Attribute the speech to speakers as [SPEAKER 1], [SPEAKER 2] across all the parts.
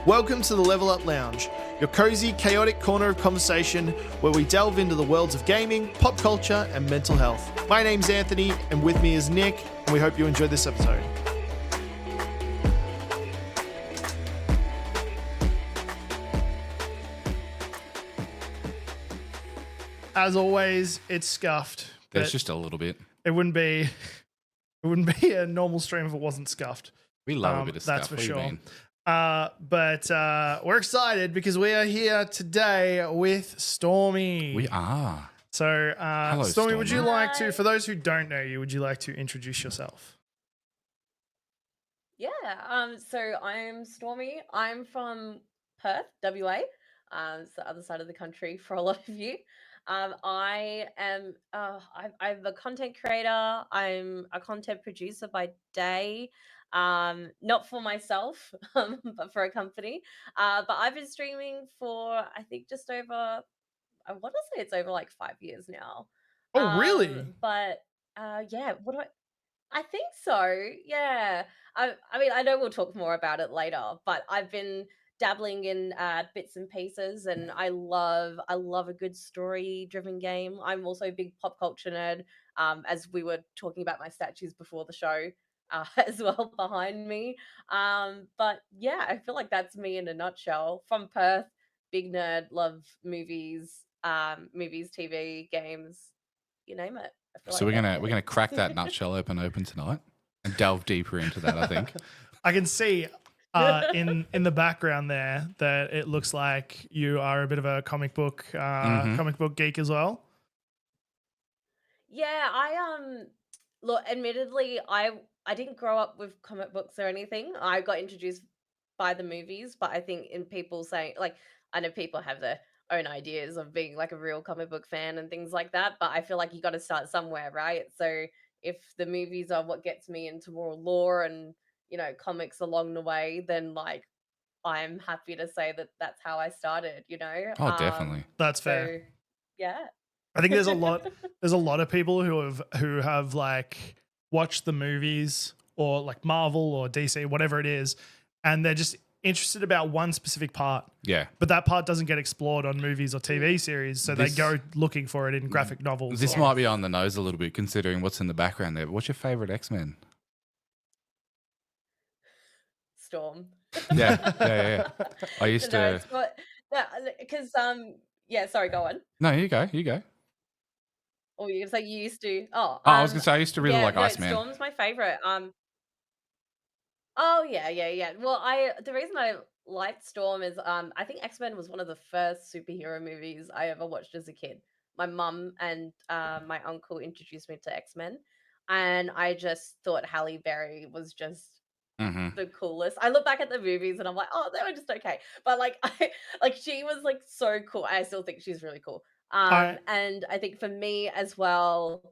[SPEAKER 1] Welcome to the Level Up Lounge, your cozy, chaotic corner of conversation where we delve into the worlds of gaming, pop culture, and mental health. My name's Anthony, and with me is Nick, and we hope you enjoy this episode. As always, it's scuffed.
[SPEAKER 2] There's just a little bit.
[SPEAKER 1] It wouldn't be a normal stream if it wasn't scuffed.
[SPEAKER 2] We love a bit of
[SPEAKER 1] that's
[SPEAKER 2] stuff.
[SPEAKER 1] for sure. But we're excited because we are here today with Stormie.
[SPEAKER 2] We are.
[SPEAKER 1] So,
[SPEAKER 2] Hello,
[SPEAKER 1] Stormie, would you
[SPEAKER 2] Stormie.
[SPEAKER 1] like to, for those who don't know you, would you like to introduce yourself?
[SPEAKER 3] Yeah, so I'm Stormie. I'm from Perth, WA. It's the other side of the country for a lot of you. I'm a content creator. I'm a content producer by day. Not for myself, but for a company. But I've been streaming for I think just over. I want to say it's over like 5 years now.
[SPEAKER 1] Oh, really?
[SPEAKER 3] But yeah, I think so. Yeah. I mean, I know we'll talk more about it later, but I've been dabbling in bits and pieces, and I love a good story-driven game. I'm also a big pop culture nerd, as we were talking about my statues before the show, as well behind me. But yeah, I feel like that's me in a nutshell. From Perth, big nerd, love movies, TV, games, you name it. I feel
[SPEAKER 2] So
[SPEAKER 3] like
[SPEAKER 2] we're
[SPEAKER 3] that's
[SPEAKER 2] gonna
[SPEAKER 3] it.
[SPEAKER 2] crack that nutshell open tonight and delve deeper into that. I think.
[SPEAKER 1] I can see in the background there that it looks like you are a bit of a comic book geek as well.
[SPEAKER 3] Yeah, look, admittedly, I didn't grow up with comic books or anything. I got introduced by the movies, but I think in people saying like I know people have their own ideas of being like a real comic book fan and things like that, but I feel like you got to start somewhere, right? So if the movies are what gets me into more lore and, comics along the way, then like I'm happy to say that that's how I started,
[SPEAKER 2] Oh, definitely.
[SPEAKER 1] That's fair.
[SPEAKER 3] So yeah.
[SPEAKER 1] I think there's a lot of people who have like watched the movies or like Marvel or DC, whatever it is, and they're just interested about one specific part.
[SPEAKER 2] Yeah.
[SPEAKER 1] But that part doesn't get explored on movies or TV series, so they go looking for it in graphic novels.
[SPEAKER 2] This might be on the nose a little bit considering what's in the background there. But what's your favorite X-Men?
[SPEAKER 3] Storm.
[SPEAKER 2] Yeah. I used to.
[SPEAKER 3] Because yeah, sorry, go on.
[SPEAKER 2] No, you go.
[SPEAKER 3] Or you say you used to. Oh,
[SPEAKER 2] I was gonna say I used to really like
[SPEAKER 3] no,
[SPEAKER 2] Iceman.
[SPEAKER 3] Storm's my favorite. Oh yeah. Well, the reason I liked Storm is I think X-Men was one of the first superhero movies I ever watched as a kid. My mum and my uncle introduced me to X-Men, and I just thought Halle Berry was just the coolest. I look back at the movies and I'm like, oh, they were just okay. But like she was like so cool. I still think she's really cool. And I think for me as well,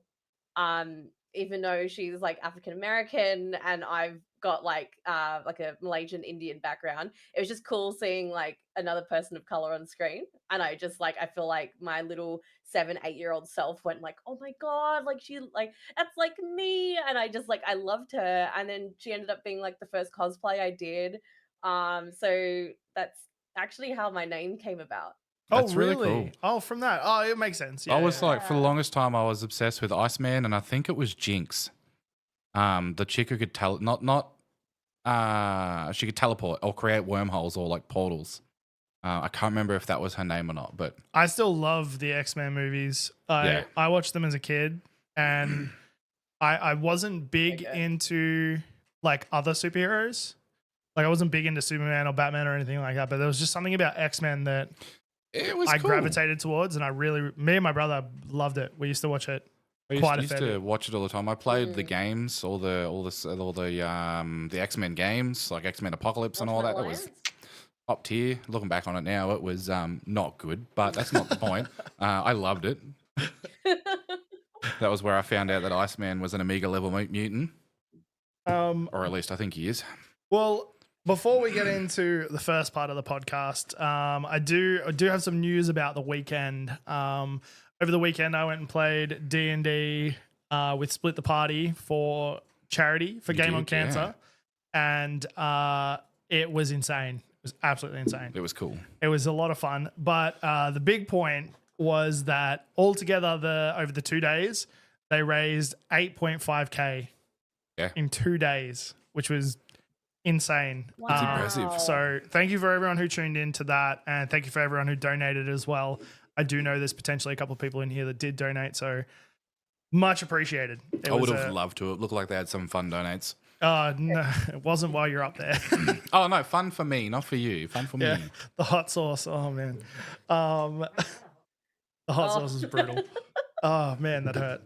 [SPEAKER 3] even though she's like African American and I've got like a Malaysian Indian background, it was just cool seeing like another person of color on screen. And I just like I feel like my little 7-8-year-old self went like, oh my god, like she like that's like me. And I just like I loved her. And then she ended up being like the first cosplay I did. So that's actually how my name came about.
[SPEAKER 2] That's
[SPEAKER 1] oh,
[SPEAKER 2] really
[SPEAKER 1] really?
[SPEAKER 2] cool.
[SPEAKER 1] Oh, from that. Oh, it makes sense. Yeah,
[SPEAKER 2] I was like, for the longest time, I was obsessed with Iceman, and I think it was Jinx. The chick who could she could teleport or create wormholes or like portals. I can't remember if that was her name or not, but
[SPEAKER 1] I still love the X-Men movies. I watched them as a kid, and I wasn't big into like other superheroes. Like I wasn't big into Superman or Batman or anything like that, but there was just something about X-Men that
[SPEAKER 2] it was
[SPEAKER 1] I
[SPEAKER 2] cool.
[SPEAKER 1] gravitated towards, and me and my brother loved it. We used to watch it
[SPEAKER 2] I used to watch it all the time. I played the games, all the X-Men games, like X-Men Apocalypse and all that. That was top tier. Looking back on it now, it was not good, but that's not the point. I loved it. That was where I found out that Iceman was an Omega level mutant, or at least I think he is.
[SPEAKER 1] Well, before we get into the first part of the podcast, I do have some news about the weekend. Over the weekend, I went and played D&D with Split the Party for charity for Game on Cancer, and it was insane. was absolutely insane.
[SPEAKER 2] It was cool.
[SPEAKER 1] It was a lot of fun. But the big point was that altogether, over the 2 days, they raised 8.5K in 2 days, which was insane.
[SPEAKER 2] That's impressive.
[SPEAKER 1] So thank you for everyone who tuned in to that. And thank you for everyone who donated as well. I do know there's potentially a couple of people in here that did donate. So much appreciated.
[SPEAKER 2] I would have loved to. It looked like they had some fun donates.
[SPEAKER 1] No, it wasn't while you're up there.
[SPEAKER 2] Oh, no, fun for me, not for you. Fun for me.
[SPEAKER 1] The hot sauce. Oh, man. The hot sauce is brutal. Oh, man, that hurt.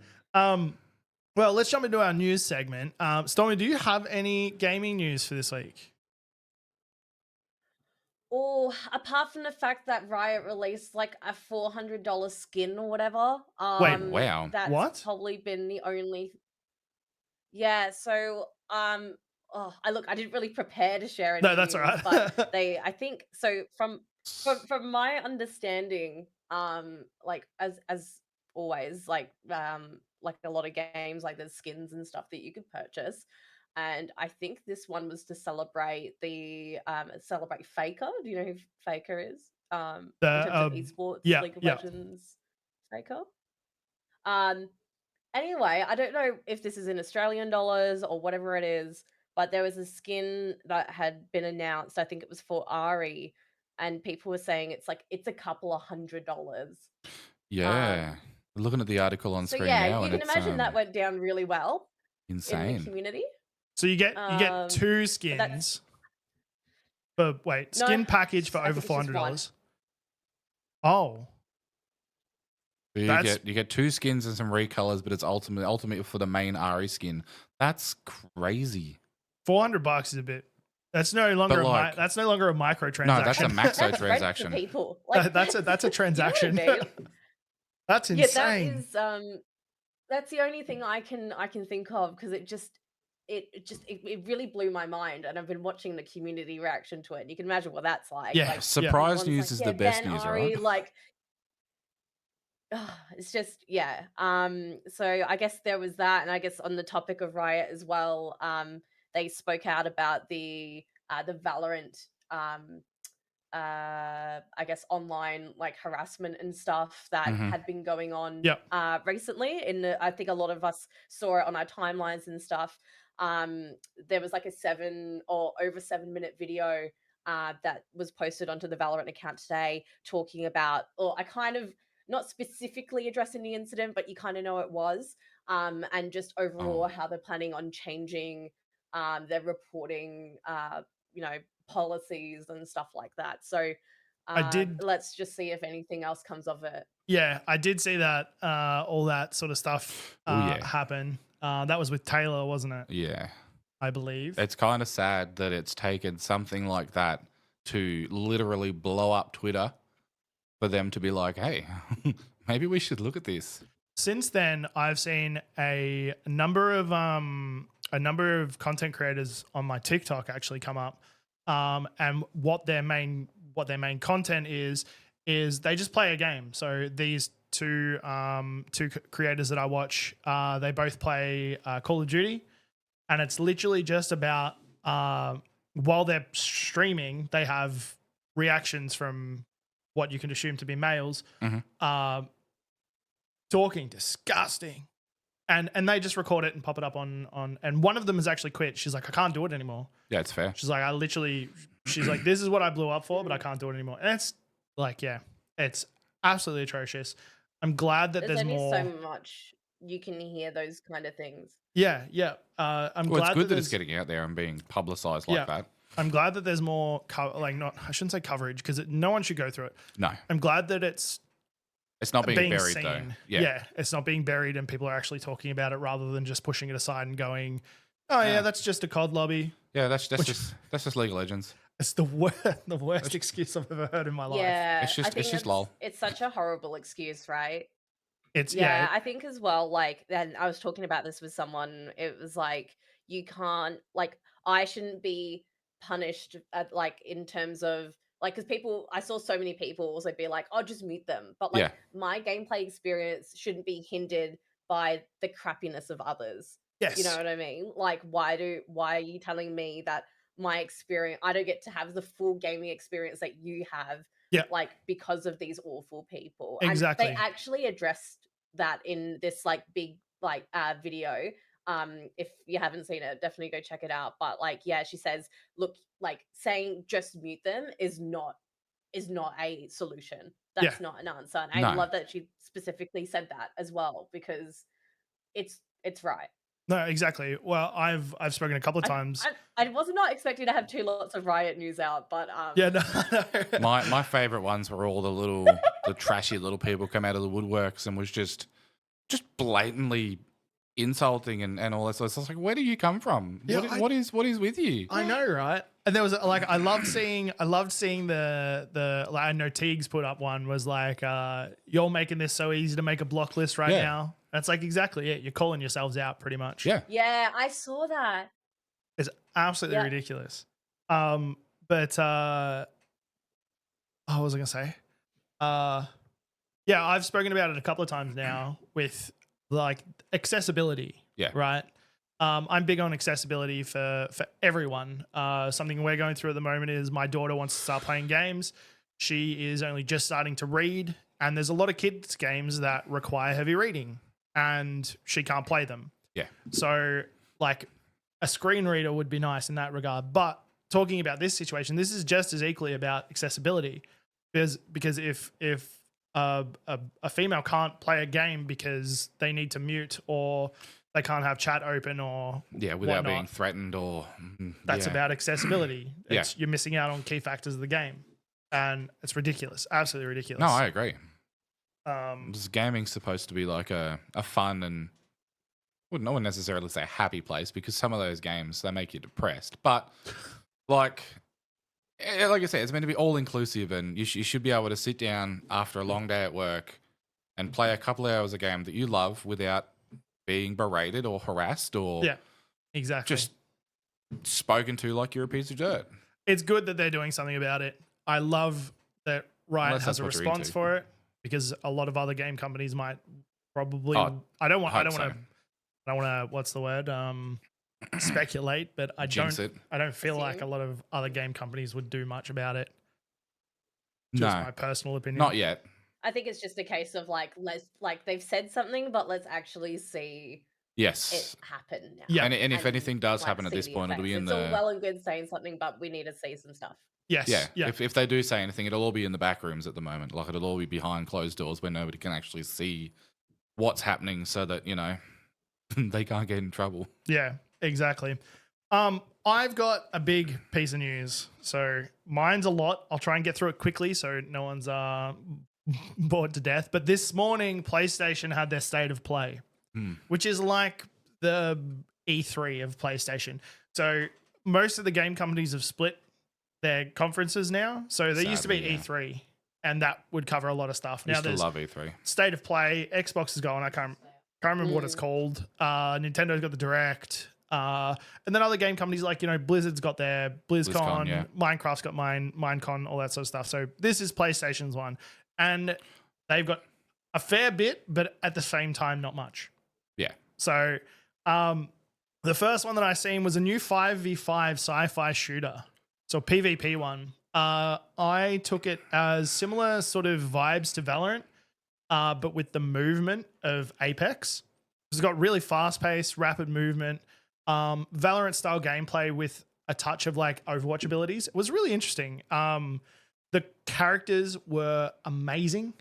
[SPEAKER 1] Well, let's jump into our news segment. Stormie, do you have any gaming news for this week?
[SPEAKER 3] Oh, apart from the fact that Riot released like a $400 skin or whatever.
[SPEAKER 1] Wait,
[SPEAKER 2] wow.
[SPEAKER 3] That's
[SPEAKER 1] What?
[SPEAKER 3] probably been the only. Yeah, so I didn't really prepare to share any
[SPEAKER 1] No, that's all
[SPEAKER 3] news,
[SPEAKER 1] right.
[SPEAKER 3] but I think so from my understanding, like as always, like a lot of games, like there's skins and stuff that you could purchase. And I think this one was to celebrate celebrate Faker. Do you know who Faker is? In terms of esports, League of Legends, Faker. Anyway, I don't know if this is in Australian dollars or whatever it is, but there was a skin that had been announced. I think it was for Ari, and people were saying it's a couple of $100.
[SPEAKER 2] Yeah. Looking at the article on
[SPEAKER 3] So
[SPEAKER 2] screen
[SPEAKER 3] yeah,
[SPEAKER 2] now,
[SPEAKER 3] you
[SPEAKER 2] and
[SPEAKER 3] can
[SPEAKER 2] it's
[SPEAKER 3] imagine that went down really well in the
[SPEAKER 2] insane.
[SPEAKER 3] community.
[SPEAKER 1] So you get two skins. But wait, skin package for over $400. Oh.
[SPEAKER 2] So you get two skins and some recolors, but it's ultimate for the main Ari skin. That's crazy.
[SPEAKER 1] $400 is a bit. That's no longer that's no longer a microtransaction.
[SPEAKER 2] No, that's a maxo
[SPEAKER 3] That's
[SPEAKER 2] transaction.
[SPEAKER 3] rent for people. Like,
[SPEAKER 1] that's a transaction.
[SPEAKER 3] You know what I mean?
[SPEAKER 1] That's insane.
[SPEAKER 3] Yeah, that's the only thing I can think of, because it really blew my mind, and I've been watching the community reaction to it. And you can imagine what that's like.
[SPEAKER 1] Yeah,
[SPEAKER 3] like,
[SPEAKER 2] surprise news is the best news,
[SPEAKER 3] Ari,
[SPEAKER 2] right?
[SPEAKER 3] like, it's just so I guess there was that, and I guess on the topic of Riot as well, they spoke out about the Valorant I guess online like harassment and stuff that had been going on recently. I think a lot of us saw it on our timelines and stuff. There was like a 7-minute video that was posted onto the Valorant account today, talking about, or I kind of not specifically addressing the incident, but you kind of know it was, and just overall how they're planning on changing their reporting, policies and stuff like that. So let's just see if anything else comes of it.
[SPEAKER 1] Yeah, I did see that all that sort of stuff happen. That was with Taylor, wasn't it?
[SPEAKER 2] Yeah.
[SPEAKER 1] I believe.
[SPEAKER 2] It's kind of sad that it's taken something like that to literally blow up Twitter for them to be like, hey, maybe we should look at this.
[SPEAKER 1] Since then, I've seen a number of content creators on my TikTok actually come up, and what their main content is they just play a game. So these two creators that I watch, they both play Call of Duty, and it's literally just about while they're streaming, they have reactions from what you can assume to be males, talking disgusting, and they just record it and pop it up on. And one of them has actually quit. She's like, I can't do it anymore.
[SPEAKER 2] Yeah, it's fair.
[SPEAKER 1] She's like, she's like, this is what I blew up for, but I can't do it anymore. And it's like, yeah, it's absolutely atrocious. I'm glad that there's
[SPEAKER 3] only
[SPEAKER 1] more.
[SPEAKER 3] So much you can hear those kind of things.
[SPEAKER 1] Yeah. I'm glad
[SPEAKER 2] it's good that it's getting out there and being publicized like that.
[SPEAKER 1] I'm glad that there's more, I shouldn't say coverage, because no one should go through it.
[SPEAKER 2] No.
[SPEAKER 1] I'm glad that it's
[SPEAKER 2] not being buried
[SPEAKER 1] seen.
[SPEAKER 2] though.
[SPEAKER 1] Yeah, it's not being buried, and people are actually talking about it rather than just pushing it aside and going, oh yeah, that's just a COD lobby.
[SPEAKER 2] Yeah, that's just League of Legends.
[SPEAKER 1] It's the worst excuse I've ever heard in my life.
[SPEAKER 3] Yeah,
[SPEAKER 2] it's just lol.
[SPEAKER 3] It's such a horrible excuse, right?
[SPEAKER 1] It's
[SPEAKER 3] I think as well, like, and I was talking about this with someone, it was like, you can't, like, I shouldn't be punished at, like, in terms of, like, because I saw so many people also be like, oh, just mute them. But like, my gameplay experience shouldn't be hindered by the crappiness of others.
[SPEAKER 1] Yes.
[SPEAKER 3] You know what I mean? Like, why are you telling me that my experience. I don't get to have the full gaming experience that you have,
[SPEAKER 1] Yeah.
[SPEAKER 3] like because of these awful people.
[SPEAKER 1] Exactly.
[SPEAKER 3] And they actually addressed that in this like big like video. If you haven't seen it, definitely go check it out. But like, yeah, she says, look, like saying just mute them is not a solution. That's not an answer. And I
[SPEAKER 2] No.
[SPEAKER 3] love that she specifically said that as well, because it's right.
[SPEAKER 1] No, exactly. Well, I've spoken a couple of times.
[SPEAKER 3] I was not expecting to have lots of Riot news out, but
[SPEAKER 1] Yeah, no.
[SPEAKER 2] My favorite ones were all the trashy little people come out of the woodworks and was just blatantly insulting and all that. So it's like, where do you come from?
[SPEAKER 1] Yeah,
[SPEAKER 2] what is with you?
[SPEAKER 1] I know, right? And there was like I loved seeing the like, I know Teagues put up one was like you're making this so easy to make a block list right now. That's like exactly it. You're calling yourselves out pretty much.
[SPEAKER 2] Yeah.
[SPEAKER 3] Yeah, I saw that.
[SPEAKER 1] It's absolutely ridiculous. But what was I gonna say? Yeah, I've spoken about it a couple of times now with like accessibility.
[SPEAKER 2] Yeah.
[SPEAKER 1] Right. I'm big on accessibility for everyone. Something we're going through at the moment is my daughter wants to start playing games. She is only just starting to read, and there's a lot of kids' games that require heavy reading, and she can't play them.
[SPEAKER 2] Yeah.
[SPEAKER 1] So, like, a screen reader would be nice in that regard. But talking about this situation, this is just as equally about accessibility, because if a female can't play a game because they need to mute or they can't have chat open or
[SPEAKER 2] without
[SPEAKER 1] whatnot,
[SPEAKER 2] being threatened or
[SPEAKER 1] that's about accessibility. You're missing out on key factors of the game, and it's ridiculous, absolutely ridiculous.
[SPEAKER 2] No, I agree. Gaming's supposed to be like a fun and wouldn't necessarily say happy place, because some of those games they make you depressed, but like I said, it's meant to be all inclusive, and you should be able to sit down after a long day at work and play a couple of hours a game that you love without being berated or harassed or
[SPEAKER 1] exactly
[SPEAKER 2] just spoken to like you're a piece of dirt.
[SPEAKER 1] It's good that they're doing something about it. I love that Riot has a response for it, because a lot of other game companies might probably. I don't want to. What's the word? Speculate, but I don't feel like a lot of other game companies would do much about it. Just my personal opinion.
[SPEAKER 2] Not yet.
[SPEAKER 3] I think it's just a case of like, they've said something, but let's actually see it happen now.
[SPEAKER 2] Yeah. And if anything does happen at this point, it'll be
[SPEAKER 3] it's all well and good saying something, but we need to see some stuff.
[SPEAKER 1] Yes.
[SPEAKER 2] Yeah. If they do say anything, it'll all be in the back rooms at the moment. Like, it'll all be behind closed doors where nobody can actually see what's happening, so that, they can't get in trouble. Yeah,
[SPEAKER 1] exactly. I've got a big piece of news. So mine's a lot. I'll try and get through it quickly so no one's bored to death. But this morning, PlayStation had their State of Play, which is like the E3 of PlayStation. So most of the game companies have split their conferences now. So there used to be E3, and that would cover a lot of stuff. Now there's
[SPEAKER 2] love E3.
[SPEAKER 1] State of Play. Xbox is going. I can't remember what it's called. Nintendo's got the Direct. And then other game companies like, Blizzard's got their BlizzCon, Minecraft's got Minecon, all that sort of stuff. So this is PlayStation's one. And they've got a fair bit, but at the same time, not much.
[SPEAKER 2] Yeah.
[SPEAKER 1] So the first one that I seen was a new 5v5 sci-fi shooter. So PvP one. I took it as similar sort of vibes to Valorant, but with the movement of Apex. It's got really fast-paced, rapid movement, Valorant-style gameplay with a touch of like Overwatch abilities. It was really interesting. The characters were amazing.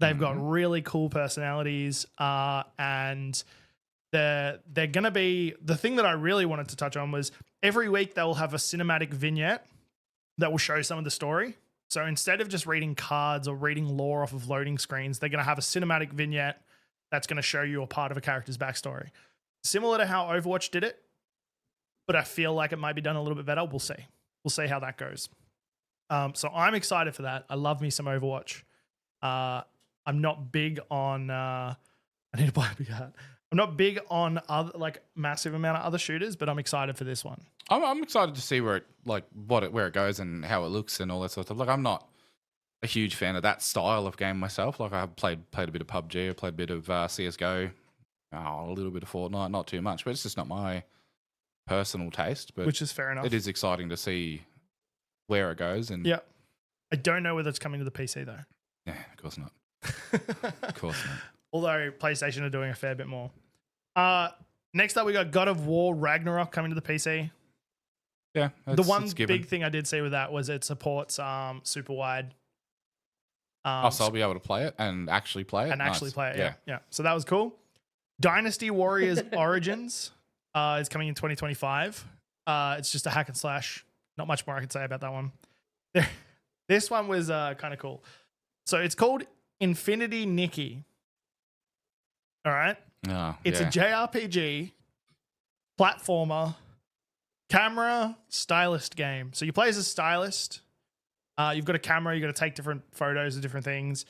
[SPEAKER 1] They've got really cool personalities, and they're going to be... The thing that I really wanted to touch on was every week they will have a cinematic vignette that will show some of the story. So instead of just reading cards or reading lore off of loading screens, they're going to have a cinematic vignette that's going to show you a part of a character's backstory. Similar to how Overwatch did it, but I feel like it might be done a little bit better. We'll see. We'll see how that goes. So I'm excited for that. I love me some Overwatch. I'm not big on... I need to buy a big hat. I'm not big on other massive amount of other shooters, but I'm excited for this one.
[SPEAKER 2] I'm excited to see where it goes and how it looks and all that sort of stuff. Like, I'm not a huge fan of that style of game myself. Like, I've played a bit of PUBG, I played a bit of CSGO, a little bit of Fortnite, not too much, but it's just not my personal taste, but
[SPEAKER 1] which is fair enough.
[SPEAKER 2] it is exciting to see where it goes. And
[SPEAKER 1] Yeah. I don't know whether it's coming to the PC though.
[SPEAKER 2] yeah, of course not. Of course not.
[SPEAKER 1] Although PlayStation are doing a fair bit more. Next up, we got God of War Ragnarok coming to the PC.
[SPEAKER 2] Yeah,
[SPEAKER 1] The one big thing I did see with that was it supports super wide.
[SPEAKER 2] So I'll be able to play it and actually play it.
[SPEAKER 1] And actually play it, yeah. So that was cool. Dynasty Warriors Origins is coming in 2025. It's just a hack and slash. Not much more I can say about that one. This one was kind of cool. So it's called Infinity Nikki. All right. It's a JRPG platformer camera stylist game. So you play as a stylist. You've got a camera. You've got to take different photos of different things.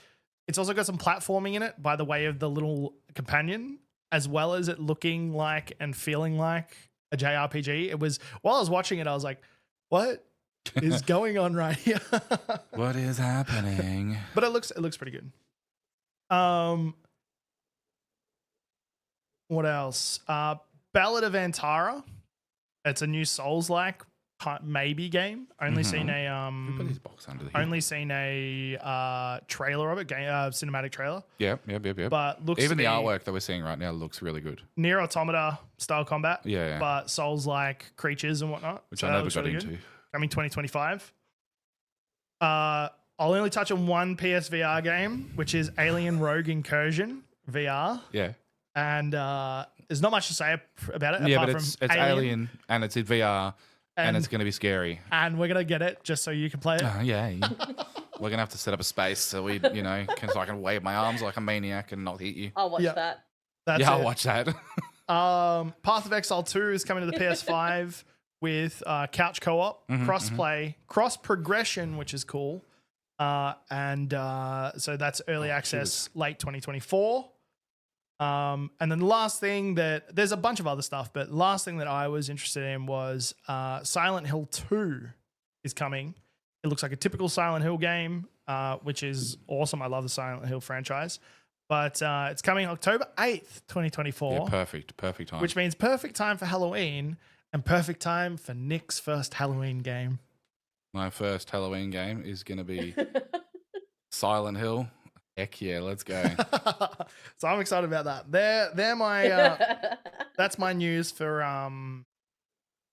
[SPEAKER 1] It's also got some platforming in it by the way of the little companion, as well as it looking like and feeling like a JRPG. It was, while I was watching it, I was like, what is going on right here?
[SPEAKER 2] What is happening?
[SPEAKER 1] But it looks pretty good. What else? Ballad of Antara. It's a new Souls-like maybe game. Only seen a
[SPEAKER 2] Put his box under the
[SPEAKER 1] only seen a trailer of it, cinematic trailer.
[SPEAKER 2] Yep.
[SPEAKER 1] But looks
[SPEAKER 2] even
[SPEAKER 1] to
[SPEAKER 2] the
[SPEAKER 1] be
[SPEAKER 2] artwork that we're seeing right now looks really good.
[SPEAKER 1] Near Automata style combat.
[SPEAKER 2] Yeah.
[SPEAKER 1] But Souls-like creatures and whatnot.
[SPEAKER 2] Which
[SPEAKER 1] So
[SPEAKER 2] I
[SPEAKER 1] that
[SPEAKER 2] never
[SPEAKER 1] looks
[SPEAKER 2] got
[SPEAKER 1] really
[SPEAKER 2] into.
[SPEAKER 1] good. Coming 2025. I'll only touch on one PSVR game, which is Alien Rogue Incursion VR.
[SPEAKER 2] Yeah.
[SPEAKER 1] And there's not much to say about it.
[SPEAKER 2] Yeah,
[SPEAKER 1] apart
[SPEAKER 2] but
[SPEAKER 1] from
[SPEAKER 2] it's Alien and it's in VR and it's going to be scary.
[SPEAKER 1] And we're going to get it just so you can play it.
[SPEAKER 2] Yeah. We're going to have to set up a space so we, so I can wave my arms like a maniac and not hit you.
[SPEAKER 3] I'll watch that.
[SPEAKER 1] That's
[SPEAKER 2] I'll
[SPEAKER 1] it.
[SPEAKER 2] watch that.
[SPEAKER 1] Path of Exile 2 is coming to the PS5 with couch co-op, cross-play, cross-progression, which is cool. And so that's early access late 2024. And then the last thing there's a bunch of other stuff, but last thing that I was interested in was Silent Hill 2 is coming. It looks like a typical Silent Hill game, which is awesome. I love the Silent Hill franchise. But it's coming October 8th, 2024.
[SPEAKER 2] Yeah, perfect time.
[SPEAKER 1] Which means perfect time for Halloween and perfect time for Nick's first Halloween game.
[SPEAKER 2] My first Halloween game is going to be Silent Hill. Heck yeah, let's go.
[SPEAKER 1] So I'm excited about that. They're my that's my news for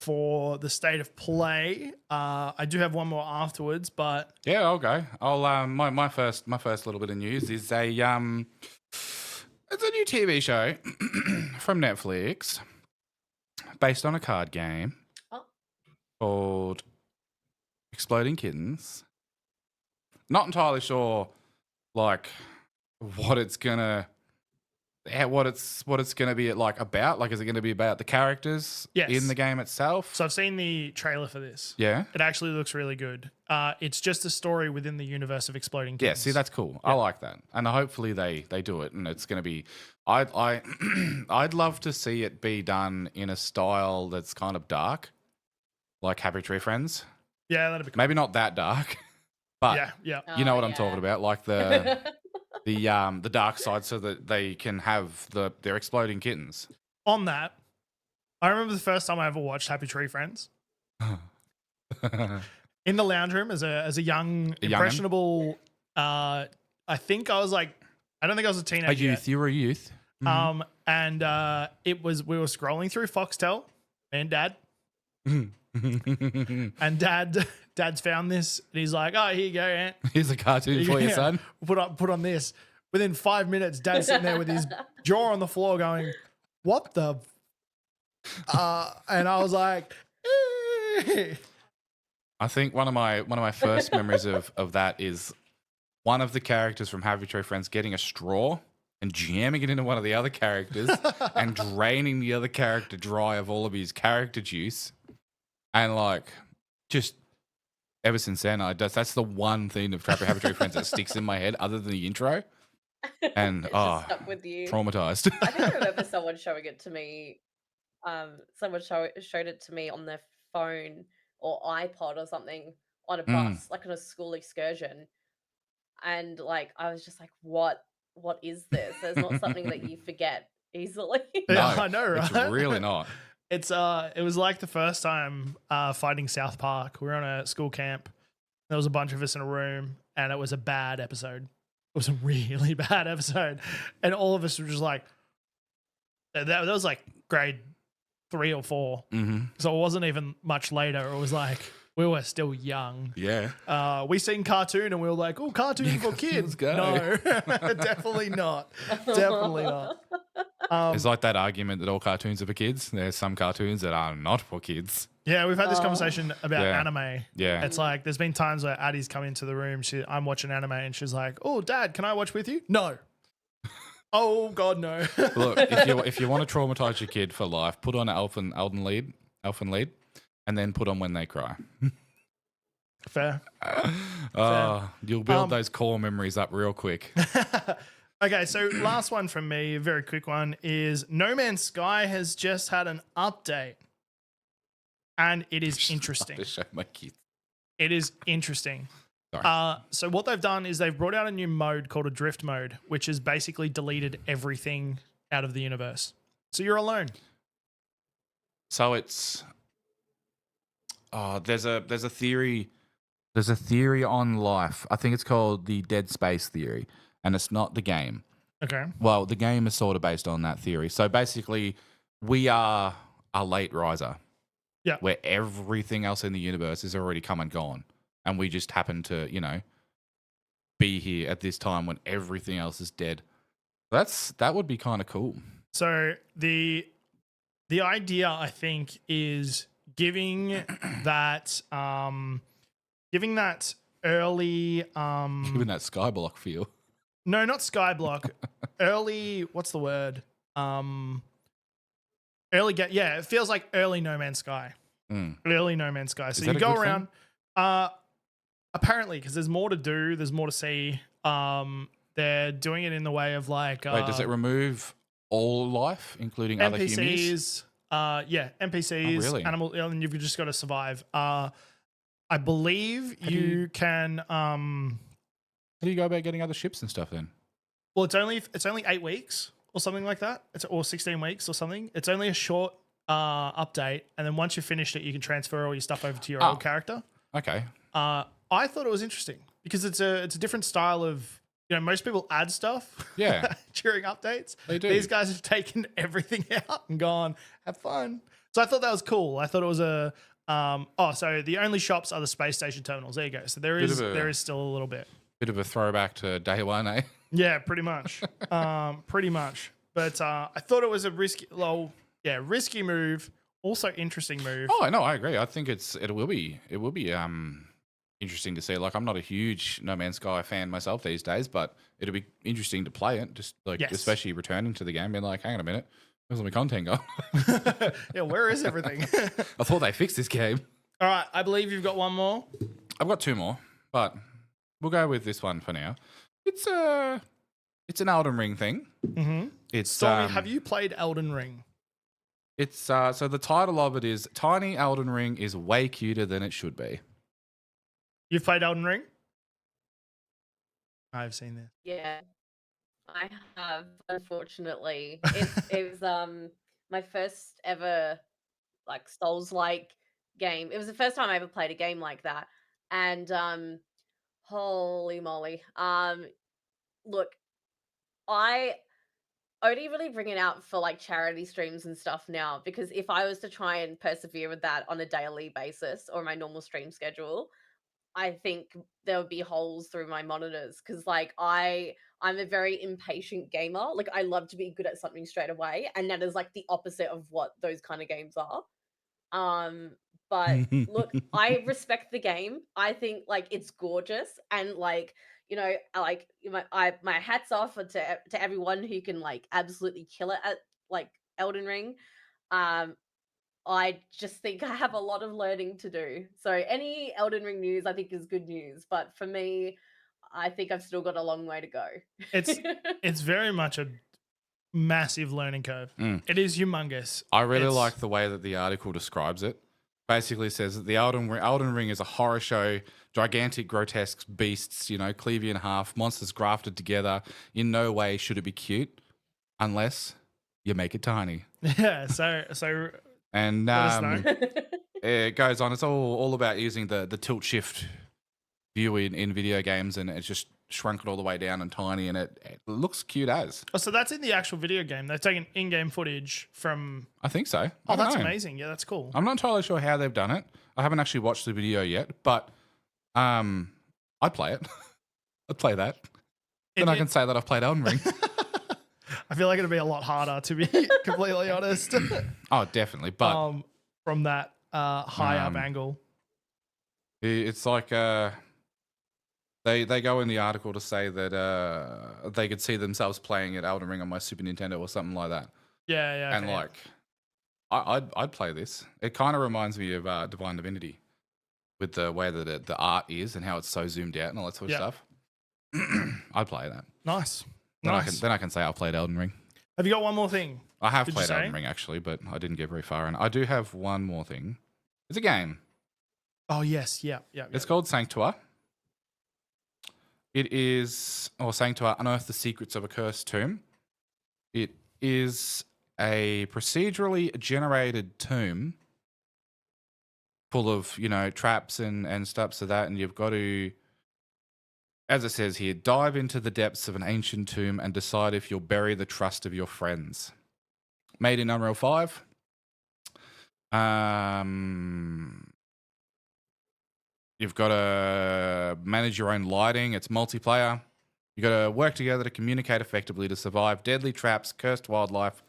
[SPEAKER 1] the state of play. I do have one more afterwards, but
[SPEAKER 2] yeah, I'll go. I'll my first little bit of news is a it's a new TV show from Netflix based on a card game called Exploding Kittens. Not entirely sure like what it's gonna be like about. Like, is it gonna be about the characters in the game itself?
[SPEAKER 1] So I've seen the trailer for this.
[SPEAKER 2] Yeah,
[SPEAKER 1] it actually looks really good. It's just a story within the universe of Exploding Kittens.
[SPEAKER 2] Yeah, see, that's cool. Yeah. I like that, and hopefully they do it, and it's gonna be. I'd love to see it be done in a style that's kind of dark, like Happy Tree Friends.
[SPEAKER 1] Yeah, that'd be cool.
[SPEAKER 2] Maybe not that dark. But
[SPEAKER 1] yeah.
[SPEAKER 2] You know what I'm talking about, like the dark side, so that they can have their exploding kittens.
[SPEAKER 1] On that, I remember the first time I ever watched Happy Tree Friends. In the lounge room as a young impressionable. I think I was like, I don't think I was a teenager.
[SPEAKER 2] A youth, you were a youth.
[SPEAKER 1] Mm-hmm. And we were scrolling through Foxtel, me and Dad. And Dad's found this, and he's like, "Oh, here you go, Aunt.
[SPEAKER 2] Here's a cartoon for your son.
[SPEAKER 1] Put on this." Within 5 minutes, Dad's sitting there with his jaw on the floor, going, "What the?" And I was like,
[SPEAKER 2] I think one of my first memories of that is one of the characters from Happy Tree Friends getting a straw and jamming it into one of the other characters and draining the other character dry of all of his character juice. And like, just ever since then, that's the one thing of Happy Tree Friends that sticks in my head, other than the intro. And
[SPEAKER 3] stuck with you.
[SPEAKER 2] Traumatized.
[SPEAKER 3] I think I remember someone showing it to me. Someone showed it to me on their phone or iPod or something on a bus, like on a school excursion. And like, I was just like, what is this? It's not something that you forget easily.
[SPEAKER 1] Yeah, I know, right?
[SPEAKER 2] It's really not.
[SPEAKER 1] it was like the first time fighting South Park. We were on a school camp. There was a bunch of us in a room, and it was a bad episode. It was a really bad episode, and all of us were just like, that was like grade 3 or 4. So it wasn't even much later. It was like we were still young.
[SPEAKER 2] Yeah.
[SPEAKER 1] We seen cartoon and we were like, oh, cartoon for kids.
[SPEAKER 2] go.
[SPEAKER 1] No, definitely not. Definitely not.
[SPEAKER 2] It's like that argument that all cartoons are for kids. There's some cartoons that are not for kids.
[SPEAKER 1] Yeah, we've had this conversation about anime.
[SPEAKER 2] Yeah.
[SPEAKER 1] It's like there's been times where Addie's come into the room. I'm watching anime and she's like, oh, Dad, can I watch with you? No. Oh, God, no.
[SPEAKER 2] Look, if you want to traumatize your kid for life, put on Elfen Lead, and then put on When They Cry.
[SPEAKER 1] Fair.
[SPEAKER 2] You'll build those core memories up real quick.
[SPEAKER 1] Okay, so last one from me, a very quick one, is No Man's Sky has just had an update. And it is interesting.
[SPEAKER 2] To show my kids.
[SPEAKER 1] It is interesting.
[SPEAKER 2] Sorry.
[SPEAKER 1] So what they've done is they've brought out a new mode called a drift mode, which has basically deleted everything out of the universe. So you're alone.
[SPEAKER 2] So it's there's a theory on life. I think it's called the Dead Space theory, and it's not the game.
[SPEAKER 1] Okay.
[SPEAKER 2] Well, the game is sort of based on that theory. So basically, we are a late riser.
[SPEAKER 1] Yeah.
[SPEAKER 2] Where everything else in the universe is already come and gone. And we just happen to, be here at this time when everything else is dead. That would be kind of cool.
[SPEAKER 1] So the idea, I think, is giving that early
[SPEAKER 2] Given that Skyblock feel.
[SPEAKER 1] No, not Skyblock. Early, what's the word? It feels like early No Man's Sky. Early No Man's Sky. So you go around apparently, because there's more to do, there's more to see. They're doing it in the way of like
[SPEAKER 2] wait, does it remove all life, including other humans?
[SPEAKER 1] NPCs,
[SPEAKER 2] really?
[SPEAKER 1] Animal, and you've just got to survive. I believe you can
[SPEAKER 2] how do you go about getting other ships and stuff then?
[SPEAKER 1] Well, it's only 8 weeks or something like that. Or 16 weeks or something. It's only a short update, and then once you've finished it, you can transfer all your stuff over to your old character.
[SPEAKER 2] Okay.
[SPEAKER 1] I thought it was interesting because it's a different style of, most people add stuff during updates.
[SPEAKER 2] They do.
[SPEAKER 1] These guys have taken everything out and gone, have fun. So I thought that was cool. I thought it was so the only shops are the space station terminals. There you go. So there is still a little bit.
[SPEAKER 2] Bit of a throwback to day one, eh?
[SPEAKER 1] Yeah, pretty much. Pretty much. But I thought it was a risky move. Also interesting move.
[SPEAKER 2] Oh no, I agree. I think it will be interesting to see. Like, I'm not a huge No Man's Sky fan myself these days, but it'll be interesting to play it. Just like especially returning to the game, being like, hang on a minute, where's all my content gone?
[SPEAKER 1] Yeah, where is everything?
[SPEAKER 2] I thought they fixed this game.
[SPEAKER 1] All right, I believe you've got one more.
[SPEAKER 2] I've got 2 more, but we'll go with this one for now. It's an Elden Ring thing.
[SPEAKER 1] Mm-hmm.
[SPEAKER 2] It's
[SPEAKER 1] Stormie, have you played Elden Ring?
[SPEAKER 2] It's so the title of it is Tiny Elden Ring is way cuter than it should be.
[SPEAKER 1] You've played Elden Ring? I've seen this.
[SPEAKER 3] Yeah, I have. Unfortunately, it was my first ever like Souls-like game. It was the first time I ever played a game like that, and holy moly! Look, I only really bring it out for like charity streams and stuff now, because if I was to try and persevere with that on a daily basis or my normal stream schedule, I think there would be holes through my monitors, because like I'm a very impatient gamer. Like, I love to be good at something straight away, and that is like the opposite of what those kind of games are. But look, I respect the game. I think like it's gorgeous, and like, my hats off to everyone who can like absolutely kill it at like Elden Ring. I just think I have a lot of learning to do. So any Elden Ring news I think is good news, but for me, I think I've still got a long way to go.
[SPEAKER 1] It's very much a massive learning curve. It is humongous.
[SPEAKER 2] I really like the way that the article describes it. Basically says that the Elden Ring is a horror show, gigantic, grotesque beasts, cleave you in half, monsters grafted together. In no way should it be cute unless you make it tiny.
[SPEAKER 1] Yeah, so
[SPEAKER 2] And
[SPEAKER 1] Let us know.
[SPEAKER 2] it goes on. It's all about using the tilt shift view in video games, and it's just shrunk it all the way down and tiny, and it looks cute as.
[SPEAKER 1] Oh, so that's in the actual video game. They've taken in-game footage from.
[SPEAKER 2] I think so.
[SPEAKER 1] Oh, that's amazing. Yeah, that's cool.
[SPEAKER 2] I'm not entirely sure how they've done it. I haven't actually watched the video yet, but I'd play it. I'd play that. Then I can say that I've played Elden Ring.
[SPEAKER 1] I feel like it'd be a lot harder, to be completely honest.
[SPEAKER 2] Oh, definitely. But
[SPEAKER 1] from that high up angle,
[SPEAKER 2] it's like they go in the article to say that they could see themselves playing at Elden Ring on my Super Nintendo or something like that.
[SPEAKER 1] Yeah.
[SPEAKER 2] And like, I'd play this. It kind of reminds me of Divine Divinity, with the way that the art is and how it's so zoomed out and all that sort of stuff. I'd play that.
[SPEAKER 1] Nice.
[SPEAKER 2] Then I can say I've played Elden Ring.
[SPEAKER 1] Have you got one more thing?
[SPEAKER 2] I have played Elden Ring actually, but I didn't get very far. And I do have one more thing. It's a game.
[SPEAKER 1] Oh yes, yeah.
[SPEAKER 2] It's called Sanctua. It is, or Sanctua: Unearth the Secrets of a Cursed Tomb. It is a procedurally generated tomb full of, traps and stuff so that, and you've got to, as it says here, dive into the depths of an ancient tomb and decide if you'll bury the trust of your friends. Made in Unreal 5. You've got to manage your own lighting. It's multiplayer. You've got to work together to communicate effectively to survive deadly traps, cursed wildlife,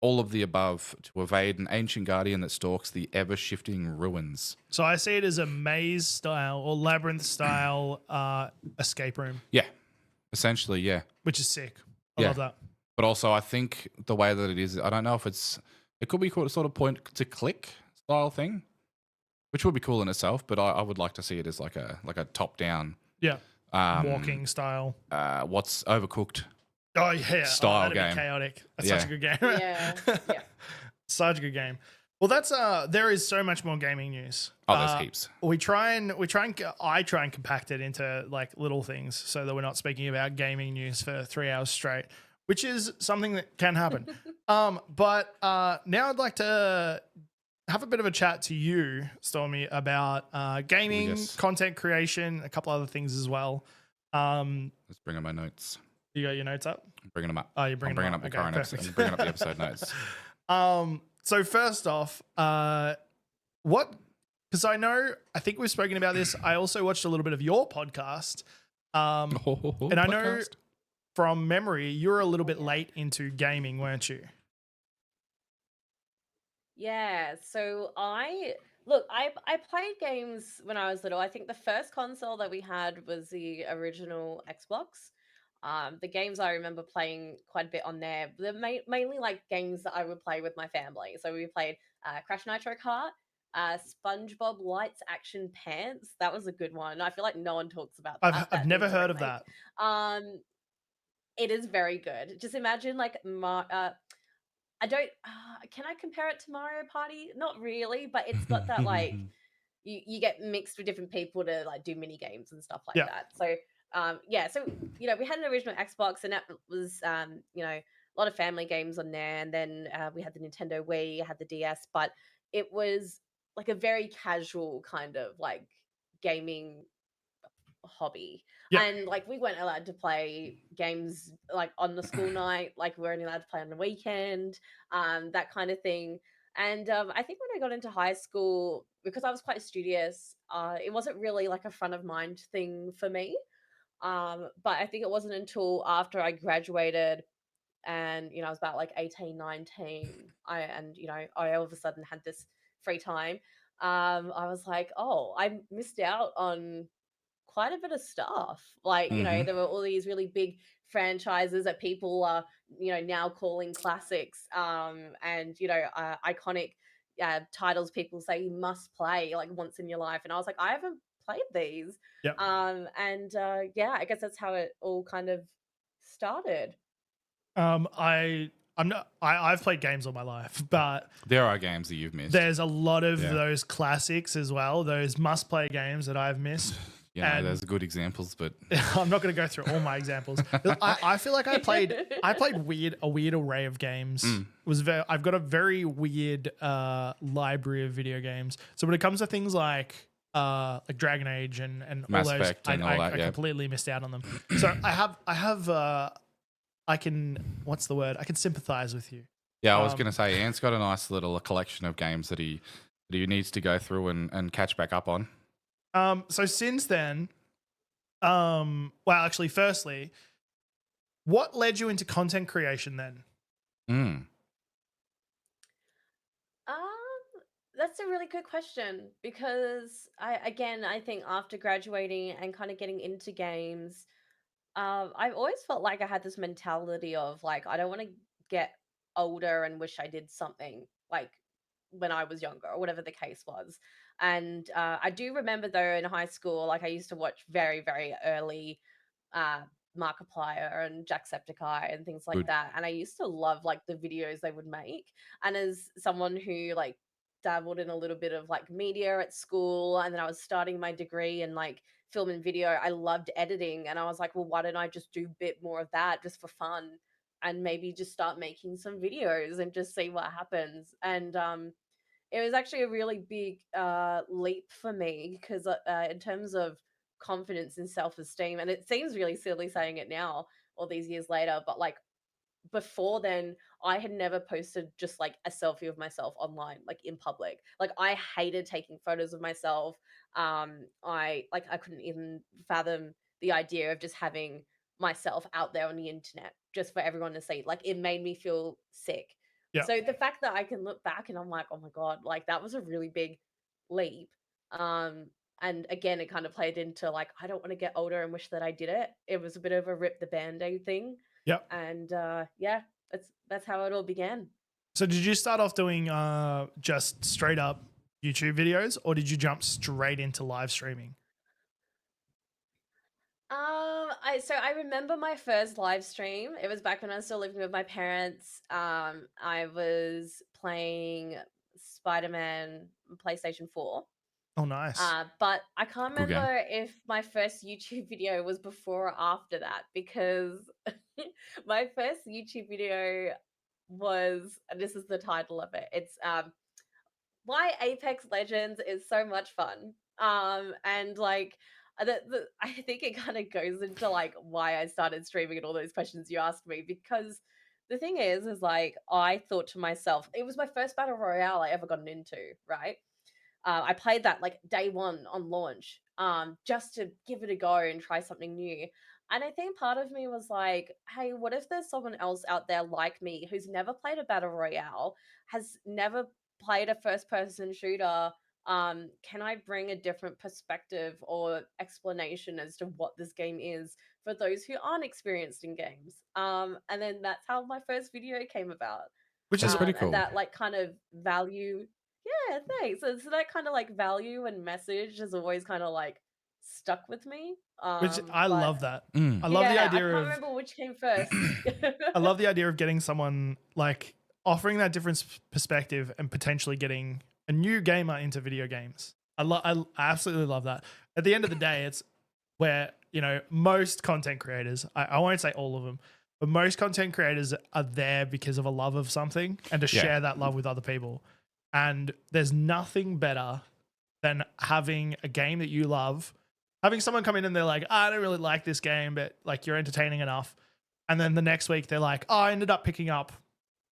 [SPEAKER 2] all of the above, to evade an ancient guardian that stalks the ever-shifting ruins.
[SPEAKER 1] So I see it as a maze-style or labyrinth-style escape room.
[SPEAKER 2] Yeah, essentially, yeah.
[SPEAKER 1] Which is sick. I love that.
[SPEAKER 2] But also, I think the way that it is, I don't know if it could be called a sort of point-to-click style thing, which would be cool in itself, but I would like to see it as like a top-down.
[SPEAKER 1] Yeah. Walking style.
[SPEAKER 2] What's Overcooked?
[SPEAKER 1] Oh yeah,
[SPEAKER 2] style
[SPEAKER 1] that'd
[SPEAKER 2] game.
[SPEAKER 1] Be chaotic. That's such a good game.
[SPEAKER 3] Yeah.
[SPEAKER 1] Such a good game. Well, that's there is so much more gaming news.
[SPEAKER 2] Oh, there's heaps.
[SPEAKER 1] I try and compact it into like little things so that we're not speaking about gaming news for 3 hours straight, which is something that can happen. But now I'd like to have a bit of a chat to you, Stormie, about gaming, content creation, a couple other things as well.
[SPEAKER 2] Let's bring up my notes.
[SPEAKER 1] You got your notes up?
[SPEAKER 2] I'm bringing them up.
[SPEAKER 1] Oh, you're bringing them up.
[SPEAKER 2] The current episode. I'm bringing up the episode notes.
[SPEAKER 1] So first off, because I think we've spoken about this. I also watched a little bit of your podcast. And I know from memory, you were a little bit late into gaming, weren't you?
[SPEAKER 3] Yeah, so I played games when I was little. I think the first console that we had was the original Xbox. The games I remember playing quite a bit on there, they're mainly like games that I would play with my family. So we played Crash Nitro Kart, SpongeBob Lights Action Pants. That was a good one. I feel like no one talks about that.
[SPEAKER 1] I've never heard of that.
[SPEAKER 3] It is very good. Just imagine like I don't. Can I compare it to Mario Party? Not really, but it's got that like you get mixed with different people to like do mini games and stuff like that. So so we had an original Xbox, and that was a lot of family games on there, and then we had the Nintendo Wii, had the DS, but it was like a very casual kind of like gaming hobby. And like we weren't allowed to play games like on the school night, like we were only allowed to play on the weekend, that kind of thing. And I think when I got into high school, because I was quite studious, it wasn't really like a front of mind thing for me. But I think it wasn't until after I graduated and I was about like 18, 19, I all of a sudden had this free time. I was like, oh, I missed out on quite a bit of stuff. Like, there were all these really big franchises that people are, now calling classics, and, iconic titles people say you must play like once in your life. And I was like, I haven't played these. I guess that's how it all kind of started.
[SPEAKER 1] I've played games all my life, but
[SPEAKER 2] there are games that you've missed.
[SPEAKER 1] There's a lot of those classics as well, those must-play games that I've missed.
[SPEAKER 2] You know,
[SPEAKER 1] And
[SPEAKER 2] there's good examples, but
[SPEAKER 1] I'm not going to go through all my examples. I feel like I played a weird array of games. I've got a very weird library of video games. So when it comes to things like Dragon Age and
[SPEAKER 2] Mass
[SPEAKER 1] all those,
[SPEAKER 2] Effect and all that,
[SPEAKER 1] I completely missed out on them. So I can, what's the word? I can sympathize with you.
[SPEAKER 2] yeah, I was going to say, Ant's got a nice little collection of games that he needs to go through and catch back up on.
[SPEAKER 1] So since then, well, actually, firstly, what led you into content creation then?
[SPEAKER 3] That's a really good question because I think after graduating and kind of getting into games, I've always felt like I had this mentality of like I don't want to get older and wish I did something like when I was younger or whatever the case was. And I do remember though in high school, like I used to watch very very early uh, Markiplier and Jacksepticeye and things like
[SPEAKER 2] Good.
[SPEAKER 3] that. And I used to love like the videos they would make. And as someone who like dabbled in a little bit of like media at school, and then I was starting my degree in like film and video, I loved editing. And I was like, well, why don't I just do a bit more of that just for fun? And maybe just start making some videos and just see what happens. And it was actually a really big leap for me because in terms of confidence and self-esteem, and it seems really silly saying it now all these years later, but like before then I had never posted just like a selfie of myself online like in public. Like I hated taking photos of myself. I couldn't even fathom the idea of just having myself out there on the internet just for everyone to see. Like it made me feel sick.
[SPEAKER 1] Yeah.
[SPEAKER 3] So the fact that I can look back and I'm like, oh my god, like that was a really big leap. And again, it kind of played into like I don't want to get older and wish that I did it. It was a bit of a rip the band-aid thing.
[SPEAKER 1] Yep.
[SPEAKER 3] And yeah, that's how it all began.
[SPEAKER 1] So did you start off doing just straight up YouTube videos, or did you jump straight into live streaming?
[SPEAKER 3] I remember my first live stream. It was back when I was still living with my parents. I was playing Spider-Man PlayStation 4.
[SPEAKER 1] Oh, nice.
[SPEAKER 3] But I can't
[SPEAKER 2] Good game.
[SPEAKER 3] remember if my first YouTube video was before or after that because my first YouTube video was, and this is the title of it. It's why Apex Legends is so much fun. And like I think it kind of goes into like why I started streaming and all those questions you asked me, because the thing is like I thought to myself, it was my first battle royale I ever gotten into, right? I played that like day one on launch, just to give it a go and try something new. And I think part of me was like, hey, what if there's someone else out there like me who's never played a battle royale, has never played a first person shooter? Can I bring a different perspective or explanation as to what this game is for those who aren't experienced in games? And then that's how my first video came about.
[SPEAKER 1] Which is
[SPEAKER 2] pretty cool.
[SPEAKER 3] And that like kind of value. Yeah, thanks. So that kind of like value and message has always kind of like stuck with me.
[SPEAKER 1] which I
[SPEAKER 3] But
[SPEAKER 1] love that. I love the
[SPEAKER 3] yeah, I
[SPEAKER 1] idea
[SPEAKER 3] can't
[SPEAKER 1] of
[SPEAKER 3] remember which came first.
[SPEAKER 1] I love the idea of getting someone like offering that different perspective and potentially getting a new gamer into video games. I absolutely love that. At the end of the day, it's where, you know, most content creators, I won't say all of them, but most content creators are there because of a love of something and to share that love with other people. And there's nothing better than having a game that you love, having someone come in and they're like, I don't really like this game, but like you're entertaining enough. And then the next week they're like, oh, I ended up picking up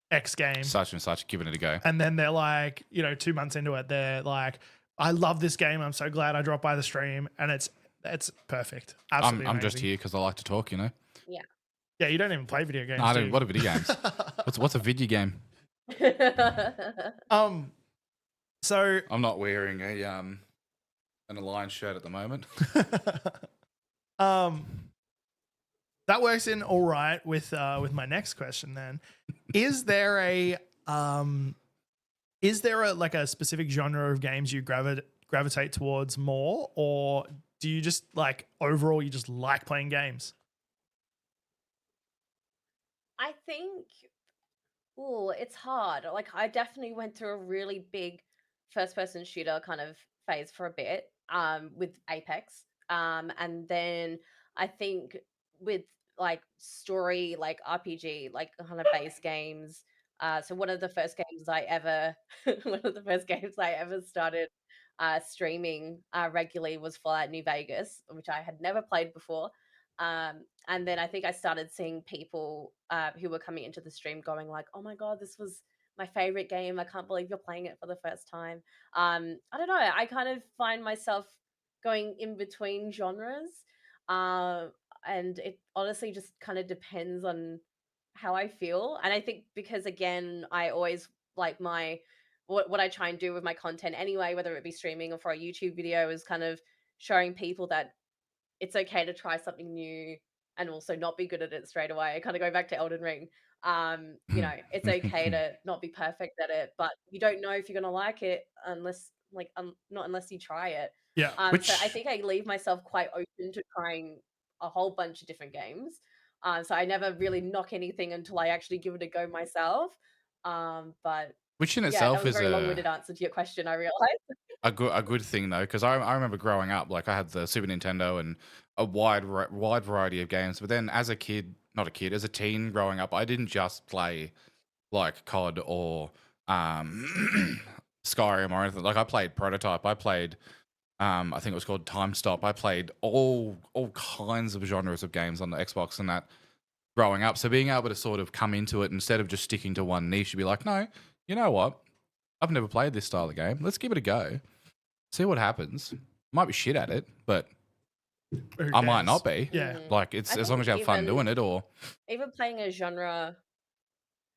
[SPEAKER 1] X game.
[SPEAKER 2] Such and such, giving it a go.
[SPEAKER 1] And then they're like, you know, 2 months into it, they're like, I love this game. I'm so glad I dropped by the stream. And it's perfect. Absolutely
[SPEAKER 2] I'm just
[SPEAKER 1] amazing.
[SPEAKER 2] here because I like to talk, you know?
[SPEAKER 3] Yeah.
[SPEAKER 1] Yeah, you don't even play video games.
[SPEAKER 2] No, I
[SPEAKER 1] do
[SPEAKER 2] don't.
[SPEAKER 1] you?
[SPEAKER 2] What are video games? What's a video game?
[SPEAKER 1] So
[SPEAKER 2] I'm not wearing an Alliance shirt at the moment.
[SPEAKER 1] that works in all right with my next question then. Is there a like a specific genre of games you gravitate towards more, or do you just like overall you just like playing games?
[SPEAKER 3] I think, oh, it's hard. Like I definitely went through a really big first person shooter kind of phase for a bit with Apex. And then I think with like story, like RPG, like kind of base games. So one of the first games I ever, one of the first games I ever started streaming regularly was Fallout New Vegas, which I had never played before. And then I think I started seeing people who were coming into the stream going like, "Oh my god, this was my favorite game! I can't believe you're playing it for the first time." I don't know. I kind of find myself going in between genres, uh, and it honestly just kind of depends on how I feel. And I think because again, I always like my what I try and do with my content anyway, whether it be streaming or for a YouTube video, is kind of showing people that it's okay to try something new and also not be good at it straight away. I kind of go back to Elden Ring. It's okay to not be perfect at it, but you don't know if you're gonna like it unless not unless you try it.
[SPEAKER 1] Yeah.
[SPEAKER 3] So I
[SPEAKER 2] Which
[SPEAKER 3] think I leave myself quite open to trying a whole bunch of different games. So I never really knock anything until I actually give it a go myself. But
[SPEAKER 2] which in
[SPEAKER 3] yeah, that
[SPEAKER 2] itself
[SPEAKER 3] was a
[SPEAKER 2] is
[SPEAKER 3] very long-winded answer to your question, I realize.
[SPEAKER 2] a good thing though, because I remember growing up, like I had the Super Nintendo and a wide variety of games. But then as a kid, not a kid, as a teen growing up, I didn't just play like COD or Skyrim or anything. Like I played Prototype, I played I think it was called Time Stop. I played all kinds of genres of games on the Xbox and that growing up. So being able to sort of come into it instead of just sticking to one niche, you'd be like, no, you know what? I've never played this style of game. Let's give it a go. See what happens. Might be shit at it, but
[SPEAKER 1] Who
[SPEAKER 2] I might
[SPEAKER 1] cares?
[SPEAKER 2] not be.
[SPEAKER 1] Yeah.
[SPEAKER 2] Like it's
[SPEAKER 3] I
[SPEAKER 2] as long
[SPEAKER 3] think
[SPEAKER 2] as you have fun doing it, or
[SPEAKER 3] even playing a genre.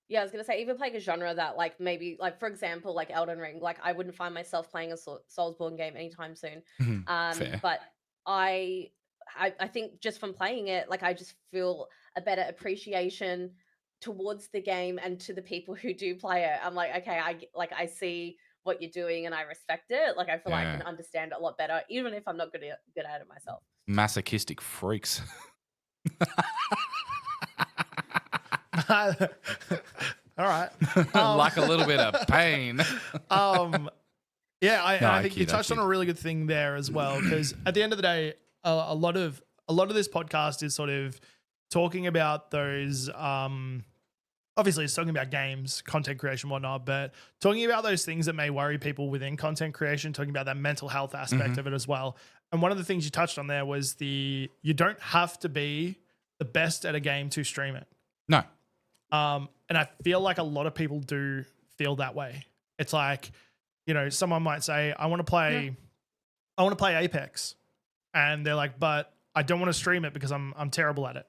[SPEAKER 3] Yeah, I was gonna say even playing a genre that like maybe like for example like Elden Ring, like I wouldn't find myself playing a Soulsborne game anytime soon.
[SPEAKER 2] fair.
[SPEAKER 3] But I, I think just from playing it, like I just feel a better appreciation towards the game and to the people who do play it. I'm like, okay, I see what you're doing and I respect it. Like I feel like I
[SPEAKER 2] Yeah.
[SPEAKER 3] can understand it a lot better, even if I'm not good at it myself.
[SPEAKER 2] Masochistic freaks.
[SPEAKER 1] All right.
[SPEAKER 2] Like a little bit of pain.
[SPEAKER 1] Yeah,
[SPEAKER 2] No,
[SPEAKER 1] I
[SPEAKER 2] I
[SPEAKER 1] think you
[SPEAKER 2] kid, I
[SPEAKER 1] touched on
[SPEAKER 2] kid.
[SPEAKER 1] a really good thing there as well, because at the end of the day, a lot of this podcast is sort of talking about those. Obviously, it's talking about games, content creation, whatnot, but talking about those things that may worry people within content creation, talking about that mental health aspect of it as well. And one of the things you touched on there was you don't have to be the best at a game to stream it.
[SPEAKER 2] No.
[SPEAKER 1] And I feel like a lot of people do feel that way. It's like, someone might say, I want to play Apex. And they're like, but I don't want to stream it because I'm terrible at it.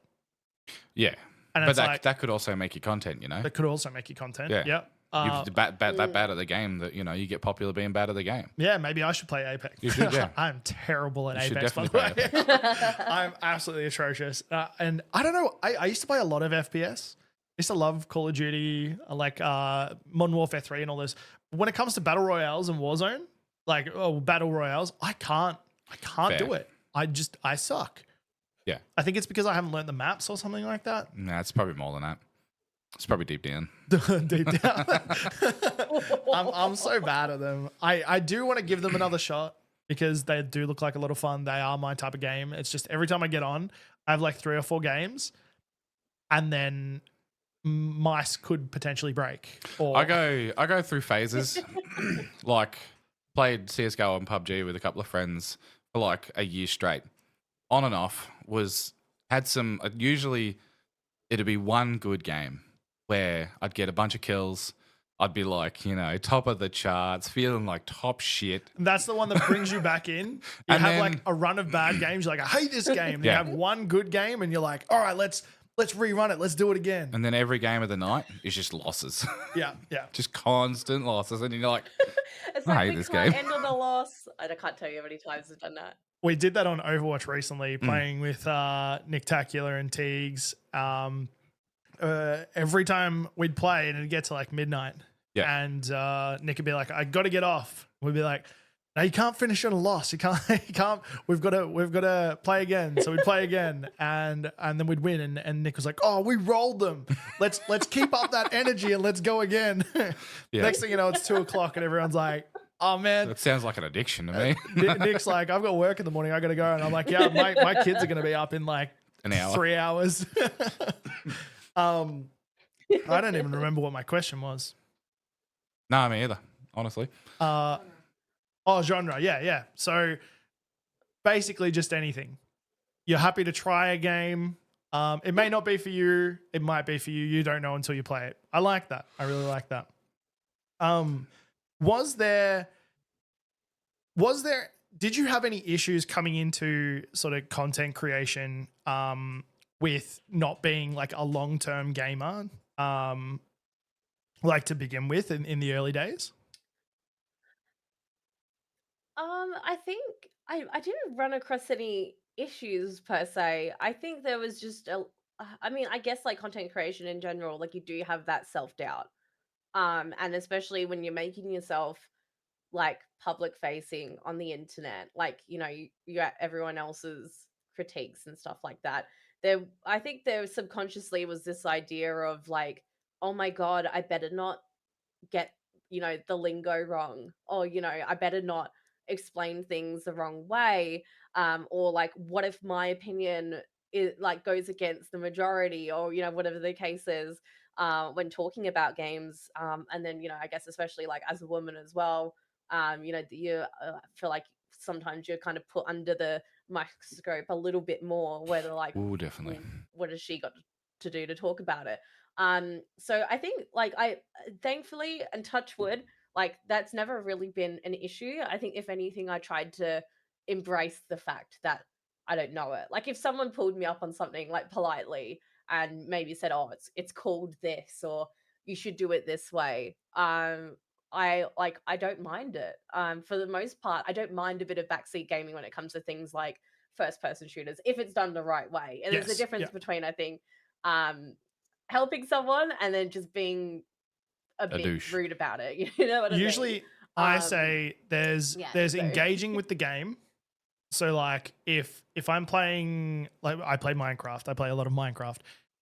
[SPEAKER 2] Yeah.
[SPEAKER 1] And
[SPEAKER 2] But
[SPEAKER 1] it's
[SPEAKER 2] that could also make you content,
[SPEAKER 1] that could also make you content.
[SPEAKER 2] Yeah.
[SPEAKER 1] Yep.
[SPEAKER 2] You're that bad at the game that, you get popular being bad at the game.
[SPEAKER 1] Yeah, maybe I should play Apex.
[SPEAKER 2] You should, yeah.
[SPEAKER 1] I'm terrible at
[SPEAKER 2] You should
[SPEAKER 1] Apex, by the
[SPEAKER 2] definitely
[SPEAKER 1] way. I'm absolutely atrocious. And I don't know, I used to play a lot of FPS. I used to love Call of Duty, like Modern Warfare 3 and all this. When it comes to Battle Royales and Warzone, Battle Royales, I can't
[SPEAKER 2] Fair.
[SPEAKER 1] do it. I suck.
[SPEAKER 2] Yeah.
[SPEAKER 1] I think it's because I haven't learned the maps or something like that.
[SPEAKER 2] Nah, it's probably more than that. It's probably deep down.
[SPEAKER 1] Deep down. I'm so bad at them. I do want to give them another shot because they do look like a lot of fun. They are my type of game. It's just every time I get on, I have like 3 or 4 games and then mice could potentially break. Or
[SPEAKER 2] I go through phases. Like played CS:GO and PUBG with a couple of friends for like a year straight. On and off had some usually it'd be one good game where I'd get a bunch of kills. I'd be like, top of the charts, feeling like top shit.
[SPEAKER 1] that's the one that brings you back in. You
[SPEAKER 2] And
[SPEAKER 1] have
[SPEAKER 2] then-
[SPEAKER 1] like a run of bad games. You're like, I hate this game. Then
[SPEAKER 2] Yeah.
[SPEAKER 1] you have one good game and you're like, all right, let's rerun it. Let's do it again.
[SPEAKER 2] And then every game of the night is just losses.
[SPEAKER 1] Yeah.
[SPEAKER 2] Just constant losses. And you're like,
[SPEAKER 3] It's
[SPEAKER 2] I
[SPEAKER 3] like
[SPEAKER 2] hate
[SPEAKER 3] we
[SPEAKER 2] this
[SPEAKER 3] can't
[SPEAKER 2] game.
[SPEAKER 3] end on a loss. I can't tell you how many times I've done that.
[SPEAKER 1] We did that on Overwatch recently, playing with Nick Tacular and Teagues. Every time we'd play, and it'd get to like midnight, and Nick would be like, "I got to get off." We'd be like, "No, you can't finish on a loss. You can't. You can't. We've got to play again." So we'd play again, and then we'd win. And Nick was like, "Oh, we rolled them. Let's keep up that energy and let's go again."
[SPEAKER 2] Yeah.
[SPEAKER 1] Next thing you know, it's 2:00, and everyone's like, Oh man,
[SPEAKER 2] That sounds like an addiction to me.
[SPEAKER 1] Nick's like, I've got work in the morning. I got to go, and I'm like, yeah, my kids are going to be up in like
[SPEAKER 2] An hour.
[SPEAKER 1] 3 hours. I don't even remember what my question was.
[SPEAKER 2] Nah, me either. Honestly.
[SPEAKER 1] Genre. Yeah. So basically, just anything. You're happy to try a game. It may not be for you. It might be for you. You don't know until you play it. I like that. I really like that. Did you have any issues coming into sort of content creation with not being like a long-term gamer, like to begin with in the early days?
[SPEAKER 3] I think I didn't run across any issues per se. I think there was just I mean, I guess like content creation in general, like you do have that self-doubt. And especially when you're making yourself like public facing on the internet, like, you know, you got everyone else's critiques and stuff like that. I think there subconsciously was this idea of like, oh my God, I better not get, you know, the lingo wrong, or, you know, I better not explain things the wrong way, or like, what if my opinion is like goes against the majority, or, you know, whatever the case is, when talking about games. And then, you know, I guess especially like as a woman as well, you know, you feel like sometimes you're kind of put under the microscope a little bit more, where they're like,
[SPEAKER 2] Ooh, definitely.
[SPEAKER 3] what has she got to do to talk about it? So I think like I thankfully, and touch wood, like that's never really been an issue. I think if anything, I tried to embrace the fact that I don't know it. Like if someone pulled me up on something like politely and maybe said, "Oh, it's called this," or "You should do it this way," I don't mind it. For the most part, I don't mind a bit of backseat gaming when it comes to things like first person shooters if it's done the right way. And there's a
[SPEAKER 1] Yes.
[SPEAKER 3] difference
[SPEAKER 1] Yeah.
[SPEAKER 3] between, I think, helping someone and then just being a bit
[SPEAKER 2] douche.
[SPEAKER 3] rude about it. You know what I mean?
[SPEAKER 1] Usually, I say there's
[SPEAKER 3] so-
[SPEAKER 1] engaging with the game. So like if I'm playing, like I play Minecraft, I play a lot of Minecraft.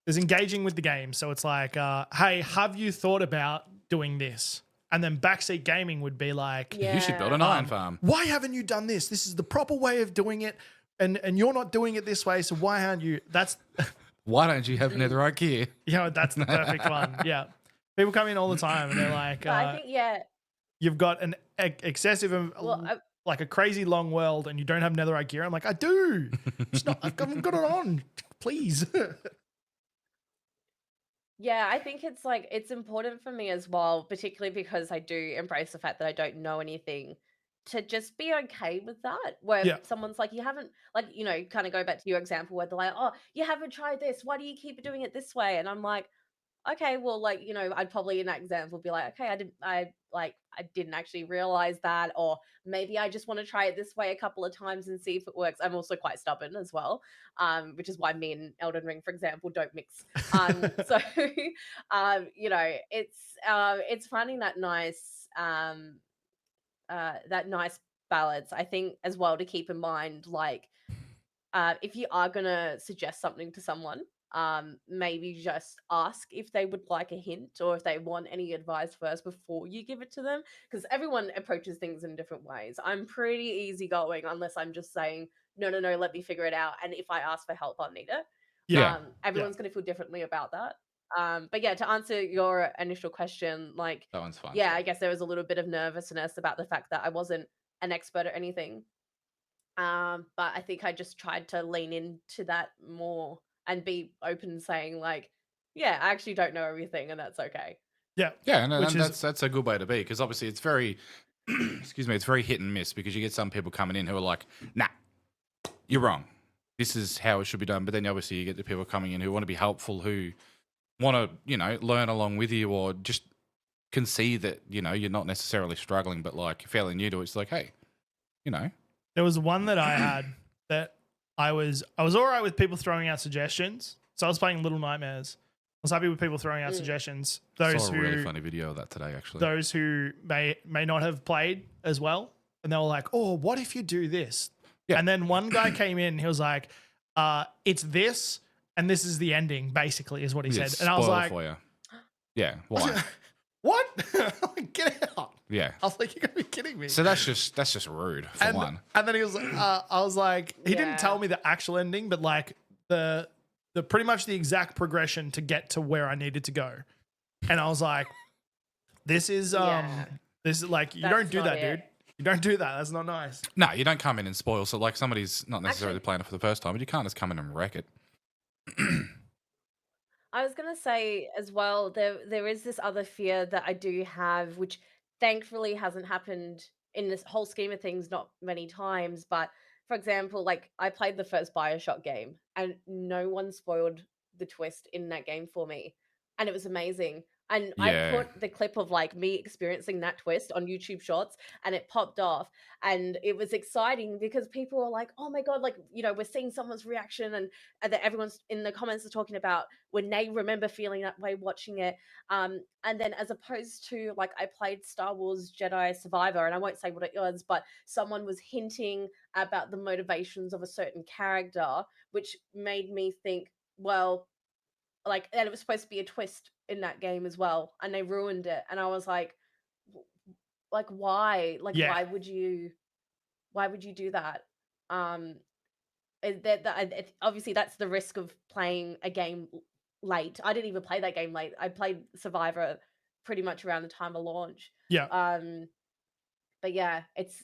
[SPEAKER 1] There's engaging with the game. So it's like, hey, have you thought about doing this? And then backseat gaming would be like,
[SPEAKER 2] You should build an iron farm.
[SPEAKER 1] why haven't you done this? This is the proper way of doing it. And you're not doing it this way. So why aren't you? That's,
[SPEAKER 2] Why don't you have netherite gear?
[SPEAKER 1] you know, that's the perfect one. Yeah. People come in all the time and they're like,
[SPEAKER 3] But I think,
[SPEAKER 1] you've got an excessive, like a crazy long world and you don't have netherite gear. I'm like, I do. It's not, I've got it on. Please.
[SPEAKER 3] yeah, I think it's like it's important for me as well, particularly because I do embrace the fact that I don't know anything, to just be okay with that. Where
[SPEAKER 1] Yeah.
[SPEAKER 3] someone's like, you haven't, like, you know, kind of go back to your example where they're like, oh, you haven't tried this. Why do you keep doing it this way? And I'm like, okay, well, like, you know, I'd probably in that example be like, okay, I didn't actually realize that, or maybe I just want to try it this way a couple of times and see if it works. I'm also quite stubborn as well, which is why me and Elden Ring, for example, don't mix. So, you know, it's finding that nice balance. I think as well to keep in mind, like, if you are gonna suggest something to someone, maybe just ask if they would like a hint or if they want any advice first before you give it to them, because everyone approaches things in different ways. I'm pretty easygoing unless I'm just saying no, let me figure it out, and if I ask for help, I'll need it.
[SPEAKER 2] Yeah.
[SPEAKER 3] Everyone's gonna feel differently about that. But yeah, to answer your initial question, like,
[SPEAKER 2] That one's fine.
[SPEAKER 3] yeah, I guess there was a little bit of nervousness about the fact that I wasn't an expert at anything. But I think I just tried to lean into that more and be open, saying like, yeah, I actually don't know everything, and that's okay.
[SPEAKER 1] Yeah.
[SPEAKER 2] Yeah, and
[SPEAKER 1] Which
[SPEAKER 2] that's a good way to be, because obviously it's very, excuse me, it's very hit and miss, because you get some people coming in who are like, nah, you're wrong. This is how it should be done. But then obviously you get the people coming in who want to be helpful, who want to, you know, learn along with you, or just can see that, you know, you're not necessarily struggling, but like fairly new to it. It's like, hey, you know.
[SPEAKER 1] There was one that I had that I was all right with people throwing out suggestions. So I was playing Little Nightmares. I was happy with people throwing out suggestions. Those
[SPEAKER 2] Saw a
[SPEAKER 1] who
[SPEAKER 2] really funny video of that today, actually.
[SPEAKER 1] those who may not have played as well, and they were like, "Oh, what if you do this?"
[SPEAKER 2] Yeah.
[SPEAKER 1] And then one guy came in, and he was like, "It's this, and this is the ending." Basically, is what he said. And I was
[SPEAKER 2] spoil it
[SPEAKER 1] like,
[SPEAKER 2] for you. Yeah, why?
[SPEAKER 1] what? Like, get out.
[SPEAKER 2] Yeah.
[SPEAKER 1] I was like, you gotta be kidding me.
[SPEAKER 2] So that's just rude for one.
[SPEAKER 1] And then he was like, I was like, he didn't tell
[SPEAKER 3] Yeah.
[SPEAKER 1] me the actual ending, but like the pretty much the exact progression to get to where I needed to go. And I was like, this is
[SPEAKER 3] Yeah.
[SPEAKER 1] this is like, you
[SPEAKER 3] That's
[SPEAKER 1] don't do
[SPEAKER 3] not
[SPEAKER 1] that,
[SPEAKER 3] it.
[SPEAKER 1] dude. You don't do that. That's not nice.
[SPEAKER 2] No, you don't come in and spoil. So like somebody's not necessarily
[SPEAKER 3] Actually,
[SPEAKER 2] playing it for the first time, but you can't just come in and wreck it.
[SPEAKER 3] I was gonna say as well, there is this other fear that I do have, which thankfully hasn't happened in this whole scheme of things not many times. But for example, like I played the first Bioshock game and no one spoiled the twist in that game for me. And it was amazing. And I
[SPEAKER 2] Yeah.
[SPEAKER 3] put the clip of like me experiencing that twist on YouTube Shorts and it popped off. And it was exciting because people were like, oh my God, like, we're seeing someone's reaction and that everyone's in the comments are talking about when they remember feeling that way watching it. And then as opposed to like I played Star Wars Jedi Survivor, and I won't say what it was, but someone was hinting about the motivations of a certain character, which made me think, well, like, and it was supposed to be a twist in that game as well, and they ruined it, and I was like, like why? Like
[SPEAKER 1] Yeah.
[SPEAKER 3] why would you do that? Um, obviously that's the risk of playing a game late. I didn't even play that game late. I played Survivor pretty much around the time of launch.
[SPEAKER 1] Yeah.
[SPEAKER 3] Um, but yeah, it's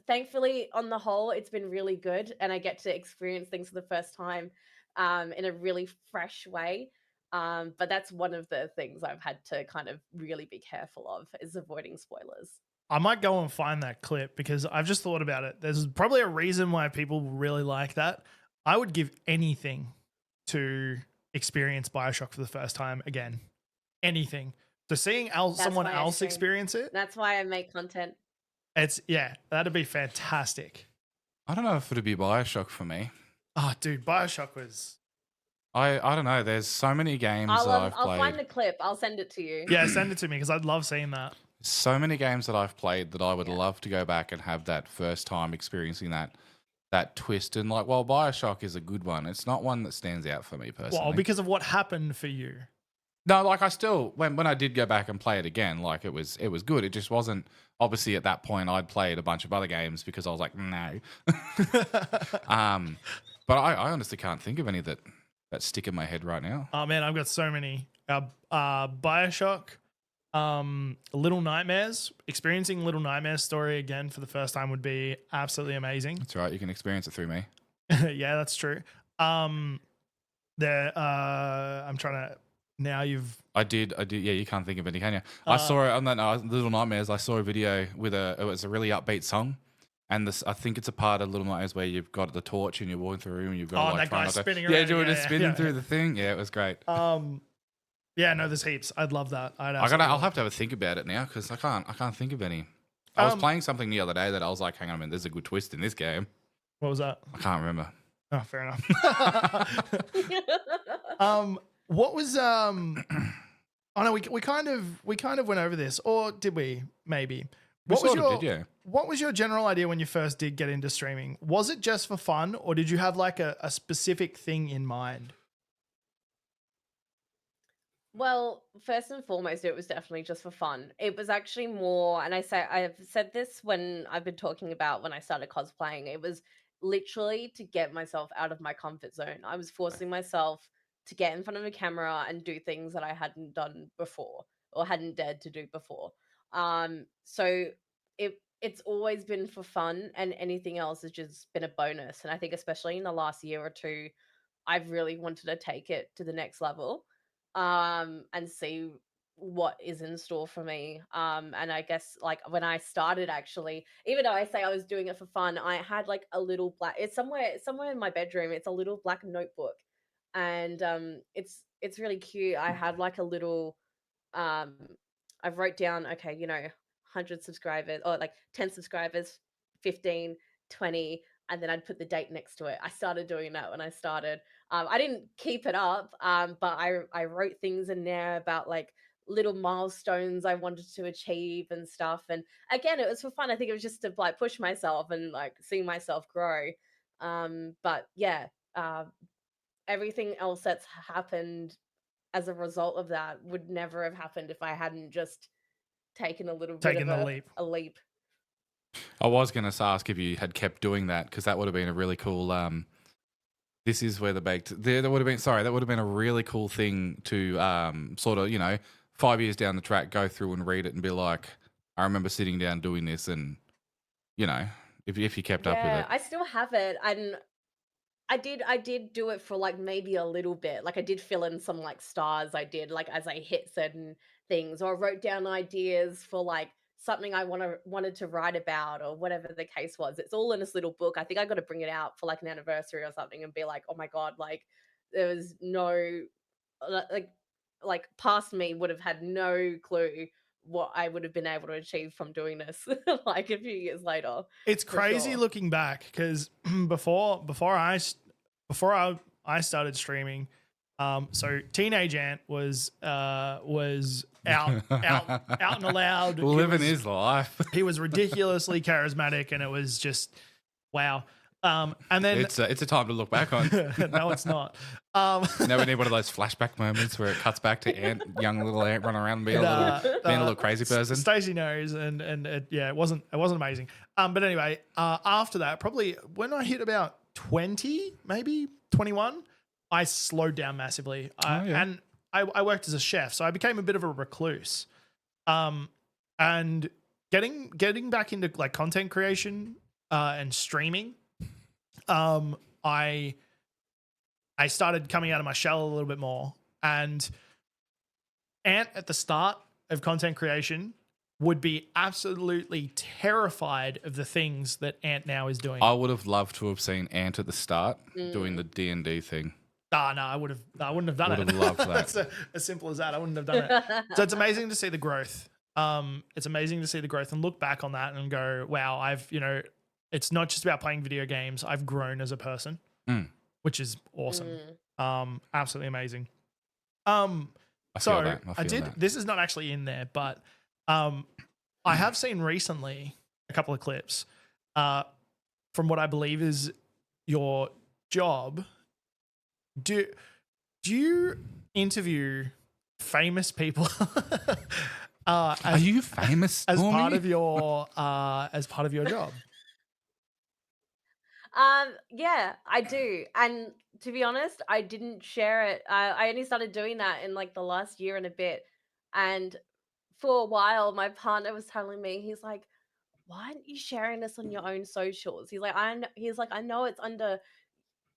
[SPEAKER 3] thankfully on the whole it's been really good, and I get to experience things for the first time in a really fresh way. But that's one of the things I've had to kind of really be careful of is avoiding spoilers.
[SPEAKER 1] I might go and find that clip because I've just thought about it. There's probably a reason why people really like that. I would give anything to experience Bioshock for the first time again. Anything. So seeing someone
[SPEAKER 3] why I
[SPEAKER 1] else
[SPEAKER 3] stream.
[SPEAKER 1] experience it,
[SPEAKER 3] That's why I make content.
[SPEAKER 1] that'd be fantastic.
[SPEAKER 2] I don't know if it'd be Bioshock for me.
[SPEAKER 1] Oh, dude, Bioshock was.
[SPEAKER 2] I don't know. There's so many games that I've
[SPEAKER 3] I'll
[SPEAKER 2] played.
[SPEAKER 3] find the clip. I'll send it to you.
[SPEAKER 1] Yeah, send it to me because I'd love seeing that.
[SPEAKER 2] So many games that I've played that I would love to go back and have that first time experiencing that twist. And like, while Bioshock is a good one, it's not one that stands out for me personally.
[SPEAKER 1] Well, because of what happened for you.
[SPEAKER 2] No, like I still when I did go back and play it again, like it was good. It just wasn't obviously at that point I'd played a bunch of other games because I was like, no. But I honestly can't think of any that stick in my head right now.
[SPEAKER 1] Oh man, I've got so many. Bioshock, Little Nightmares. Experiencing Little Nightmares story again for the first time would be absolutely amazing.
[SPEAKER 2] That's right. You can experience it through me.
[SPEAKER 1] Yeah, that's true. I'm trying to. Now you've.
[SPEAKER 2] I did. Yeah, you can't think of any, can you? I saw it on that Little Nightmares. I saw a video with it was a really upbeat song, and I think it's a part of Little Nightmares where you've got the torch and you're walking through and you've got
[SPEAKER 1] Oh,
[SPEAKER 2] like
[SPEAKER 1] that guy spinning around.
[SPEAKER 2] Yeah, doing a spinning through the thing. Yeah, it was great.
[SPEAKER 1] Yeah, no, there's heaps. I'd love that.
[SPEAKER 2] I'll have to have a think about it now because I can't think of any. I was playing something the other day that I was like, hang on a minute, there's a good twist in this game.
[SPEAKER 1] What was that?
[SPEAKER 2] I can't remember.
[SPEAKER 1] Oh, fair enough. What was Oh no, we kind of went over this, or did we? Maybe. What was your general idea when you first did get into streaming? Was it just for fun, or did you have like a specific thing in mind?
[SPEAKER 3] Well, first and foremost, it was definitely just for fun. It was actually more, and I've said this when I've been talking about when I started cosplaying. It was literally to get myself out of my comfort zone. I was forcing myself to get in front of a camera and do things that I hadn't done before or hadn't dared to do before. So it's always been for fun, and anything else has just been a bonus. And I think especially in the last year or two, I've really wanted to take it to the next level, and see what is in store for me. And I guess like when I started, actually, even though I say I was doing it for fun, I had like a little black. It's somewhere in my bedroom. It's a little black notebook, and it's really cute. I had like a little um I wrote down, okay, 100 subscribers or like 10 subscribers, 15, 20, and then I'd put the date next to it. I started doing that when I started. I didn't keep it up, but I wrote things in there about like little milestones I wanted to achieve and stuff. And again, it was for fun. I think it was just to like push myself and like see myself grow. But yeah, everything else that's happened as a result of that would never have happened if I hadn't just taken a little bit
[SPEAKER 1] Taking
[SPEAKER 3] of
[SPEAKER 1] the leap.
[SPEAKER 3] a leap.
[SPEAKER 2] I was going to ask if you had kept doing that, because that would have been a really cool. This is where the baked. That would have been That would have been a really cool thing to sort of 5 years down the track go through and read it and be like, I remember sitting down doing this, and if you kept up with
[SPEAKER 3] Yeah,
[SPEAKER 2] it.
[SPEAKER 3] I still have it, and I did do it for like maybe a little bit. Like I did fill in some like stars I did like as I hit certain things, or wrote down ideas for like something I wanted to write about, or whatever the case was. It's all in this little book. I think I got to bring it out for like an anniversary or something and be like, "Oh my god, like there was no like past me would have had no clue what I would have been able to achieve from doing this like a few years later."
[SPEAKER 1] It's
[SPEAKER 3] For
[SPEAKER 1] crazy
[SPEAKER 3] sure.
[SPEAKER 1] looking back because before I started streaming, so Teenage Ant was out and allowed.
[SPEAKER 2] Living his life.
[SPEAKER 1] He was ridiculously charismatic, and it was just wow. And then
[SPEAKER 2] It's a time to look back on.
[SPEAKER 1] no, it's not.
[SPEAKER 2] Now we need one of those flashback moments where it cuts back to young little Ant running around and being a little crazy person.
[SPEAKER 1] Stacey knows, and it wasn't amazing. But anyway, after that, probably when I hit about 20, maybe 21, I slowed down massively. And I worked as a chef, so I became a bit of a recluse. And getting back into like content creation and streaming, I started coming out of my shell a little bit more. And Ant at the start of content creation would be absolutely terrified of the things that Ant now is doing.
[SPEAKER 2] I would have loved to have seen Ant at the start doing the D&D thing.
[SPEAKER 1] No, I wouldn't have done it.
[SPEAKER 2] Would have loved that.
[SPEAKER 1] It's as simple as that. I wouldn't have done it. So it's amazing to see the growth. It's amazing to see the growth and look back on that and go, wow, it's not just about playing video games. I've grown as a person, which is awesome. Absolutely amazing.
[SPEAKER 2] I feel that.
[SPEAKER 1] This is not actually in there, but I have seen recently a couple of clips from what I believe is your job. Do you interview famous people?
[SPEAKER 2] Are you famous,
[SPEAKER 1] as
[SPEAKER 2] Stormie?
[SPEAKER 1] as part of your job?
[SPEAKER 3] Yeah, I do. And to be honest, I didn't share it. I only started doing that in like the last year and a bit. And for a while, my partner was telling me, he's like, "Why aren't you sharing this on your own socials?" He's like, "I know it's under,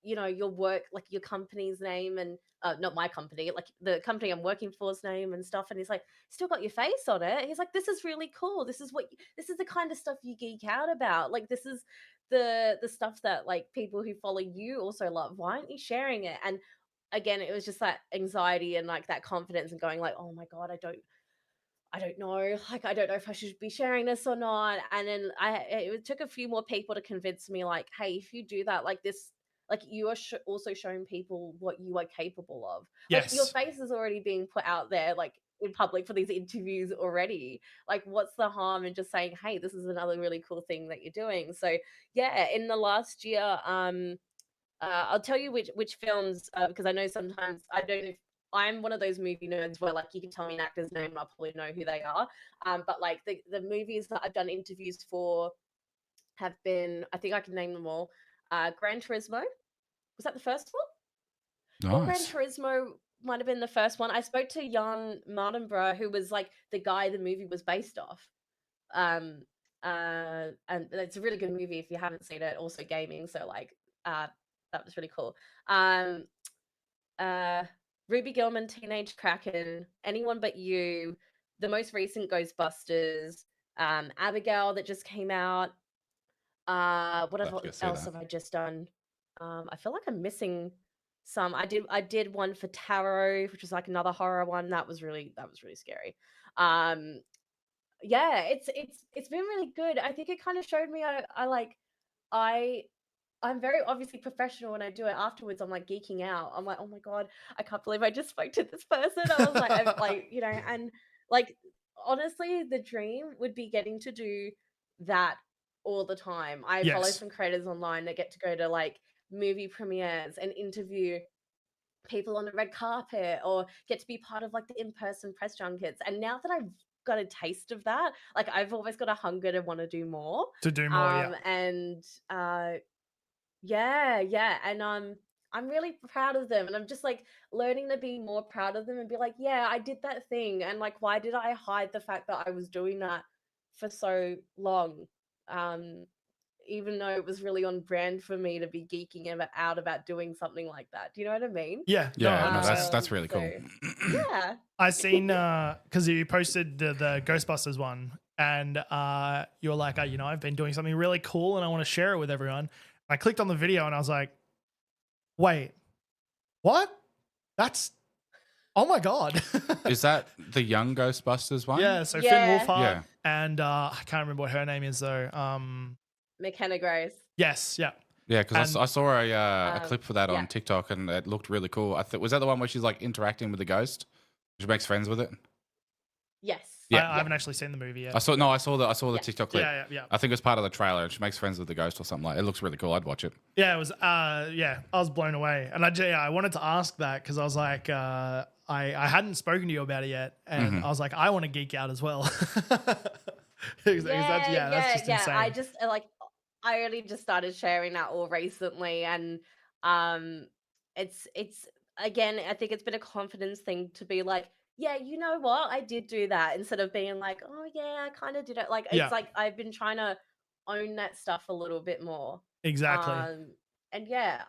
[SPEAKER 3] your work, like your company's name, and not my company, like the company I'm working for's name and stuff." And he's like, "Still got your face on it." He's like, "This is really cool. This is the kind of stuff you geek out about. Like this is the stuff that like people who follow you also love. Why aren't you sharing it?" And again, it was just that anxiety and like that confidence and going like, "Oh my god, I don't know. Like, I don't know if I should be sharing this or not." And then it took a few more people to convince me, like, "Hey, if you do that, like this, like you are also showing people what you are capable of. Like, your
[SPEAKER 1] Yes.
[SPEAKER 3] face is already being put out there, like in public for these interviews already. Like, what's the harm in just saying, hey, this is another really cool thing that you're doing?" So, yeah, in the last year, I'll tell you which films, because I know sometimes I don't know if I'm one of those movie nerds where like you can tell me an actor's name and I'll probably know who they are. But like the movies that I've done interviews for have been, I think I can name them all. Gran Turismo, was that the first one? I think Gran
[SPEAKER 2] Nice.
[SPEAKER 3] Turismo might have been the first one. I spoke to Jan Mardenborough, who was like the guy the movie was based off. Um, and it's a really good movie if you haven't seen it. Also gaming, so like that was really cool. Um, Ruby Gillman, Teenage Kraken, Anyone But You, the most recent Ghostbusters, Abigail that just came out. What
[SPEAKER 2] Love to go see
[SPEAKER 3] else
[SPEAKER 2] that.
[SPEAKER 3] have I just done? I feel like I'm missing some. I did one for Tarot, which was like another horror one. That was really scary. Um, yeah, it's been really good. I think it kind of showed me I I'm very obviously professional when I do it. Afterwards, I'm like geeking out. I'm like, "Oh my god, I can't believe I just spoke to this person." I was like, I'm like, and like honestly, the dream would be getting to do that all the time. I follow
[SPEAKER 1] Yes.
[SPEAKER 3] some creators online that get to go to like movie premieres and interview people on the red carpet or get to be part of like the in-person press junkets. And now that I've got a taste of that, like I've always got a hunger to want to do more.
[SPEAKER 1] To do more, yeah.
[SPEAKER 3] And yeah, and I'm really proud of them, and I'm just like learning to be more proud of them and be like, yeah, I did that thing, and like, why did I hide the fact that I was doing that for so long? Um, even though it was really on brand for me to be geeking out about doing something like that. Do you know what I mean?
[SPEAKER 1] Yeah, no,
[SPEAKER 2] Yeah, no,
[SPEAKER 1] 100%.
[SPEAKER 2] that's really cool.
[SPEAKER 3] Yeah.
[SPEAKER 1] I seen because you posted the Ghostbusters one, and you're like, you know, I've been doing something really cool, and I want to share it with everyone. I clicked on the video, and I was like, wait, what? That's oh my god!
[SPEAKER 2] Is that the young Ghostbusters one?
[SPEAKER 1] Yeah, so Finn
[SPEAKER 3] Yeah.
[SPEAKER 1] Wolfhard,
[SPEAKER 2] Yeah.
[SPEAKER 1] and I can't remember what her name is though.
[SPEAKER 3] McKenna Grace.
[SPEAKER 1] Yes, yeah.
[SPEAKER 2] Yeah, because I saw a clip for that
[SPEAKER 3] yeah.
[SPEAKER 2] on TikTok, and it looked really cool. Was that the one where she's like interacting with the ghost? She makes friends with it.
[SPEAKER 3] Yes.
[SPEAKER 2] Yeah.
[SPEAKER 1] I haven't actually seen the movie yet.
[SPEAKER 2] I saw the
[SPEAKER 3] Yeah.
[SPEAKER 2] TikTok clip.
[SPEAKER 1] Yeah.
[SPEAKER 2] I think it was part of the trailer, and she makes friends with the ghost or something like. It looks really cool. I'd watch it.
[SPEAKER 1] Yeah, it was. I was blown away, and I wanted to ask that because I was like, I hadn't spoken to you about it yet, and I was like, I want to geek out as well. That's just insane.
[SPEAKER 3] I just I only just started sharing that all recently, and it's again, I think it's been a confidence thing to be like, yeah, you know what, I did do that, instead of being like, oh yeah, I kind of did it. Like
[SPEAKER 1] Yeah.
[SPEAKER 3] it's like I've been trying to own that stuff a little bit more.
[SPEAKER 1] Exactly.
[SPEAKER 3] And yeah,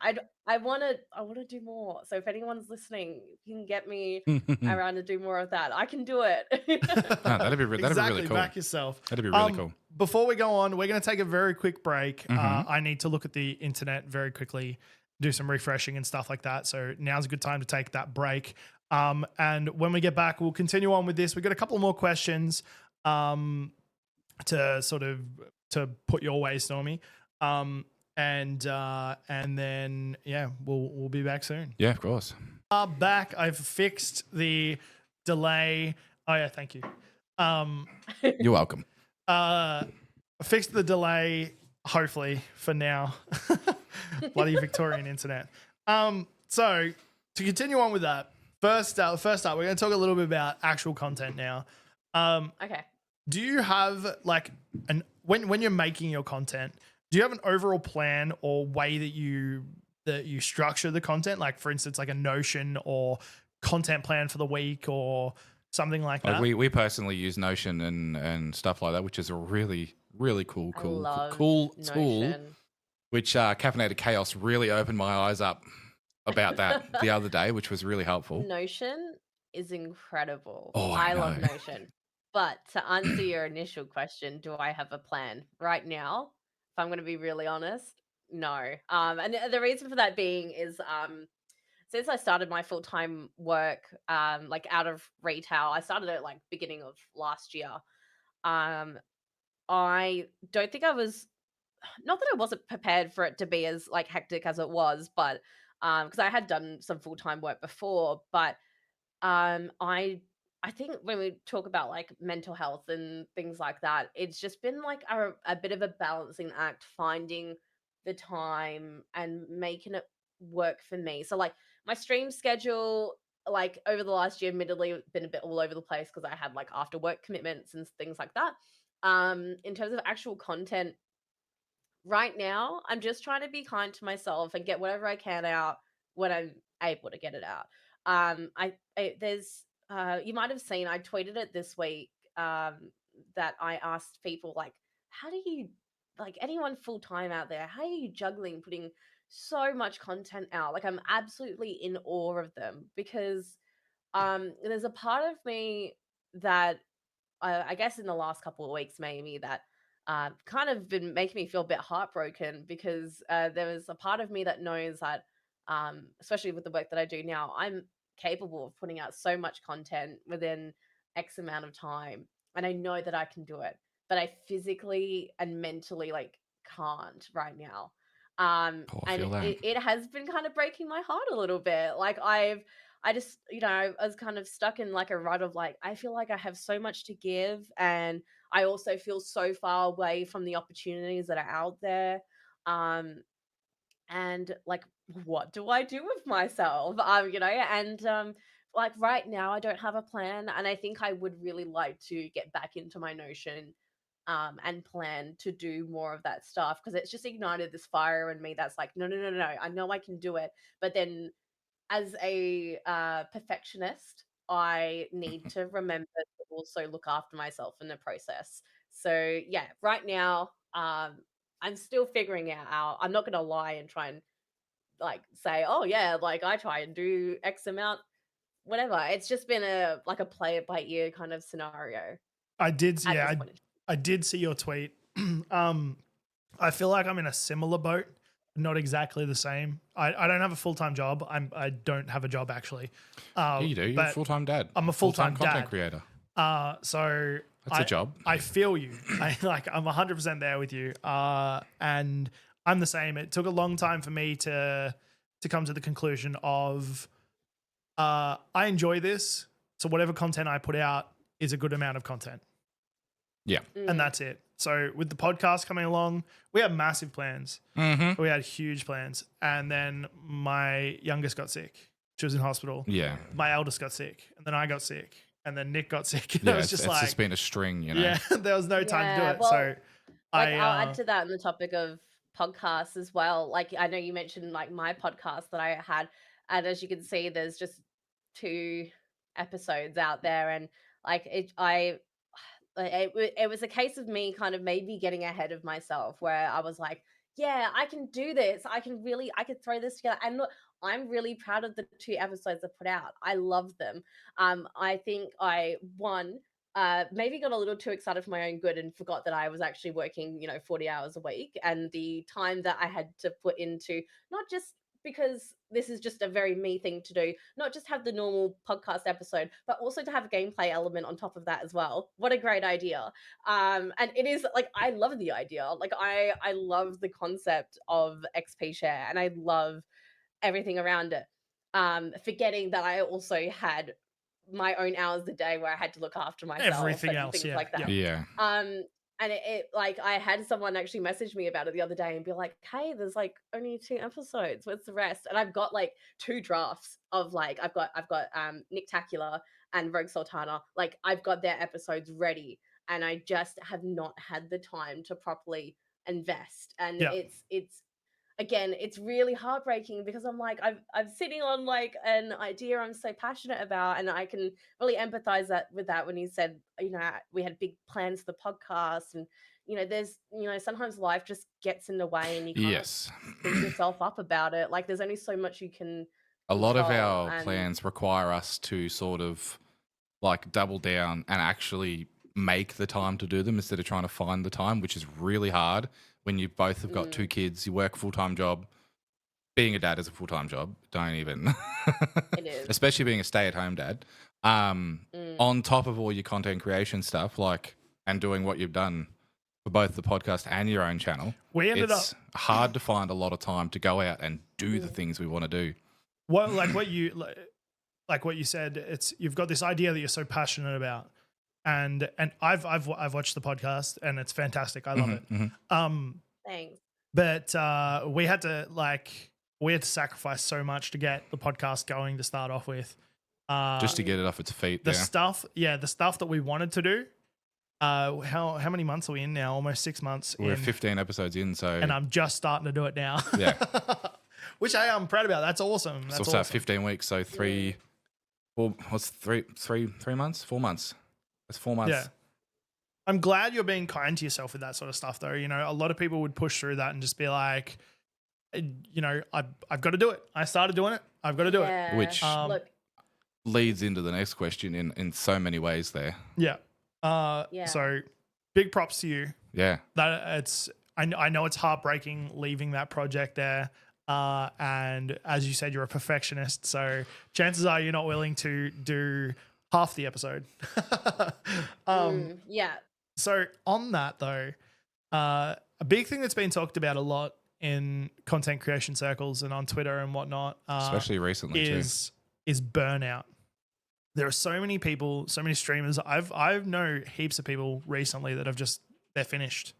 [SPEAKER 3] I want to do more. So if anyone's listening, you can get me around to do more of that. I can do it.
[SPEAKER 2] No, that'd be really cool.
[SPEAKER 1] Back yourself.
[SPEAKER 2] That'd be really cool.
[SPEAKER 1] Before we go on, we're going to take a very quick break. I need to look at the internet very quickly, do some refreshing and stuff like that. So now's a good time to take that break. And when we get back, we'll continue on with this. We've got a couple more questions to put your way, Stormie. And then we'll be back soon.
[SPEAKER 2] Yeah, of course.
[SPEAKER 1] Back. I've fixed the delay. Oh yeah, thank you.
[SPEAKER 2] You're welcome.
[SPEAKER 1] Fixed the delay, hopefully, for now. Bloody Victorian internet. So to continue on with that, first up, we're going to talk a little bit about actual content now.
[SPEAKER 3] Okay.
[SPEAKER 1] Do you have when you're making your content, do you have an overall plan or way that you structure the content? Like, for instance, like a Notion or content plan for the week or something like that?
[SPEAKER 2] We personally use Notion and stuff like that, which is a really, really cool tool.
[SPEAKER 3] Notion.
[SPEAKER 2] Which Caffeinated Chaos really opened my eyes up about that the other day, which was really helpful.
[SPEAKER 3] Notion is incredible.
[SPEAKER 2] Oh,
[SPEAKER 3] I
[SPEAKER 2] I
[SPEAKER 3] love
[SPEAKER 2] know.
[SPEAKER 3] Notion. But to answer your initial question, do I have a plan right now? If I'm going to be really honest, no. And the reason for that being is since I started my full-time work, like out of retail, I started at like beginning of last year. I don't think I was, not that I wasn't prepared for it to be as like hectic as it was, but because I had done some full-time work before, but I think when we talk about like mental health and things like that, it's just been like a bit of a balancing act, finding the time and making it work for me. So like my stream schedule, like over the last year, admittedly been a bit all over the place because I had like after work commitments and things like that. In terms of actual content, right now, I'm just trying to be kind to myself and get whatever I can out when I'm able to get it out. There's you might have seen, I tweeted it this week, that I asked people like, how do you, like anyone full time out there, how are you juggling putting so much content out? Like I'm absolutely in awe of them because there's a part of me that I guess in the last couple of weeks maybe that kind of been making me feel a bit heartbroken because there was a part of me that knows that, especially with the work that I do now, I'm capable of putting out so much content within X amount of time, and I know that I can do it, but I physically and mentally like can't right now.
[SPEAKER 2] I
[SPEAKER 3] And
[SPEAKER 2] feel that.
[SPEAKER 3] it has been kind of breaking my heart a little bit. Like I just, I was kind of stuck in like a rut of like, I feel like I have so much to give. And I also feel so far away from the opportunities that are out there. Um, and like, what do I do with myself? And like right now I don't have a plan, and I think I would really like to get back into my Notion and plan to do more of that stuff, because it's just ignited this fire in me that's like, no, no, no, no, I know I can do it, but then as a perfectionist, I need to remember to also look after myself in the process. So yeah, right now, I'm still figuring it out. I'm not gonna lie and try and like say, oh yeah, like I try and do X amount, whatever. It's just been a like a play it by ear kind of scenario
[SPEAKER 1] I did,
[SPEAKER 3] at
[SPEAKER 1] yeah,
[SPEAKER 3] this
[SPEAKER 1] I,
[SPEAKER 3] point.
[SPEAKER 1] I did see your tweet. um, I feel like I'm in a similar boat, not exactly the same. I don't have a full time job. I don't have a job actually.
[SPEAKER 2] Yeah, you do. You're a
[SPEAKER 1] But
[SPEAKER 2] full-time dad.
[SPEAKER 1] I'm a full-time
[SPEAKER 2] content
[SPEAKER 1] dad.
[SPEAKER 2] creator.
[SPEAKER 1] So
[SPEAKER 2] That's a job.
[SPEAKER 1] I feel you. I'm 100% there with you. And I'm the same. It took a long time for me to come to the conclusion of I enjoy this, so whatever content I put out is a good amount of content,
[SPEAKER 2] Yeah.
[SPEAKER 1] and that's it. So with the podcast coming along, we have massive plans.
[SPEAKER 2] Mm-hmm.
[SPEAKER 1] We had huge plans, and then my youngest got sick. She was in hospital.
[SPEAKER 2] Yeah.
[SPEAKER 1] My eldest got sick, and then I got sick, and then Nick got sick. And
[SPEAKER 2] Yeah.
[SPEAKER 1] it was
[SPEAKER 2] It's
[SPEAKER 1] just
[SPEAKER 2] just,
[SPEAKER 1] like,
[SPEAKER 2] been a string, you know.
[SPEAKER 1] yeah, there was no time to do
[SPEAKER 3] Yeah,
[SPEAKER 1] it.
[SPEAKER 3] well,
[SPEAKER 1] So
[SPEAKER 3] like,
[SPEAKER 1] I,
[SPEAKER 3] I'll add to that on the topic of podcasts as well. Like, I know you mentioned like my podcast that I had, and as you can see, there's just 2 episodes out there, and like it was a case of me kind of maybe getting ahead of myself, where I was like, yeah, I can do this. I could throw this together. And look, I'm really proud of the 2 episodes I put out. I love them. I think I one maybe got a little too excited for my own good and forgot that I was actually working, 40 hours a week, and the time that I had to put into, not just because this is just a very me thing to do, not just have the normal podcast episode, but also to have a gameplay element on top of that as well. What a great idea. And it is like, I love the idea. Like, I love the concept of XP share, and I love everything around it. Forgetting that I also had my own hours a day where I had to look after myself
[SPEAKER 1] everything
[SPEAKER 3] and
[SPEAKER 1] else,
[SPEAKER 3] things
[SPEAKER 1] yeah,
[SPEAKER 3] like that.
[SPEAKER 2] Yeah.
[SPEAKER 3] And it like, I had someone actually message me about it the other day and be like, "Hey, there's like only 2 episodes. What's the rest?" And I've got like 2 drafts of like, I've got Nick Tacular and Rogue Sultana. Like, I've got their episodes ready, and I just have not had the time to properly invest. And
[SPEAKER 1] yeah.
[SPEAKER 3] it's again, it's really heartbreaking, because I'm like, I'm sitting on like an idea I'm so passionate about, and I can really empathize that with that when he said, we had big plans for the podcast, and there's sometimes life just gets in the way, and you can't
[SPEAKER 2] Yes.
[SPEAKER 3] beat yourself up about it. Like, there's only so much you can
[SPEAKER 2] A lot of
[SPEAKER 3] control,
[SPEAKER 2] our
[SPEAKER 3] and
[SPEAKER 2] plans require us to sort of like double down and actually make the time to do them instead of trying to find the time, which is really hard when you both have got 2 kids, you work a full-time job. Being a dad is a full-time job. Don't even.
[SPEAKER 3] it is.
[SPEAKER 2] Especially being a stay-at-home dad. On top of all your content creation stuff, like, and doing what you've done for both the podcast and your own channel,
[SPEAKER 1] We ended
[SPEAKER 2] it's hard to find a lot of time to go out and do the things we want to do.
[SPEAKER 1] what you said, it's, you've got this idea that you're so passionate about, and I've watched the podcast, and it's fantastic. I love it.
[SPEAKER 3] Thanks.
[SPEAKER 1] But we had to sacrifice so much to get the podcast going to start off with.
[SPEAKER 2] Just to get it off its feet.
[SPEAKER 1] The stuff that we wanted to do. How many months are we in now? Almost 6 months.
[SPEAKER 2] We're 15 episodes in, so
[SPEAKER 1] and I'm just starting to do it now.
[SPEAKER 2] Yeah.
[SPEAKER 1] Which I am proud about. That's awesome. That's
[SPEAKER 2] so
[SPEAKER 1] awesome.
[SPEAKER 2] 15 weeks, so 3 months? 4 months. That's 4 months.
[SPEAKER 1] Yeah. I'm glad you're being kind to yourself with that sort of stuff, though. A lot of people would push through that and just be like, I've got to do it. I started doing it. I've got to do it.
[SPEAKER 2] Which
[SPEAKER 3] look,
[SPEAKER 2] leads into the next question in so many ways there.
[SPEAKER 1] Yeah.
[SPEAKER 3] Yeah.
[SPEAKER 1] So big props to you.
[SPEAKER 2] Yeah.
[SPEAKER 1] I know it's heartbreaking leaving that project there. And as you said, you're a perfectionist. So chances are you're not willing to do half the episode.
[SPEAKER 3] yeah.
[SPEAKER 1] So on that though, a big thing that's been talked about a lot in content creation circles and on Twitter and whatnot,
[SPEAKER 2] Especially recently
[SPEAKER 1] is burnout. There are so many people, so many streamers. I've know heaps of people recently that have they're finished.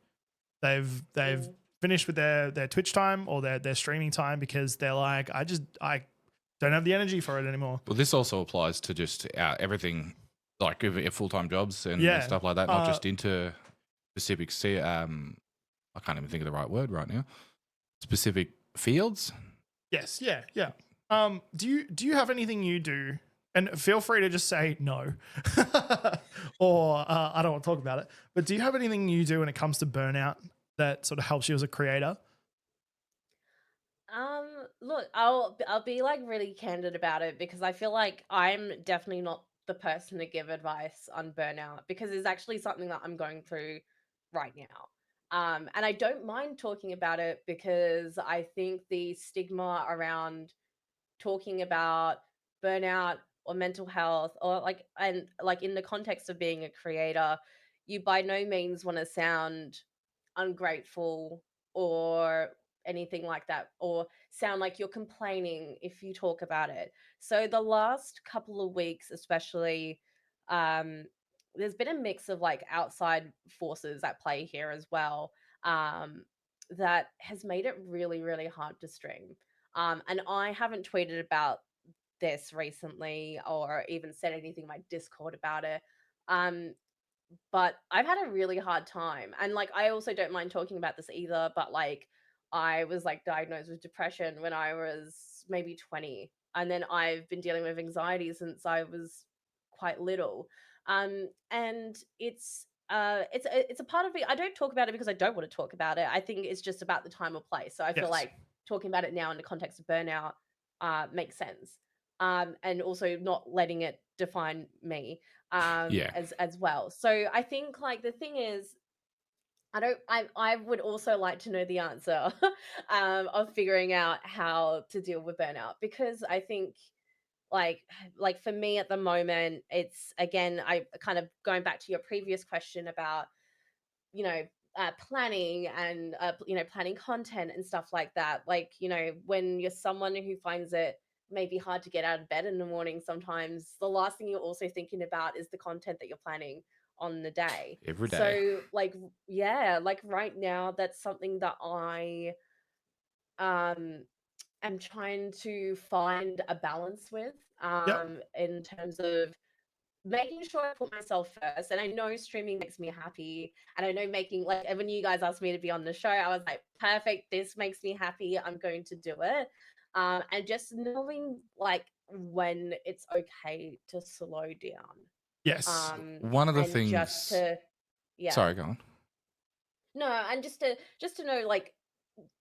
[SPEAKER 1] They've finished with their Twitch time or their streaming time because they're like, I don't have the energy for it anymore.
[SPEAKER 2] Well, this also applies to just everything, like full-time jobs and stuff like that, not just into specific. I can't even think of the right word right now. Specific fields.
[SPEAKER 1] Yes, yeah. Do you have anything you do? And feel free to just say no, or I don't want to talk about it. But do you have anything you do when it comes to burnout that sort of helps you as a creator?
[SPEAKER 3] Look, I'll be like really candid about it because I feel like I'm definitely not the person to give advice on burnout because it's actually something that I'm going through right now. And I don't mind talking about it because I think the stigma around talking about burnout or mental health or like in the context of being a creator, you by no means want to sound ungrateful or anything like that or sound like you're complaining if you talk about it. So the last couple of weeks especially, um there's been a mix of like outside forces at play here as well, um that has made it really really hard to stream. And I haven't tweeted about this recently or even said anything in my Discord about it. Um, but I've had a really hard time. And like I also don't mind talking about this either, but like I was like diagnosed with depression when I was maybe 20. And then I've been dealing with anxiety since I was quite little. And it's a part of me. I don't talk about it because I don't want to talk about it. I think it's just about the time or place. So I feel
[SPEAKER 1] Yes.
[SPEAKER 3] like talking about it now in the context of burnout makes sense. And also not letting it define me
[SPEAKER 2] Yeah.
[SPEAKER 3] as well. So I think like the thing is I would also like to know the answer of figuring out how to deal with burnout because I think like for me at the moment it's again I kind of going back to your previous question about you know planning and planning content and stuff like that, like when you're someone who finds it maybe hard to get out of bed in the morning, sometimes the last thing you're also thinking about is the content that you're planning on the day.
[SPEAKER 2] Every day.
[SPEAKER 3] So like yeah, like right now that's something that I um am trying to find a balance with,
[SPEAKER 1] Yep.
[SPEAKER 3] in terms of making sure I put myself first. And I know streaming makes me happy. And I know making like and when you guys asked me to be on the show, I was like, perfect, this makes me happy. I'm going to do it. And just knowing like when it's okay to slow down.
[SPEAKER 1] Yes.
[SPEAKER 2] One of the
[SPEAKER 3] And just
[SPEAKER 2] things.
[SPEAKER 3] to yeah.
[SPEAKER 2] Sorry, go on.
[SPEAKER 3] No, and just to know like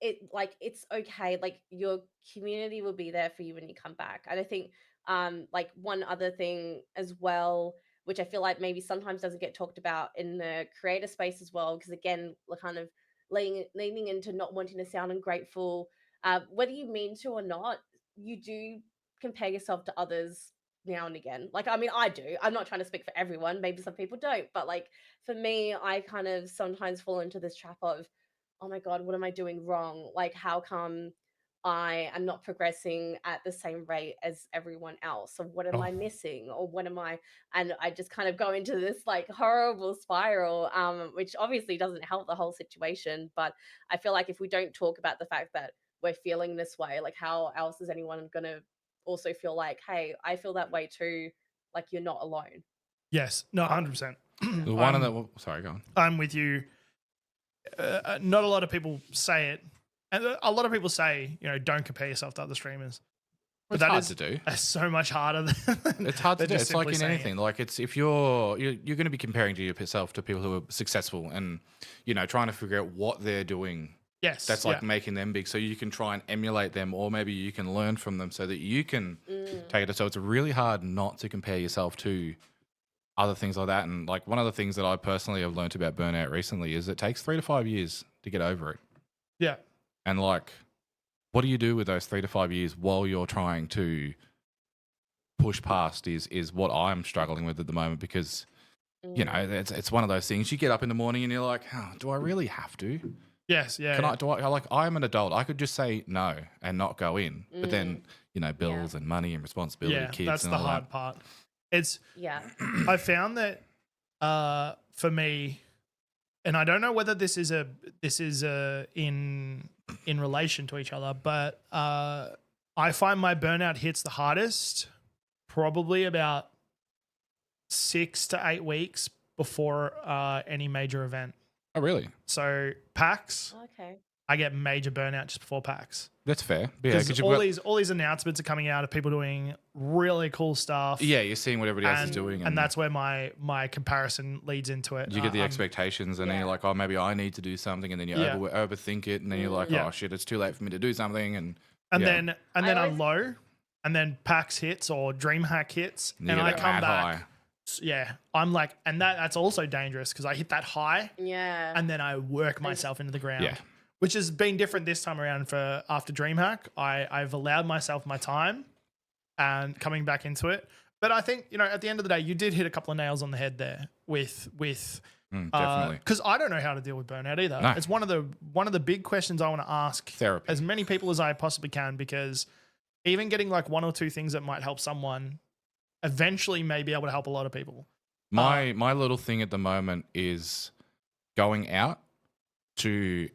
[SPEAKER 3] it's okay, like your community will be there for you when you come back. And I think like one other thing as well, which I feel like maybe sometimes doesn't get talked about in the creator space as well, because again we're kind of leaning into not wanting to sound ungrateful, whether you mean to or not, you do compare yourself to others now and again. Like I mean I do, I'm not trying to speak for everyone, maybe some people don't, but like for me I kind of sometimes fall into this trap of, oh my God, what am I doing wrong? Like, how come I am not progressing at the same rate as everyone else? Or what am
[SPEAKER 2] Oh,
[SPEAKER 3] I missing? Or what am I? And I just kind of go into this like horrible spiral, which obviously doesn't help the whole situation. But I feel like if we don't talk about the fact that we're feeling this way, like, how else is anyone going to also feel like, hey, I feel that way too? Like, you're not alone.
[SPEAKER 1] Yes. No, 100%.
[SPEAKER 2] the one of the. Sorry, go on.
[SPEAKER 1] I'm with you. Not a lot of people say it, and a lot of people say, don't compare yourself to other streamers.
[SPEAKER 2] It's hard to do.
[SPEAKER 1] That's so much harder than
[SPEAKER 2] It's hard to do.
[SPEAKER 1] just
[SPEAKER 2] It's like
[SPEAKER 1] simply
[SPEAKER 2] in
[SPEAKER 1] saying
[SPEAKER 2] anything.
[SPEAKER 1] it.
[SPEAKER 2] Like it's if you're going to be comparing to yourself to people who are successful and trying to figure out what they're doing.
[SPEAKER 1] Yes.
[SPEAKER 2] That's like making them big, so you can try and emulate them, or maybe you can learn from them, so that you can take it. So it's really hard not to compare yourself to other things like that. And like one of the things that I personally have learned about burnout recently is it takes 3 to 5 years to get over it.
[SPEAKER 1] Yeah.
[SPEAKER 2] And like, what do you do with those 3 to 5 years while you're trying to push past is what I'm struggling with at the moment, because it's one of those things. You get up in the morning and you're like, oh, do I really have to?
[SPEAKER 1] Yes. Yeah.
[SPEAKER 2] I'm an adult. I could just say no and not go in. But then, bills and money and responsibility, kids,
[SPEAKER 1] that's
[SPEAKER 2] and
[SPEAKER 1] the
[SPEAKER 2] all
[SPEAKER 1] hard
[SPEAKER 2] that.
[SPEAKER 1] part. It's
[SPEAKER 3] Yeah.
[SPEAKER 1] I found that for me, and I don't know whether this is in relation to each other, but I find my burnout hits the hardest probably about 6 to 8 weeks before any major event.
[SPEAKER 2] Oh, really?
[SPEAKER 1] So PAX,
[SPEAKER 3] Okay.
[SPEAKER 1] I get major burnout just before PAX.
[SPEAKER 2] That's fair. Yeah,
[SPEAKER 1] Because
[SPEAKER 2] because
[SPEAKER 1] all these announcements are coming out of people doing really cool stuff.
[SPEAKER 2] yeah, you're seeing what everybody else is doing,
[SPEAKER 1] and that's where my comparison leads into it.
[SPEAKER 2] you get the expectations, and then you're like, oh, maybe I need to do something, and then you overthink it, and then you're like, oh shit, it's too late for me to do something, and then
[SPEAKER 1] I'm low, and then PAX hits or DreamHack hits, and I come back.
[SPEAKER 2] High.
[SPEAKER 1] Yeah, I'm like, and that's also dangerous because I hit that high,
[SPEAKER 3] and
[SPEAKER 1] then I work myself into the ground.
[SPEAKER 2] Yeah.
[SPEAKER 1] Which has been different this time around for after DreamHack. I've allowed myself my time and coming back into it. But I think, at the end of the day, you did hit a couple of nails on the head there with
[SPEAKER 2] definitely.
[SPEAKER 1] Because I don't know how to deal with burnout either.
[SPEAKER 2] No.
[SPEAKER 1] It's one of the big questions I want to ask
[SPEAKER 2] Therapy.
[SPEAKER 1] as many people as I possibly can, because even getting like one or two things that might help someone eventually may be able to help a lot of people.
[SPEAKER 2] My little thing at the moment is going out to,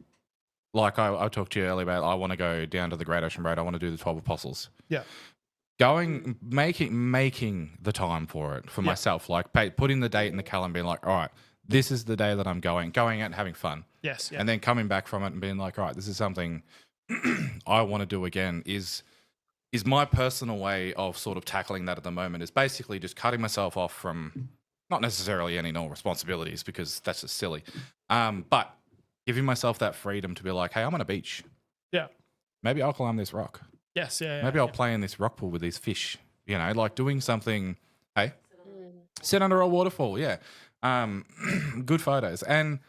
[SPEAKER 2] like I talked to you earlier about, I want to go down to the Great Ocean Road. I want to do the 12 Apostles.
[SPEAKER 1] Yeah.
[SPEAKER 2] Making the time for it for myself, like putting the date in the calendar, being like, all right, this is the day that I'm going out and having fun.
[SPEAKER 1] Yes. Yeah.
[SPEAKER 2] And then coming back from it and being like, all right, this is something I want to do again is my personal way of sort of tackling that at the moment, is basically just cutting myself off from not necessarily any normal responsibilities, because that's just silly. But giving myself that freedom to be like, hey, I'm on a beach.
[SPEAKER 1] Yeah.
[SPEAKER 2] Maybe I'll climb this rock.
[SPEAKER 1] Yes. Yeah.
[SPEAKER 2] Maybe I'll play in this rock pool with these fish, like doing something, hey, sit under a waterfall. Yeah. Good photos. And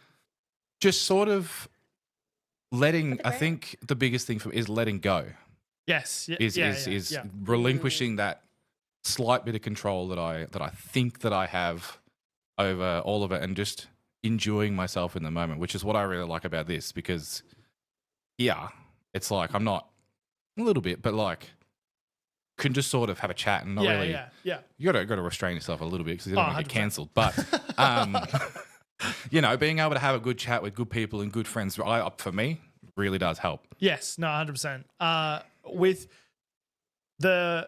[SPEAKER 2] just sort of I think the biggest thing for me is letting go.
[SPEAKER 1] Yes.
[SPEAKER 2] Is relinquishing that slight bit of control that I think that I have over all of it, and just enjoying myself in the moment, which is what I really like about this, because it's like I'm not a little bit, but like can just sort of have a chat and not really.
[SPEAKER 1] Yeah.
[SPEAKER 2] You got to restrain yourself a little bit because you don't want to get cancelled. But being able to have a good chat with good people and good friends, for me, really does help.
[SPEAKER 1] Yes, no, 100%. With a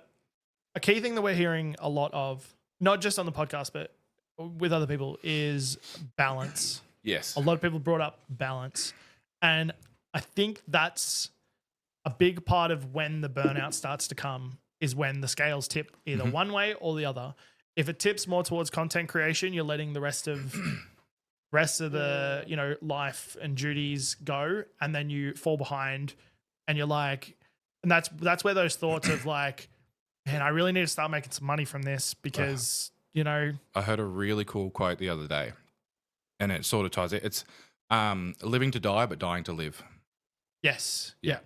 [SPEAKER 1] key thing that we're hearing a lot of, not just on the podcast, but with other people, is balance.
[SPEAKER 2] Yes.
[SPEAKER 1] A lot of people brought up balance. And I think that's a big part of when the burnout starts to come, is when the scales tip either one way or the other. If it tips more towards content creation, you're letting the rest of the, life and duties go, and then you fall behind, and you're like, and that's where those thoughts of like, man, I really need to start making some money from this, because,
[SPEAKER 2] I heard a really cool quote the other day, and it sort of ties it. It's living to die, but dying to live.
[SPEAKER 1] Yes. Yeah.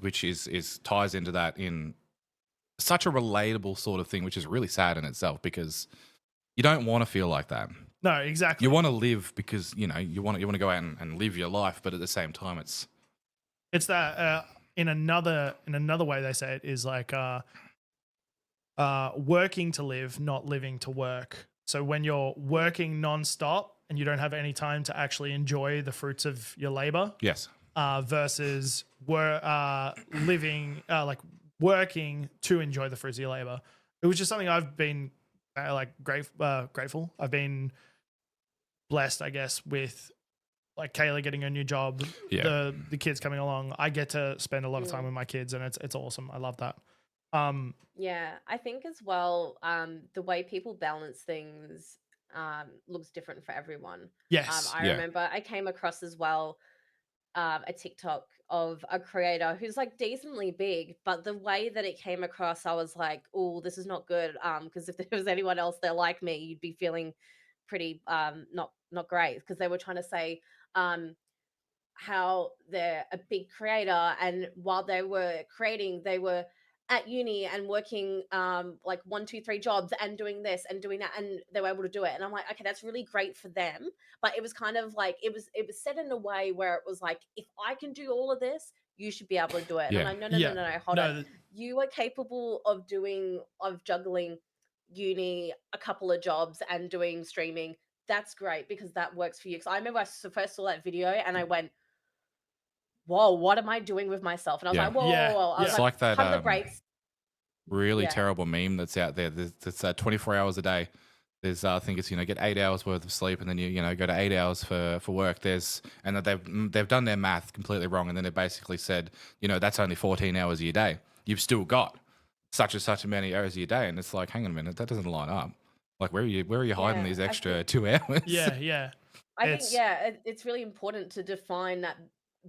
[SPEAKER 2] Which is ties into that in such a relatable sort of thing, which is really sad in itself, because you don't want to feel like that.
[SPEAKER 1] No, exactly.
[SPEAKER 2] You want to live because, you want to go out and live your life, but at the same time it's
[SPEAKER 1] that in another way they say it is like working to live, not living to work. So when you're working nonstop and you don't have any time to actually enjoy the fruits of your labor.
[SPEAKER 2] Yes.
[SPEAKER 1] Versus living, like working to enjoy the fruits of your labor. It was just something I've been grateful. I've been blessed, I guess, with like Kayla getting a new job, the kids coming along. I get to spend a lot of time with my kids, and it's awesome. I love that.
[SPEAKER 3] I think as well, the way people balance things looks different for everyone.
[SPEAKER 1] Yes.
[SPEAKER 3] I remember I came across as well a TikTok of a creator who's like decently big, but the way that it came across, I was like, oh, this is not good. Because if there was anyone else there like me, you'd be feeling pretty not great, because they were trying to say how they're a big creator, and while they were creating, they were at uni and working like 1, 2, 3 jobs and doing this and doing that, and they were able to do it. And I'm like, okay, that's really great for them, but it was kind of like it was said in a way where it was like, if I can do all of this, you should be able to do it. And I'm like, no, hold on. You are capable of juggling uni, a couple of jobs, and doing streaming. that's great because that works for you. Because I remember first saw that video and I went, "Whoa, what am I doing with myself?" And I was
[SPEAKER 2] Yeah.
[SPEAKER 3] like, "Whoa, whoa,
[SPEAKER 1] Yeah,
[SPEAKER 3] whoa, whoa!" I was
[SPEAKER 2] It's
[SPEAKER 1] yeah.
[SPEAKER 3] like,
[SPEAKER 2] like that
[SPEAKER 3] "Pump the brakes."
[SPEAKER 2] really
[SPEAKER 3] Yeah,
[SPEAKER 2] terrible meme that's out there. That's 24 hours a day. There's I think it's get 8 hours worth of sleep and then you go to 8 hours for work. And that they've done their math completely wrong and then they basically said that's only 14 hours of your day. You've still got such and such many hours of your day, and it's like, hang on a minute, that doesn't line up. Like where are you hiding
[SPEAKER 3] yeah.
[SPEAKER 2] these
[SPEAKER 3] I
[SPEAKER 2] extra
[SPEAKER 3] think
[SPEAKER 2] 2 hours?
[SPEAKER 1] Yeah.
[SPEAKER 3] I think
[SPEAKER 1] It's
[SPEAKER 3] yeah, it's really important to define that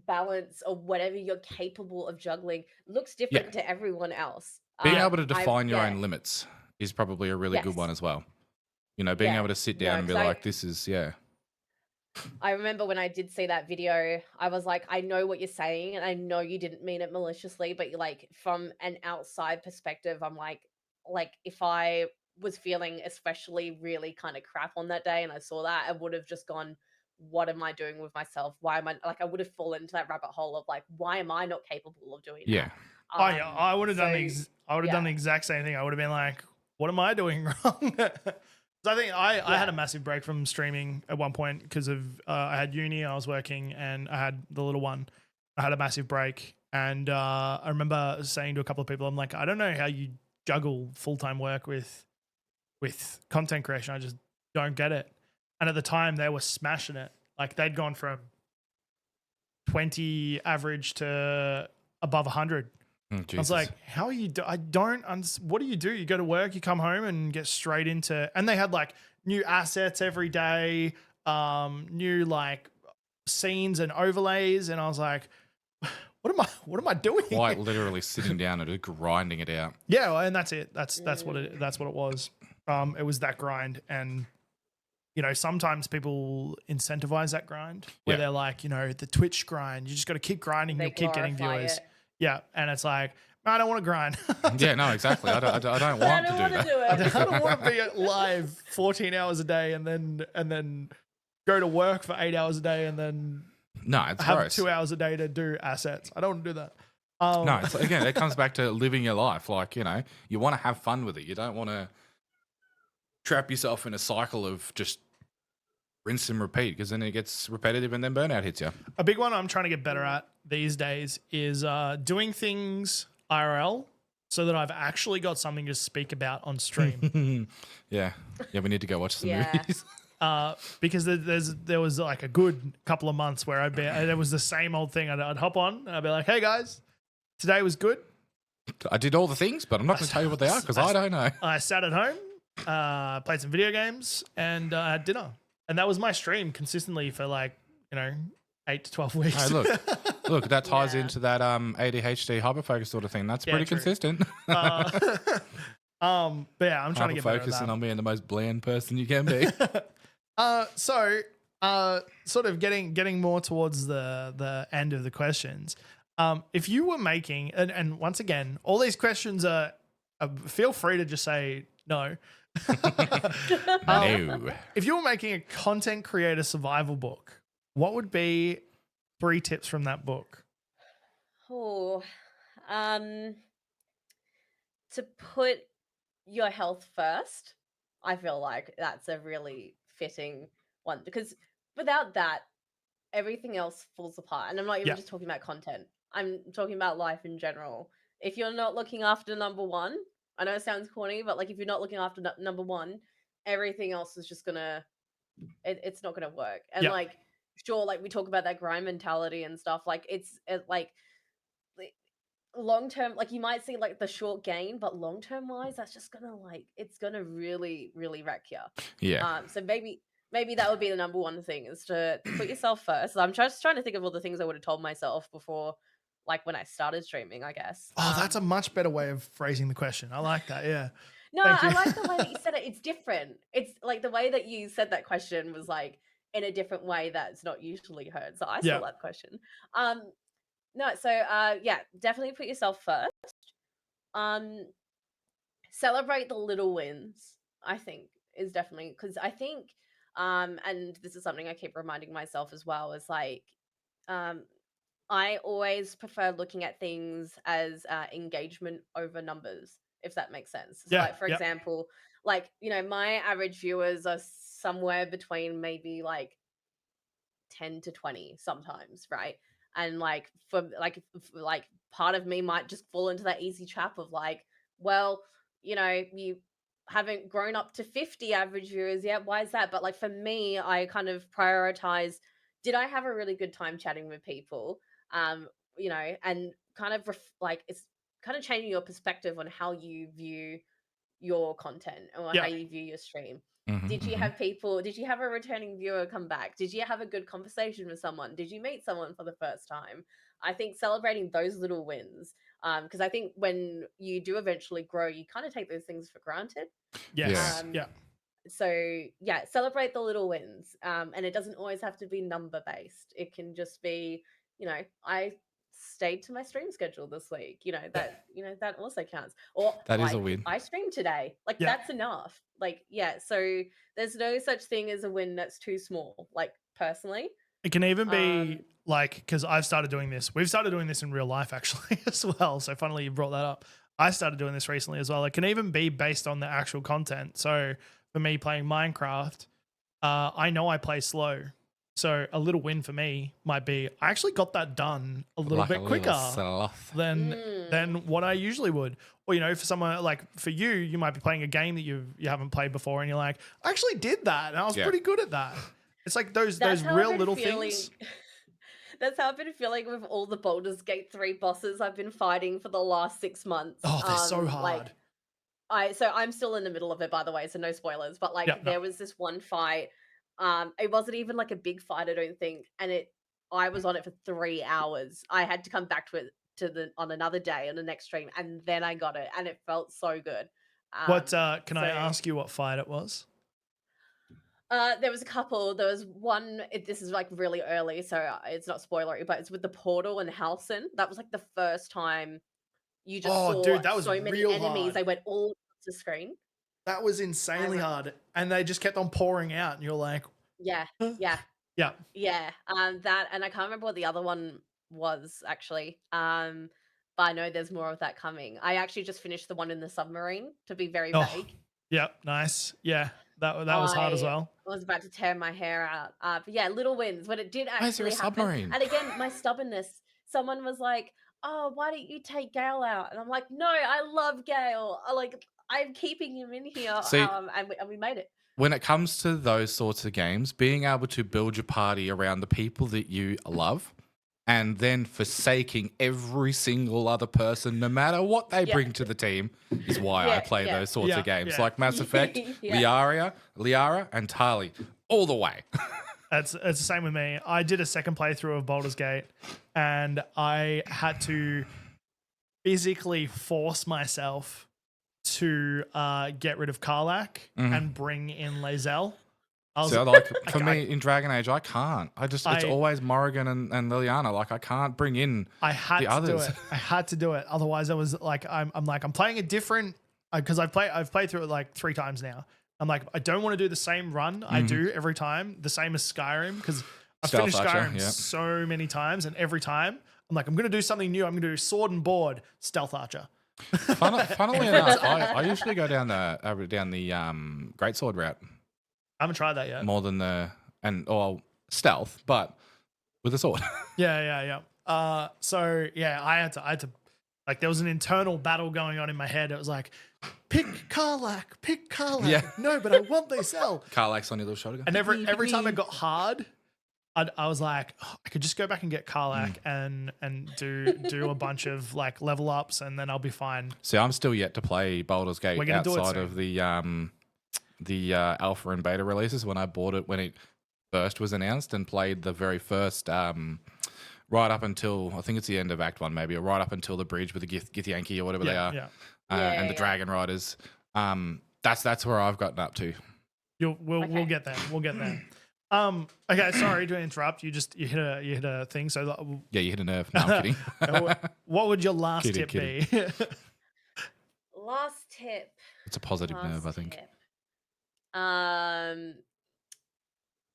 [SPEAKER 3] balance of whatever you're capable of juggling. Looks
[SPEAKER 2] Yeah,
[SPEAKER 3] different to everyone else.
[SPEAKER 2] being able to
[SPEAKER 3] I
[SPEAKER 2] define your
[SPEAKER 3] yeah,
[SPEAKER 2] own limits is probably a really good one
[SPEAKER 3] yes,
[SPEAKER 2] as well. Being
[SPEAKER 3] yeah,
[SPEAKER 2] able to sit
[SPEAKER 3] no,
[SPEAKER 2] down and be
[SPEAKER 3] because
[SPEAKER 2] like, this is
[SPEAKER 3] I remember when I did see that video, I was like, I know what you're saying, and I know you didn't mean it maliciously, but you like from an outside perspective, I'm like if I was feeling especially really kind of crap on that day and I saw that, I would have just gone, what am I doing with myself? Why am I like I would have fallen into that rabbit hole of like, why am I not capable of doing
[SPEAKER 2] yeah,
[SPEAKER 3] that?
[SPEAKER 1] Oh yeah, I would have done
[SPEAKER 3] So
[SPEAKER 1] I would have done
[SPEAKER 3] yeah,
[SPEAKER 1] the exact same thing. I would have been like, "What am I doing wrong?" So I think I had
[SPEAKER 3] yeah,
[SPEAKER 1] a massive break from streaming at one point because of I had uni, I was working, and I had the little one. I had a massive break, and I remember saying to a couple of people, "I'm like, I don't know how you juggle full time work with content creation. I just don't get it." And at the time, they were smashing it. Like they'd gone from 20 average to above 100. I was
[SPEAKER 2] Jesus,
[SPEAKER 1] like, how are you? I don't. What do you do? You go to work, you come home, and get straight into. And they had like new assets every day, new like scenes and overlays, and I was like, what am I doing?
[SPEAKER 2] quite literally sitting down and just grinding it out.
[SPEAKER 1] Yeah, well, and that's it. That's what
[SPEAKER 3] mm,
[SPEAKER 1] it was. It was that grind, and sometimes people incentivize that grind where
[SPEAKER 2] Yeah,
[SPEAKER 1] they're like, the Twitch grind. You just got to keep grinding.
[SPEAKER 3] they
[SPEAKER 1] You'll keep getting
[SPEAKER 3] glorify
[SPEAKER 1] viewers.
[SPEAKER 3] it,
[SPEAKER 1] Yeah, and it's like, "No, I don't want to grind.
[SPEAKER 2] yeah, no, exactly. I don't
[SPEAKER 3] but I
[SPEAKER 2] want to
[SPEAKER 3] don't
[SPEAKER 2] do
[SPEAKER 3] want to
[SPEAKER 2] that.
[SPEAKER 3] do
[SPEAKER 1] I
[SPEAKER 3] it.
[SPEAKER 1] don't want to be at live 14 hours a day and then go to work for 8 hours a day and then
[SPEAKER 2] No, it's
[SPEAKER 1] have
[SPEAKER 2] gross.
[SPEAKER 1] 2 hours a day to do assets. I don't want to do that.
[SPEAKER 2] No, it's again, it comes back to living your life. Like, you want to have fun with it. You don't want to trap yourself in a cycle of just rinse and repeat because then it gets repetitive and then burnout hits you.
[SPEAKER 1] A big one I'm trying to get better at these days is doing things IRL so that I've actually got something to speak about on stream.
[SPEAKER 2] Yeah. Yeah, we need to go watch some
[SPEAKER 3] Yeah.
[SPEAKER 2] movies.
[SPEAKER 1] Because there was like a good couple of months where it was the same old thing. I'd hop on and I'd be like, "Hey guys, today was good.
[SPEAKER 2] I did all the things, but I'm not going to tell you what they are because I don't know.
[SPEAKER 1] I sat at home, played some video games, and had dinner." And that was my stream consistently for 8 to 12 weeks.
[SPEAKER 2] Hey, look, that ties
[SPEAKER 3] Yeah.
[SPEAKER 2] into that ADHD hyperfocus sort of thing. That's
[SPEAKER 1] Yeah,
[SPEAKER 2] pretty
[SPEAKER 1] true.
[SPEAKER 2] consistent.
[SPEAKER 1] But yeah, I'm trying to get better at
[SPEAKER 2] Hyperfocusing
[SPEAKER 1] that.
[SPEAKER 2] on being the most bland person you can be.
[SPEAKER 1] So sort of getting more towards the end of the questions. If you were making, and once again, all these questions are feel free to just say no.
[SPEAKER 2] No.
[SPEAKER 1] If you were making a content creator survival book, what would be 3 tips from that book?
[SPEAKER 3] Oh, to put your health first. I feel like that's a really fitting one because without that, everything else falls apart. And I'm not even
[SPEAKER 1] Yeah.
[SPEAKER 3] just talking about content. I'm talking about life in general. If you're not looking after number one, I know it sounds corny, but like if you're not looking after number one, everything else is just gonna it's not gonna work. And
[SPEAKER 1] Yeah.
[SPEAKER 3] like sure, like we talk about that grind mentality and stuff. Like like long term, like you might see like the short gain, but long term wise, that's just gonna like it's gonna really, really wreck you.
[SPEAKER 2] Yeah.
[SPEAKER 3] So maybe that would be the number one thing is to put yourself first. I'm just trying to think of all the things I would have told myself before, like when I started streaming, I guess.
[SPEAKER 1] Oh, that's a much better way of phrasing the question. I like that. Yeah.
[SPEAKER 3] No,
[SPEAKER 1] Thank you.
[SPEAKER 3] I like the way that you said it. It's different. It's like the way that you said that question was like in a different way that's not usually heard. So I
[SPEAKER 1] Yeah.
[SPEAKER 3] saw that question. Um, no, so yeah, definitely put yourself first. Um, celebrate the little wins, I think, is definitely because I think and this is something I keep reminding myself as well, is like um I always prefer looking at things as engagement over numbers, if that makes sense. So
[SPEAKER 1] Yeah.
[SPEAKER 3] like for
[SPEAKER 1] Yeah.
[SPEAKER 3] example, like my average viewers are somewhere between maybe like 10 to 20 sometimes, right? And like like part of me might just fall into that easy trap of like, well, you haven't grown up to 50 average viewers yet. Why is that? But like for me, I kind of prioritize, did I have a really good time chatting with people? Um, and kind of like it's kind of changing your perspective on how you view your content or how
[SPEAKER 1] Yeah.
[SPEAKER 3] you view your stream.
[SPEAKER 2] Mhm,
[SPEAKER 3] Did you
[SPEAKER 2] mhm.
[SPEAKER 3] have people, did you have a returning viewer come back? Did you have a good conversation with someone? Did you meet someone for the first time? I think celebrating those little wins, because I think when you do eventually grow, you kind of take those things for granted.
[SPEAKER 2] Yeah.
[SPEAKER 1] Yes.
[SPEAKER 3] Um,
[SPEAKER 1] Yeah.
[SPEAKER 3] so yeah, celebrate the little wins. And it doesn't always have to be number based. It can just be, I stayed to my stream schedule this week. That also counts. Or
[SPEAKER 2] That is a
[SPEAKER 3] I
[SPEAKER 2] win.
[SPEAKER 3] I streamed today. Like
[SPEAKER 1] Yeah.
[SPEAKER 3] that's enough. Like yeah, so there's no such thing as a win that's too small. Like personally.
[SPEAKER 1] It can even be
[SPEAKER 3] Um
[SPEAKER 1] like, because I've started doing this. We've started doing this in real life actually as well. So funnily you brought that up. I started doing this recently as well. It can even be based on the actual content. So for me playing Minecraft, I know I play slow. So a little win for me might be I actually got that done a little
[SPEAKER 2] Like a
[SPEAKER 1] bit
[SPEAKER 2] little
[SPEAKER 1] quicker
[SPEAKER 2] sloth.
[SPEAKER 1] than
[SPEAKER 3] mm,
[SPEAKER 1] what I usually would. Or for someone like for you, you might be playing a game that you haven't played before, and you're like, I actually did that, and I was
[SPEAKER 2] Yeah.
[SPEAKER 1] pretty good at that. It's like those
[SPEAKER 3] that's how I've
[SPEAKER 1] real
[SPEAKER 3] been
[SPEAKER 1] little
[SPEAKER 3] feeling.
[SPEAKER 1] things.
[SPEAKER 3] That's how I've been feeling with all the Baldur's Gate 3 bosses I've been fighting for the last 6 months.
[SPEAKER 1] Oh, they're so
[SPEAKER 3] Like
[SPEAKER 1] hard.
[SPEAKER 3] I'm still in the middle of it, by the way, so no spoilers. But
[SPEAKER 1] Yeah,
[SPEAKER 3] like
[SPEAKER 1] no.
[SPEAKER 3] there was this one fight. It wasn't even like a big fight, I don't think, and I was on it for 3 hours. I had to come back to it on another day on the next stream, and then I got it, and it felt so good.
[SPEAKER 1] What can I
[SPEAKER 3] So
[SPEAKER 1] ask you what fight it was?
[SPEAKER 3] there was a couple. There was one. This is like really early, so it's not spoilery, but it's with the portal and Halcyon. That was like the first time you just
[SPEAKER 1] Oh,
[SPEAKER 3] saw
[SPEAKER 1] dude, that was
[SPEAKER 3] so many
[SPEAKER 1] real
[SPEAKER 3] enemies.
[SPEAKER 1] hard.
[SPEAKER 3] They went all across the screen.
[SPEAKER 1] That was
[SPEAKER 3] I
[SPEAKER 1] insanely
[SPEAKER 3] went,
[SPEAKER 1] hard, and they just kept on pouring out, and you're like,
[SPEAKER 3] yeah,
[SPEAKER 1] huh?
[SPEAKER 3] yeah,
[SPEAKER 1] Yeah.
[SPEAKER 3] yeah. That, and I can't remember what the other one was actually. But I know there's more of that coming. I actually just finished the one in the submarine. To be very
[SPEAKER 1] Oh,
[SPEAKER 3] vague,
[SPEAKER 1] yeah, nice. Yeah, that was hard as
[SPEAKER 3] I
[SPEAKER 1] well.
[SPEAKER 3] was about to tear my hair out. But yeah, little wins when it did
[SPEAKER 2] Why is there a
[SPEAKER 3] actually happen.
[SPEAKER 2] submarine?
[SPEAKER 3] And again, my stubbornness. Someone was like, "Oh, why don't you take Gale out?" And I'm like, "No, I love Gale. I'm keeping him in here."
[SPEAKER 2] See,
[SPEAKER 3] And we made it.
[SPEAKER 2] when it comes to those sorts of games, being able to build your party around the people that you love and then forsaking every single other person, no matter what they
[SPEAKER 3] Yeah,
[SPEAKER 2] bring to the team, is why I
[SPEAKER 3] yeah,
[SPEAKER 2] play
[SPEAKER 3] yeah,
[SPEAKER 2] those sorts
[SPEAKER 1] Yeah,
[SPEAKER 2] of games.
[SPEAKER 1] yeah.
[SPEAKER 2] Like Mass Effect,
[SPEAKER 3] yeah.
[SPEAKER 2] Liara, and Tali, all the way.
[SPEAKER 1] It's the same with me. I did a second playthrough of Baldur's Gate, and I had to physically force myself to get rid of Karlach and bring in Lae'zel. I was
[SPEAKER 2] So, like, for
[SPEAKER 1] I,
[SPEAKER 2] me in Dragon Age, I can't. It's
[SPEAKER 1] I
[SPEAKER 2] always Morrigan and Liliana. Like, I can't bring in
[SPEAKER 1] I had
[SPEAKER 2] the
[SPEAKER 1] to do
[SPEAKER 2] others.
[SPEAKER 1] it. I had to do it. Otherwise, I was like, I'm playing a different because I've played through it like 3 times now. I'm like, I don't want to do the same run I do every time, the same as Skyrim, because I've
[SPEAKER 2] Stealth
[SPEAKER 1] finished
[SPEAKER 2] Archer,
[SPEAKER 1] Skyrim
[SPEAKER 2] yeah.
[SPEAKER 1] so many times, and every time I'm like, I'm gonna do something new. I'm gonna do sword and board, stealth archer.
[SPEAKER 2] Funnily enough, I usually go down the greatsword route
[SPEAKER 1] I haven't tried that yet.
[SPEAKER 2] more than stealth, but with a sword.
[SPEAKER 1] Yeah. So yeah, I had to like there was an internal battle going on in my head. It was like, pick Karlach.
[SPEAKER 2] Yeah.
[SPEAKER 1] No, but I want Lae'zel.
[SPEAKER 2] Karlach's on your little shotgun.
[SPEAKER 1] And every time it got hard, I was like, oh, I could just go back and get Karlach and do a bunch of like level ups, and then I'll be fine.
[SPEAKER 2] See, I'm still yet to play Baldur's Gate
[SPEAKER 1] We're gonna do it
[SPEAKER 2] outside
[SPEAKER 1] soon.
[SPEAKER 2] of the alpha and beta releases. When I bought it when it first was announced, and played the very first right up until I think it's the end of Act 1, maybe, or right up until the bridge with the Githyanki or whatever they are,
[SPEAKER 1] Yeah.
[SPEAKER 2] and the Dragon Riders. That's where I've gotten up to.
[SPEAKER 1] We'll get there. We'll get there. Okay, sorry to interrupt. You hit a thing. So
[SPEAKER 2] Yeah, you hit a nerve. No, I'm kidding.
[SPEAKER 1] what would your last
[SPEAKER 2] Kidding,
[SPEAKER 1] tip be?
[SPEAKER 3] Last tip.
[SPEAKER 2] It's a positive nerve, I
[SPEAKER 3] Last
[SPEAKER 2] think.
[SPEAKER 3] tip.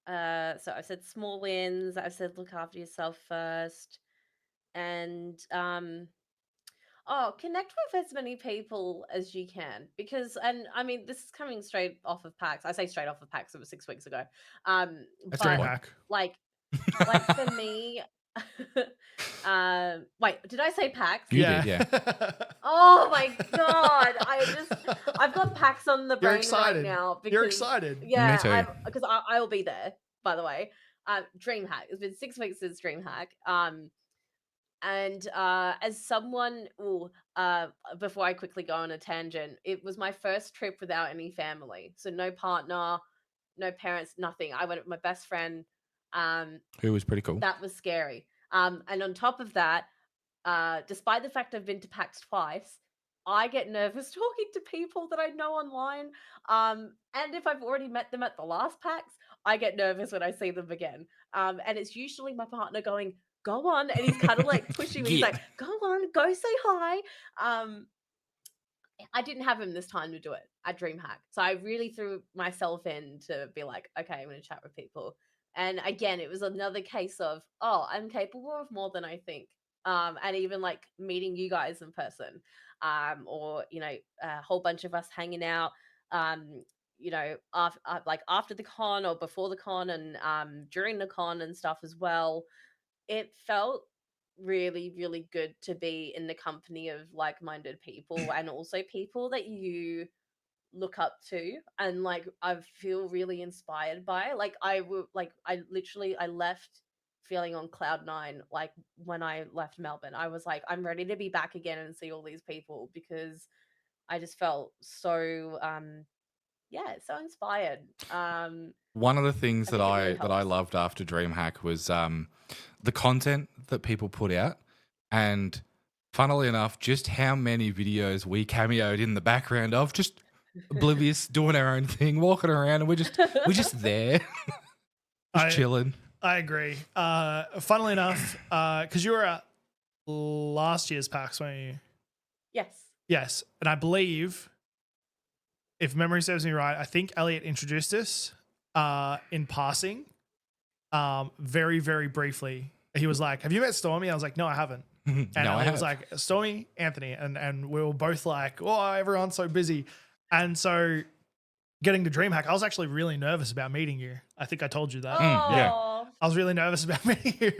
[SPEAKER 3] So I've said small wins. I've said look after yourself first, and connect with as many people as you can because, and I mean, this is coming straight off of PAX. I say straight off of PAX. It was 6 weeks ago.
[SPEAKER 1] That's
[SPEAKER 3] But
[SPEAKER 1] DreamHack.
[SPEAKER 3] like for me, wait, did I say PAX?
[SPEAKER 2] You did, yeah.
[SPEAKER 3] Oh my god! I've got PAX on the
[SPEAKER 1] You're
[SPEAKER 3] brain right
[SPEAKER 1] excited.
[SPEAKER 3] now
[SPEAKER 1] You're
[SPEAKER 3] because
[SPEAKER 1] excited.
[SPEAKER 3] yeah,
[SPEAKER 2] Me too.
[SPEAKER 3] because I will be there. By the way, DreamHack. It's been 6 weeks since DreamHack. And as someone, before I quickly go on a tangent, it was my first trip without any family, so no partner, no parents, nothing. I went with my best friend.
[SPEAKER 2] Who was pretty cool.
[SPEAKER 3] That was scary. And on top of that, despite the fact I've been to PAX twice, I get nervous talking to people that I know online. And if I've already met them at the last PAX, I get nervous when I see them again. And it's usually my partner going, "Go on," and he's kind of like pushing me. He's
[SPEAKER 2] Yeah.
[SPEAKER 3] like, "Go on, go say hi." I didn't have him this time to do it at DreamHack. So I really threw myself in to be like, okay, I'm going to chat with people. And again, it was another case of, oh, I'm capable of more than I think. And even like meeting you guys in person, or, a whole bunch of us hanging out, like after the con or before the con and during the con and stuff as well. It felt really, really good to be in the company of like-minded people and also people that you look up to and like I feel really inspired by. I left feeling on cloud nine. Like when I left Melbourne, I was like, I'm ready to be back again and see all these people because I just felt so so inspired.
[SPEAKER 2] One of the things
[SPEAKER 3] I
[SPEAKER 2] that
[SPEAKER 3] think it really
[SPEAKER 2] I
[SPEAKER 3] helps.
[SPEAKER 2] loved after DreamHack was the content that people put out, and funnily enough, just how many videos we cameoed in the background of, just oblivious, doing our own thing, walking around, and we're just there, just chilling.
[SPEAKER 1] I agree. Funnily enough, because you were at last year's PAX, weren't you?
[SPEAKER 3] Yes.
[SPEAKER 1] Yes, and I believe, if memory serves me right, I think Elliot introduced us in passing, very, very briefly. He was like, "Have you met Stormie?" I was like, "No, I haven't." And
[SPEAKER 2] No, I
[SPEAKER 1] Elliot was
[SPEAKER 2] have.
[SPEAKER 1] like, "Stormie, Anthony," and we were both like, "Oh, everyone's so busy." And so, getting to DreamHack, I was actually really nervous about meeting you. I think I told you that.
[SPEAKER 2] yeah.
[SPEAKER 3] Oh,
[SPEAKER 1] I was really nervous about meeting you,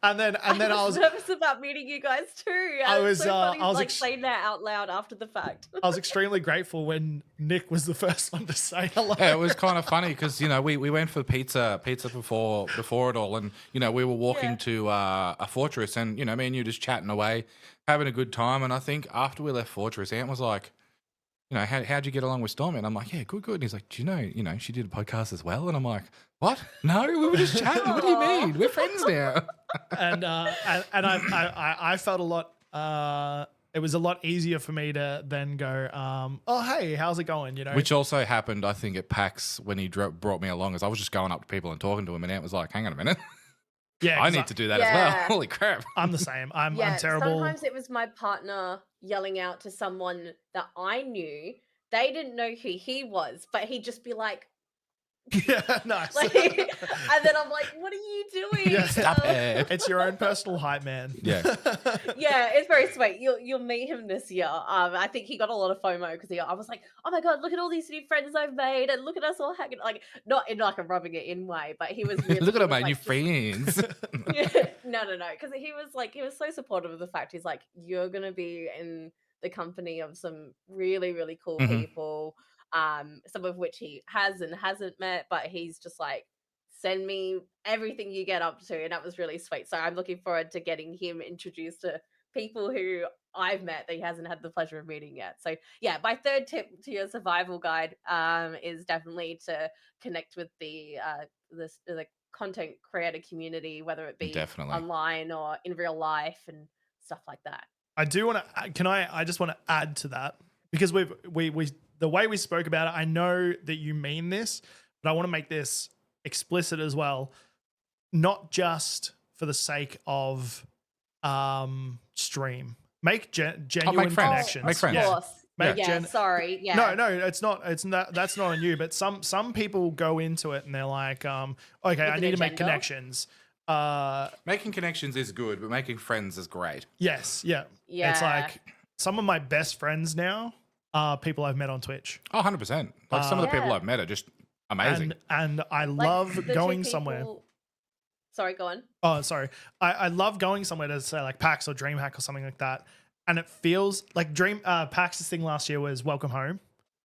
[SPEAKER 1] and then I was
[SPEAKER 3] nervous about meeting you guys too.
[SPEAKER 1] I
[SPEAKER 3] It's
[SPEAKER 1] was,
[SPEAKER 3] so funny
[SPEAKER 1] I was
[SPEAKER 3] like saying that out loud after the fact.
[SPEAKER 1] I was extremely grateful when Nick was the first one to say hello.
[SPEAKER 2] Yeah, it was kind of funny because we went for pizza before it all, and we were walking
[SPEAKER 3] Yeah.
[SPEAKER 2] to a fortress, and me and you just chatting away, having a good time. And I think after we left Fortress, Ant was like, how'd you get along with Stormy? And I'm like, yeah, good. And he's like, do you know, she did a podcast as well? And I'm like, what? No, we were just chatting. What do you mean? We're friends now.
[SPEAKER 1] and I felt a lot. It was a lot easier for me to then go, "Oh, hey, how's it going?"
[SPEAKER 2] Which also happened, I think, at PAX when he brought me along, as I was just going up to people and talking to him, and Ant was like, hang on a minute.
[SPEAKER 1] Yeah,
[SPEAKER 2] I need to do that as well. Holy crap.
[SPEAKER 1] I'm the same. I'm
[SPEAKER 3] Yeah,
[SPEAKER 1] terrible.
[SPEAKER 3] sometimes it was my partner yelling out to someone that I knew. They didn't know who he was, but he'd just be like,
[SPEAKER 1] Yeah, nice.
[SPEAKER 3] and then I'm like, what are you doing?
[SPEAKER 1] Yeah.
[SPEAKER 2] Stop it.
[SPEAKER 1] It's your own personal hype man.
[SPEAKER 2] Yeah.
[SPEAKER 3] Yeah, it's very sweet. You'll meet him this year. I think he got a lot of FOMO because I was like, oh my god, look at all these new friends I've made, and look at us all hanging, like not in like a rubbing it in way, but he was really,
[SPEAKER 2] Look at all my
[SPEAKER 3] like,
[SPEAKER 2] new friends.
[SPEAKER 3] no, because he was so supportive of the fact he's like, you're gonna be in the company of some really, really cool people, some of which he has and hasn't met, but he's just like, send me everything you get up to, and that was really sweet. So I'm looking forward to getting him introduced to people who I've met that he hasn't had the pleasure of meeting yet. So yeah, my third tip to your survival guide is definitely to connect with the content creator community, whether it be
[SPEAKER 2] Definitely.
[SPEAKER 3] online or in real life and stuff like that.
[SPEAKER 1] I do want to. I just want to add to that because we the way we spoke about it. I know that you mean this, but I want to make this explicit as well, not just for the sake of stream. Make genuine connections.
[SPEAKER 2] Make friends.
[SPEAKER 3] Of course. Sorry. Yeah.
[SPEAKER 1] No, it's not. It's not. That's not on you. But some people go into it and they're like, okay, I need to make connections.
[SPEAKER 2] Making connections is good, but making friends is great.
[SPEAKER 1] Yes. Yeah.
[SPEAKER 3] Yeah.
[SPEAKER 1] It's like some of my best friends now are people I've met on Twitch.
[SPEAKER 2] Oh, 100%. Like some of the people
[SPEAKER 3] Yeah.
[SPEAKER 2] I've met are just amazing.
[SPEAKER 1] And I
[SPEAKER 3] Like
[SPEAKER 1] love
[SPEAKER 3] the two
[SPEAKER 1] going somewhere.
[SPEAKER 3] people. Sorry, go on.
[SPEAKER 1] Oh, sorry. I love going somewhere to say like PAX or DreamHack or something like that. And it feels like PAX's thing last year was Welcome Home.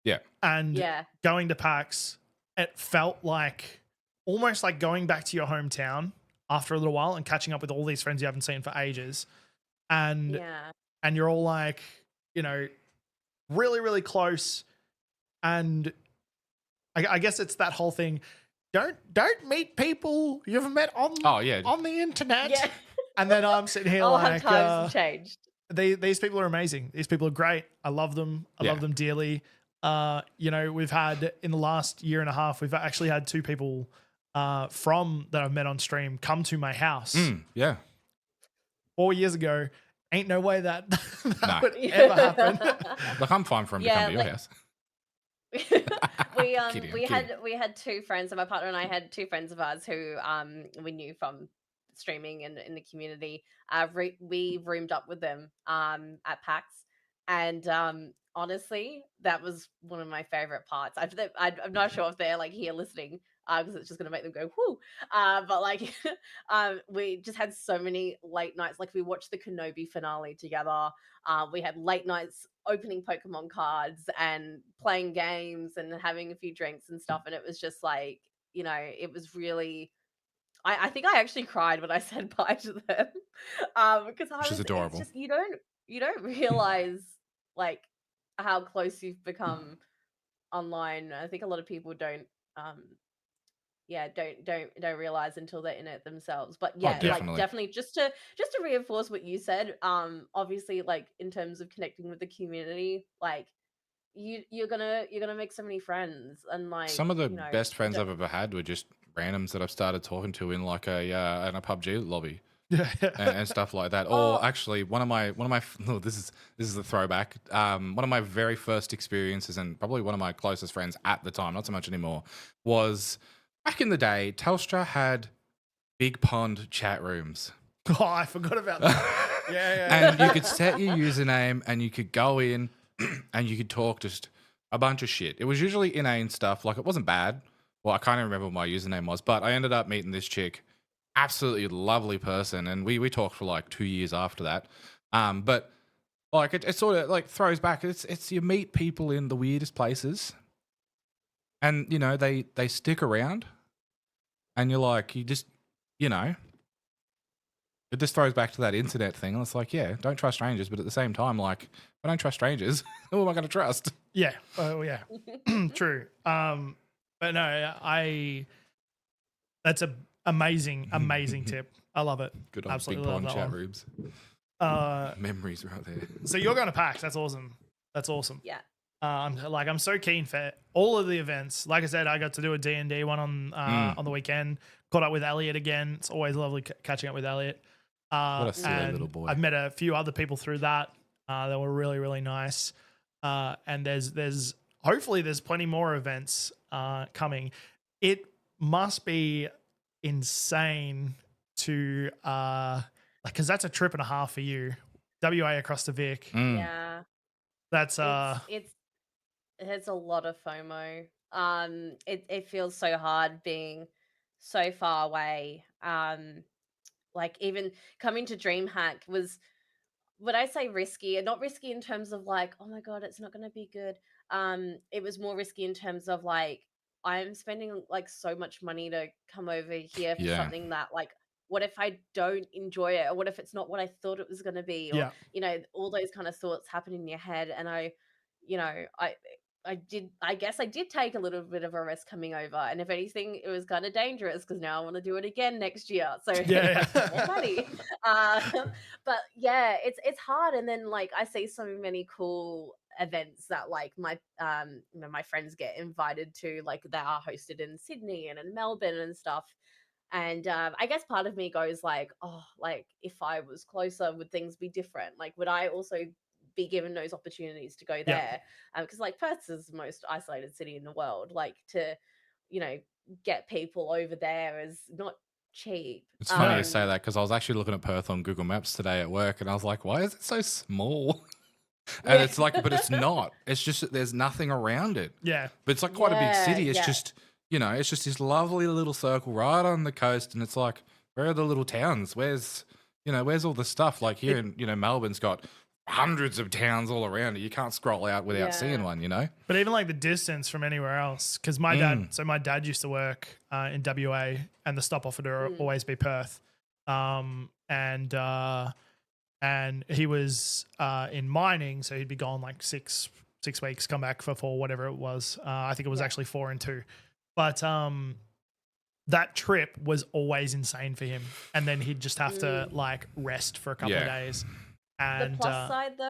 [SPEAKER 2] Yeah.
[SPEAKER 1] And
[SPEAKER 3] Yeah.
[SPEAKER 1] going to PAX, it felt like almost like going back to your hometown after a little while and catching up with all these friends you haven't seen for ages. And
[SPEAKER 3] Yeah.
[SPEAKER 1] and you're all like, you know, really, really close. And I guess it's that whole thing. Don't meet people you've met on on the internet.
[SPEAKER 3] Yeah.
[SPEAKER 1] And then I'm sitting here
[SPEAKER 3] All
[SPEAKER 1] like
[SPEAKER 3] times have changed.
[SPEAKER 1] these people are amazing. These people are great. I love them. I love them dearly. You know, we've had in the last year and a half, we've actually had 2 people from that I've met on stream come to my house.
[SPEAKER 2] Yeah.
[SPEAKER 1] 4 years ago. Ain't no way that
[SPEAKER 2] No.
[SPEAKER 1] would ever happen.
[SPEAKER 2] Like I'm fine for him to come to your house. Kidding,
[SPEAKER 3] we had 2 friends, and my partner and I had 2 friends of ours who we knew from streaming and in the community. We roomed up with them at PAX, and honestly, that was one of my favorite parts. I'm not sure if they're like here listening because it's just gonna make them go whoo. But like, we just had so many late nights. Like we watched the Kenobi finale together. We had late nights opening Pokemon cards and playing games and having a few drinks and stuff. And it was just like, you know, it was really. I think I actually cried when I said bye to them because
[SPEAKER 2] Which is adorable.
[SPEAKER 3] It's just you don't realize like how close you've become online. I think a lot of people don't don't realize until they're in it themselves. But yeah,
[SPEAKER 2] definitely.
[SPEAKER 3] like definitely just to reinforce what you said, obviously like in terms of connecting with the community, like you're gonna make so many friends, and like
[SPEAKER 2] some of the
[SPEAKER 3] you know,
[SPEAKER 2] best friends I've ever had were just randoms that I've started talking to in like a PUBG lobby. And stuff like that. Or actually, one of my oh, this is the throwback. One of my very first experiences, and probably one of my closest friends at the time, not so much anymore, was back in the day. Telstra had Big Pond chat rooms.
[SPEAKER 1] Oh, I forgot about that. Yeah.
[SPEAKER 2] And you could set your username, and you could go in, and you could talk just a bunch of shit. It was usually inane stuff. Like it wasn't bad. Well, I can't even remember what my username was, but I ended up meeting this chick. Absolutely lovely person, and we talked for like 2 years after that. But like it sort of like throws back. It's you meet people in the weirdest places, and you know they stick around, and you're like you just you know it just throws back to that internet thing. And it's like don't trust strangers, but at the same time like if I don't trust strangers, who am I going to trust?
[SPEAKER 1] Yeah. Oh yeah. True. But no, that's a amazing tip. I love it.
[SPEAKER 2] Good old
[SPEAKER 1] Absolutely
[SPEAKER 2] Big
[SPEAKER 1] love
[SPEAKER 2] Pond
[SPEAKER 1] that
[SPEAKER 2] chat
[SPEAKER 1] one.
[SPEAKER 2] rooms. Memories right there.
[SPEAKER 1] So you're going to PAX. That's awesome.
[SPEAKER 3] Yeah.
[SPEAKER 1] I'm so keen for all of the events. Like I said, I got to do a D&D one on the weekend. Caught up with Elliot again. It's always lovely catching up with Elliot.
[SPEAKER 2] What a silly little boy.
[SPEAKER 1] I've met a few other people through that. That were really, really nice. And there's hopefully there's plenty more events coming. It must be insane to because that's a trip and a half for you. WA across to Vic.
[SPEAKER 3] Yeah.
[SPEAKER 1] That's
[SPEAKER 3] it's a lot of FOMO. It feels so hard being so far away. Like even coming to DreamHack was, would I say risky? Not risky in terms of like, oh my god, it's not going to be good. It was more risky in terms of like I'm spending like so much money to come over here for something that like, what if I don't enjoy it, or what if it's not what I thought it was going to be, or you know, all those kind of thoughts happen in your head. And I guess I did take a little bit of a risk coming over, and if anything, it was kind of dangerous because now I want to do it again next year. So more money. But yeah, it's hard. And then like I see so many cool events that like my my friends get invited to, like they are hosted in Sydney and in Melbourne and stuff. And I guess part of me goes like, oh, like if I was closer, would things be different? Like, would I also be given those opportunities to go there? Because like Perth is the most isolated city in the world. Like to, you know, get people over there is not cheap.
[SPEAKER 2] It's funny you say that because I was actually looking at Perth on Google Maps today at work, and I was like, why is it so small? And
[SPEAKER 3] Yeah.
[SPEAKER 2] it's like, but it's not. It's just that there's nothing around it.
[SPEAKER 1] Yeah.
[SPEAKER 2] But it's like quite a big
[SPEAKER 3] Yeah,
[SPEAKER 2] city. It's
[SPEAKER 3] yeah.
[SPEAKER 2] just, it's just this lovely little circle right on the coast. And it's like, where are the little towns? Where's all the stuff? Like here in, Melbourne's got hundreds of towns all around it. You can't scroll out without seeing one,
[SPEAKER 1] But even like the distance from anywhere else, because my dad used to work in WA, and the stop off would always be Perth, and he was in mining, so he'd be gone like six weeks, come back for 4, whatever it was. I think it was actually 4 and 2, but that trip was always insane for him, and then he'd just have to like rest for a couple of days. And
[SPEAKER 3] the plus side though,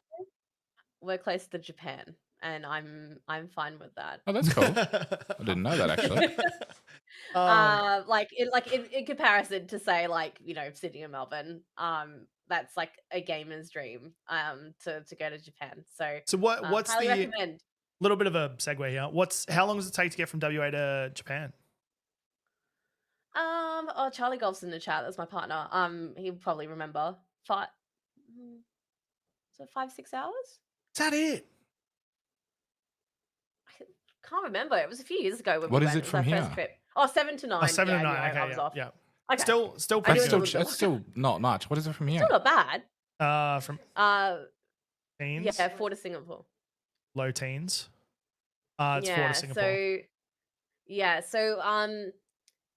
[SPEAKER 3] we're close to Japan, and I'm fine with that.
[SPEAKER 2] Oh, that's cool. I didn't know that actually.
[SPEAKER 3] Like in comparison to say like Sydney and Melbourne, that's like a gamer's dream to go to Japan. So
[SPEAKER 1] what's
[SPEAKER 3] highly
[SPEAKER 1] the
[SPEAKER 3] recommend.
[SPEAKER 1] little bit of a segue here? How long does it take to get from WA to Japan?
[SPEAKER 3] Charlie Golf's in the chat. That's my partner. He'll probably remember. 5, 6 hours.
[SPEAKER 1] Is that it?
[SPEAKER 3] I can't remember. It was a few years ago when
[SPEAKER 2] What
[SPEAKER 3] we
[SPEAKER 2] is
[SPEAKER 3] went.
[SPEAKER 2] it from
[SPEAKER 3] was our
[SPEAKER 2] here?
[SPEAKER 3] First trip. Oh, 7 to 9.
[SPEAKER 1] Oh, 7
[SPEAKER 3] yeah,
[SPEAKER 1] to 9.
[SPEAKER 3] anyway,
[SPEAKER 1] Okay,
[SPEAKER 3] I was off.
[SPEAKER 1] yeah.
[SPEAKER 3] Okay.
[SPEAKER 1] Still
[SPEAKER 3] I
[SPEAKER 1] pretty
[SPEAKER 3] do
[SPEAKER 1] good.
[SPEAKER 2] That's still not much. What is it from here?
[SPEAKER 3] Still not bad.
[SPEAKER 1] From
[SPEAKER 3] Yeah,
[SPEAKER 1] teens,
[SPEAKER 3] 4 to Singapore.
[SPEAKER 1] low teens. It's 4 to Singapore.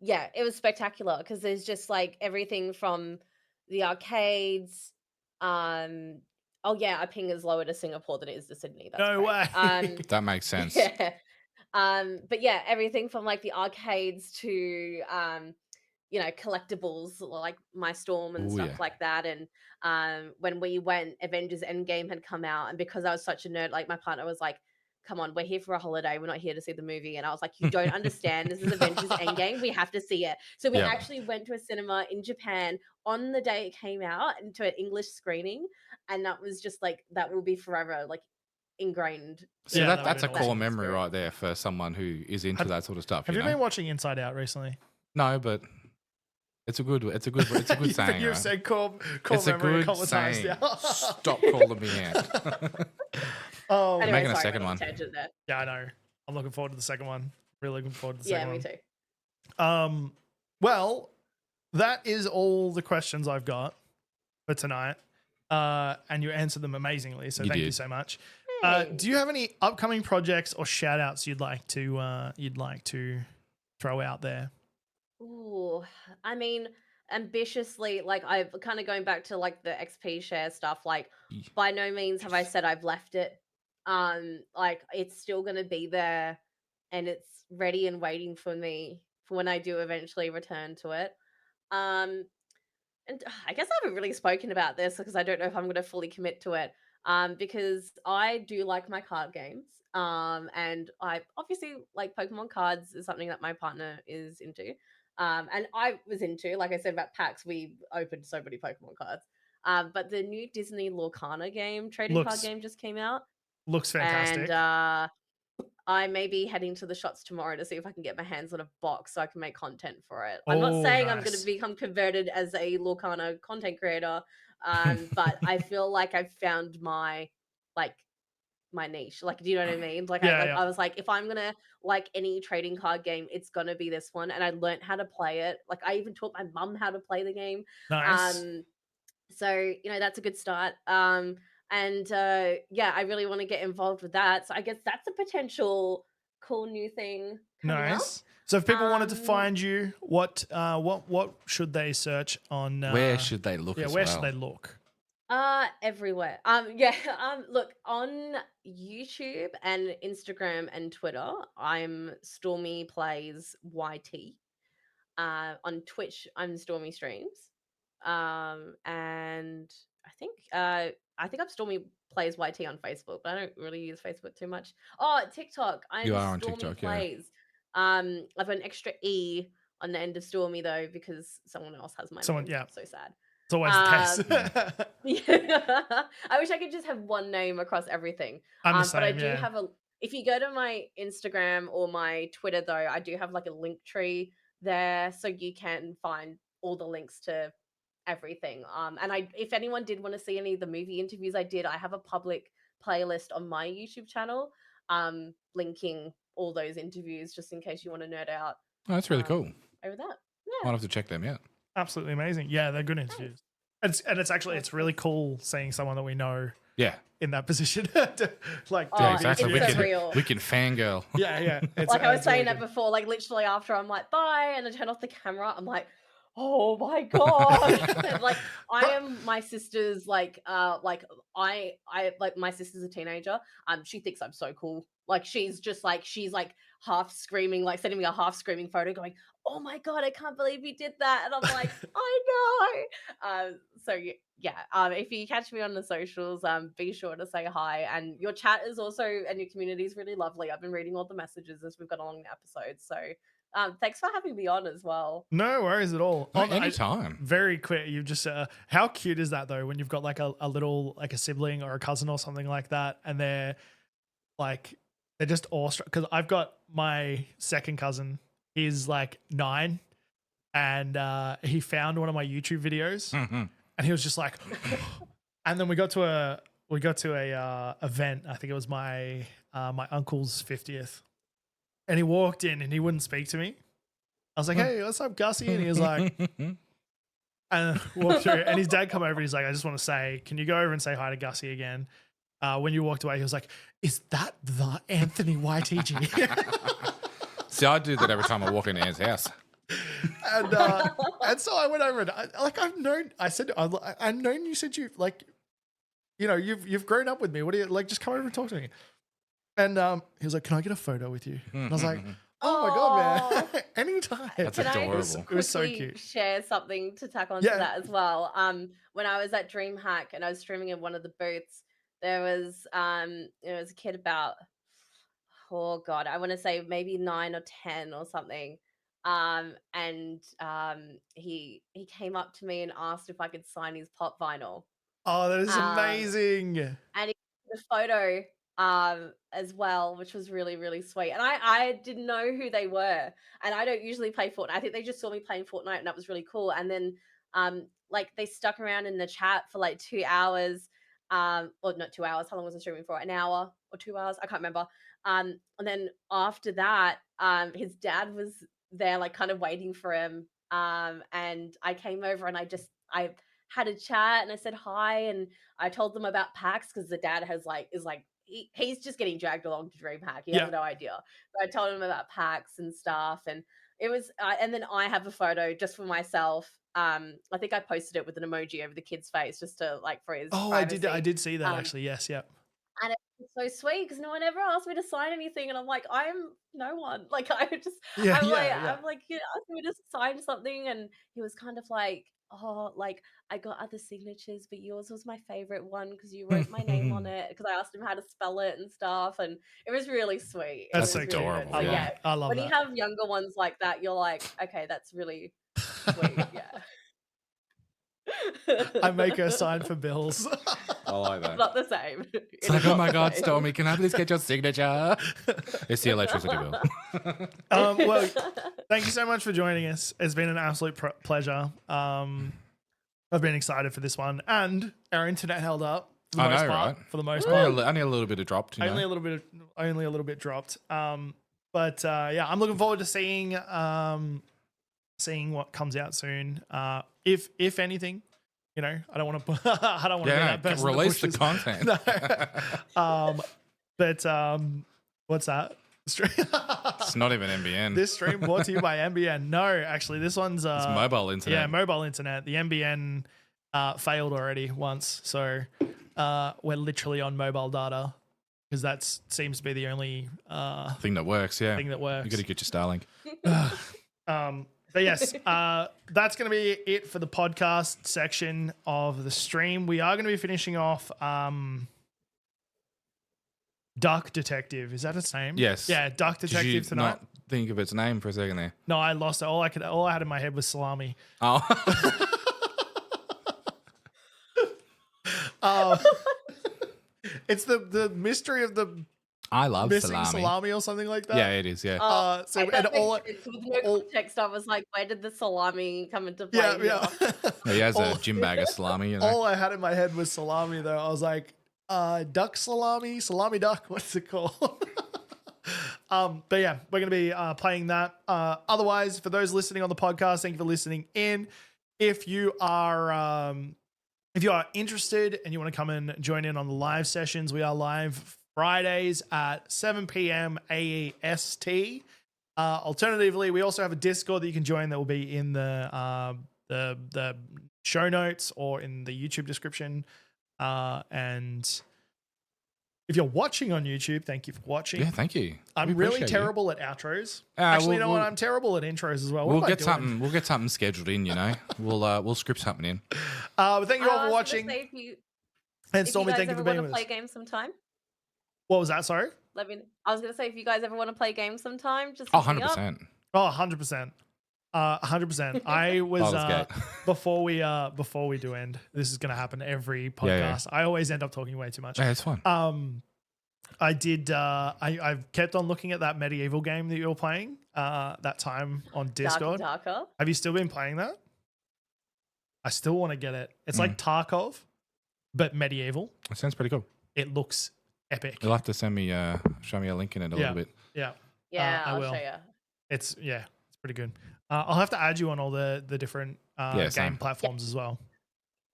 [SPEAKER 3] It was spectacular because there's just like everything from the arcades. Our ping is lower to Singapore than it is to Sydney. That's
[SPEAKER 1] No
[SPEAKER 3] great.
[SPEAKER 1] way.
[SPEAKER 2] That makes sense.
[SPEAKER 3] Yeah. But yeah, everything from like the arcades to collectibles like My Storm and
[SPEAKER 2] Ooh,
[SPEAKER 3] stuff
[SPEAKER 2] yeah.
[SPEAKER 3] like that. And when we went, Avengers Endgame had come out, and because I was such a nerd, like my partner was like, "Come on, we're here for a holiday. We're not here to see the movie." And I was like, "You don't understand. This is Avengers Endgame. We have to see it." So we actually went to a cinema in Japan on the day it came out and to an English screening, and that was just like that will be forever like ingrained.
[SPEAKER 2] So
[SPEAKER 1] Yeah,
[SPEAKER 2] that's a
[SPEAKER 1] that would've been
[SPEAKER 2] core
[SPEAKER 1] awesome.
[SPEAKER 2] memory right there for someone who is into that sort of stuff.
[SPEAKER 1] Have you been watching Inside Out recently?
[SPEAKER 2] No, but it's a good saying.
[SPEAKER 1] You've
[SPEAKER 2] right?
[SPEAKER 1] said core
[SPEAKER 2] It's a
[SPEAKER 1] memory a
[SPEAKER 2] good
[SPEAKER 1] couple of times
[SPEAKER 2] saying.
[SPEAKER 1] now.
[SPEAKER 2] Stop calling me out.
[SPEAKER 3] Anyway,
[SPEAKER 2] making a
[SPEAKER 3] sorry,
[SPEAKER 2] second
[SPEAKER 3] went on
[SPEAKER 2] one.
[SPEAKER 3] a tangent there.
[SPEAKER 1] Yeah, I know. I'm looking forward to the second one. Really looking forward to the
[SPEAKER 3] Yeah,
[SPEAKER 1] second
[SPEAKER 3] me
[SPEAKER 1] one.
[SPEAKER 3] too.
[SPEAKER 1] Well, that is all the questions I've got for tonight. And you answered them amazingly, so thank you so much. Do you have any upcoming projects or shout outs you'd like to throw out there?
[SPEAKER 3] Ooh, I mean, ambitiously, like I've kind of going back to like the XP share stuff, like by no means have I said I've left it. Like it's still gonna be there and it's ready and waiting for me for when I do eventually return to it. Um, and I guess I haven't really spoken about this because I don't know if I'm gonna fully commit to it. Because I do like my card games. And I obviously like Pokemon cards is something that my partner is into. And I was into, like I said about PAX, we opened so many Pokemon cards. But the new Disney Lorcana game, trading card game just came out.
[SPEAKER 1] Looks fantastic.
[SPEAKER 3] And I may be heading to the shots tomorrow to see if I can get my hands on a box so I can make content for it. I'm not saying I'm going to become converted as a Lorcana content creator, but I feel like I've found my niche. Like, do you know what I mean? Like, I was like, if I'm gonna like any trading card game, it's gonna be this one. And I learned how to play it. Like, I even taught my mum how to play the game.
[SPEAKER 1] Nice.
[SPEAKER 3] So that's a good start. I really want to get involved with that. So I guess that's a potential cool new thing coming up.
[SPEAKER 1] Nice. So if people wanted to find you, what should they search on?
[SPEAKER 2] Where should they look?
[SPEAKER 1] Where should they look?
[SPEAKER 3] Everywhere. Look, on YouTube and Instagram and Twitter, I'm Stormie Plays YT. On Twitch, I'm Stormie Streams. And I think I'm Stormie Plays YT on Facebook, but I don't really use Facebook too much. Oh, TikTok.
[SPEAKER 2] You are on
[SPEAKER 3] Stormie
[SPEAKER 2] TikTok,
[SPEAKER 3] Plays. I've got an extra E on the end of Stormie though, because someone else has my name.
[SPEAKER 1] Yeah.
[SPEAKER 3] So sad.
[SPEAKER 1] It's always the case.
[SPEAKER 3] Yeah. I wish I could just have one name across everything.
[SPEAKER 1] I'm the same,
[SPEAKER 3] but I do have if you go to my Instagram or my Twitter though, I do have like a link tree there so you can find all the links to everything. And if anyone did want to see any of the movie interviews I did, I have a public playlist on my YouTube channel, linking all those interviews just in case you want to nerd out.
[SPEAKER 2] Oh, that's really cool.
[SPEAKER 3] Over that.
[SPEAKER 2] I'll
[SPEAKER 3] Yeah.
[SPEAKER 2] have to check them out.
[SPEAKER 1] Absolutely amazing. Yeah, they're good interviews. It's really cool seeing someone that we know
[SPEAKER 2] Yeah.
[SPEAKER 1] in that position. Like,
[SPEAKER 3] Oh,
[SPEAKER 2] Yeah, exactly.
[SPEAKER 3] it's so real.
[SPEAKER 2] We can fangirl.
[SPEAKER 1] yeah.
[SPEAKER 3] Like I was saying
[SPEAKER 1] really
[SPEAKER 3] that before, like literally after I'm like, bye, and I turn off the camera, I'm like, oh my god. And, like I am my sister's like I like my sister's a teenager. She thinks I'm so cool. Like she's like half screaming, like sending me a half screaming photo going, oh my god, I can't believe you did that. And I'm like, I know. So yeah, if you catch me on the socials, be sure to say hi. And your chat is also, and your community is really lovely. I've been reading all the messages as we've gone along the episodes. So thanks for having me on as well.
[SPEAKER 1] No worries at all.
[SPEAKER 2] Anytime.
[SPEAKER 1] Very quick. You've just how cute is that though when you've got like a little like a sibling or a cousin or something like that, and they're just awestruck. Because I've got my second cousin. He's like 9, and he found one of my YouTube videos, and he was just like, and then we got to a event. I think it was my uncle's 50th, and he walked in and he wouldn't speak to me. I was like, hey, what's up, Gussie? And he was like, and walked through, and his dad come over and he's like, I just want to say, can you go over and say hi to Gussie again? When you walked away, he was like, is that the Anthony YTG?
[SPEAKER 2] See, I do that every time I walk into Anne's house.
[SPEAKER 1] And so I went over and I've known you since you like, you know, you've grown up with me. What do you like? Just come over and talk to me. And he was like, can I get a photo with you? And I was like, oh my god, man, anytime.
[SPEAKER 2] That's
[SPEAKER 3] Can
[SPEAKER 2] adorable.
[SPEAKER 1] It was so
[SPEAKER 3] quickly
[SPEAKER 1] cute.
[SPEAKER 3] share something to tack on to that as well? When I was at DreamHack and I was streaming in one of the booths, there was a kid about, oh god, I want to say maybe 9 or 10 or something. And he came up to me and asked if I could sign his pop vinyl.
[SPEAKER 1] Oh, that is
[SPEAKER 3] Um,
[SPEAKER 1] amazing.
[SPEAKER 3] and he took a photo as well, which was really, really sweet. And I didn't know who they were. And I don't usually play Fortnite. I think they just saw me playing Fortnite and that was really cool. And then like they stuck around in the chat for like 2 hours. Or not 2 hours. How long was I streaming for? An hour or 2 hours? I can't remember. And then after that, his dad was there, like kind of waiting for him. And I came over and I had a chat and I said hi and I told them about PAX because the dad he's just getting dragged along to DreamHack. He has no idea. So I told him about PAX and stuff, and it was. And then I have a photo just for myself. I think I posted it with an emoji over the kid's face just to like for his.
[SPEAKER 1] Oh,
[SPEAKER 3] privacy.
[SPEAKER 1] I did see that actually. Yes, yeah.
[SPEAKER 3] And it's so sweet because no one ever asked me to sign anything, and I'm like, I'm no one. Like I'm like, you asked me to sign something, and he was kind of like, oh, like I got other signatures, but yours was my favorite one because you wrote my name on it. Because I asked him how to spell it and stuff, and it was really sweet.
[SPEAKER 1] That's
[SPEAKER 3] It was
[SPEAKER 1] so
[SPEAKER 3] really
[SPEAKER 2] adorable.
[SPEAKER 3] good. So,
[SPEAKER 2] Yeah.
[SPEAKER 1] I love
[SPEAKER 3] when
[SPEAKER 1] that.
[SPEAKER 3] you have younger ones like that, you're like, okay, that's really sweet. Yeah.
[SPEAKER 1] I make her sign for bills.
[SPEAKER 2] I like that.
[SPEAKER 3] Not the same.
[SPEAKER 2] It's like, oh my god, Stormie, can I please get your signature? It's the electricity bill.
[SPEAKER 1] Well, thank you so much for joining us. It's been an absolute pleasure. I've been excited for this one, and our internet held up. For the most part,
[SPEAKER 2] right?
[SPEAKER 1] For the most part,
[SPEAKER 2] Only a little bit of dropped. You know?
[SPEAKER 1] only a little bit dropped. But yeah, I'm looking forward to seeing what comes out soon. If anything, you know, I don't want to. I don't want to be that person.
[SPEAKER 2] Release the
[SPEAKER 1] that pushes-
[SPEAKER 2] content.
[SPEAKER 1] No. But what's that?
[SPEAKER 2] It's not even NBN.
[SPEAKER 1] This stream brought to you by NBN. No, actually, this one's
[SPEAKER 2] It's mobile internet.
[SPEAKER 1] Yeah, mobile internet. The NBN failed already once, so we're literally on mobile data because that seems to be the only
[SPEAKER 2] thing that works. Yeah,
[SPEAKER 1] thing that works.
[SPEAKER 2] You got to get your Starlink.
[SPEAKER 1] But yes, that's going to be it for the podcast section of the stream. We are going to be finishing off Duck Detective. Is that its name?
[SPEAKER 2] Yes.
[SPEAKER 1] Yeah, Duck Detective
[SPEAKER 2] Did you
[SPEAKER 1] tonight.
[SPEAKER 2] not think of its name for a second there?
[SPEAKER 1] No, I lost it. All I had in my head was salami.
[SPEAKER 2] Oh.
[SPEAKER 1] It's the mystery of the
[SPEAKER 2] I love
[SPEAKER 1] missing salami or something like that.
[SPEAKER 2] Yeah, it is. Yeah.
[SPEAKER 1] So
[SPEAKER 3] that
[SPEAKER 1] and all
[SPEAKER 3] makes sense. With no context, I was like, where did the salami come into play?
[SPEAKER 1] yeah.
[SPEAKER 2] He has a gym bag of salami. You know?
[SPEAKER 1] All I had in my head was salami though. I was like, duck salami duck. What's it called? But yeah, we're going to be playing that. Otherwise, for those listening on the podcast, thank you for listening in. If you are interested and you want to come and join in on the live sessions, we are live Fridays at 7 p.m. AEST. Alternatively, we also have a Discord that you can join that will be in the show notes or in the YouTube description. And if you're watching on YouTube, thank you for watching.
[SPEAKER 2] Yeah, thank you.
[SPEAKER 1] I'm really terrible at outros. Actually, you know what? I'm terrible at intros as well.
[SPEAKER 2] We'll get something scheduled in. You know, we'll script something in.
[SPEAKER 1] But thank you all for watching. And Stormie, thank you for being with us.
[SPEAKER 3] Play games sometime.
[SPEAKER 1] What was that? Sorry.
[SPEAKER 3] I was going to say, if you guys ever want to play games sometime, just
[SPEAKER 2] 100%.
[SPEAKER 1] Oh, 100%. 100%. I was before we do end. This is going to happen every podcast. Yeah. I always end up talking way too much.
[SPEAKER 2] Yeah, it's fine.
[SPEAKER 1] I did. I've kept on looking at that medieval game that you were playing. That time on Discord.
[SPEAKER 3] Darker.
[SPEAKER 1] Have you still been playing that? I still want to get it. It's like Tarkov, but medieval.
[SPEAKER 2] It sounds pretty cool.
[SPEAKER 1] It looks epic.
[SPEAKER 2] You'll have to show me a link in it a little bit.
[SPEAKER 1] Yeah.
[SPEAKER 3] Yeah,
[SPEAKER 1] I'll
[SPEAKER 3] show you.
[SPEAKER 1] It's pretty good. I'll have to add you on all the different game platforms as well.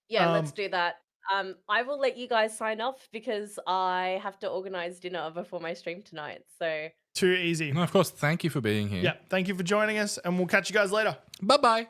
[SPEAKER 3] Yeah, let's do that. I will let you guys sign off because I have to organize dinner before my stream tonight. So
[SPEAKER 1] too easy.
[SPEAKER 2] No, of course. Thank you for being here.
[SPEAKER 1] Yeah, thank you for joining us, and we'll catch you guys later.
[SPEAKER 2] Bye-bye.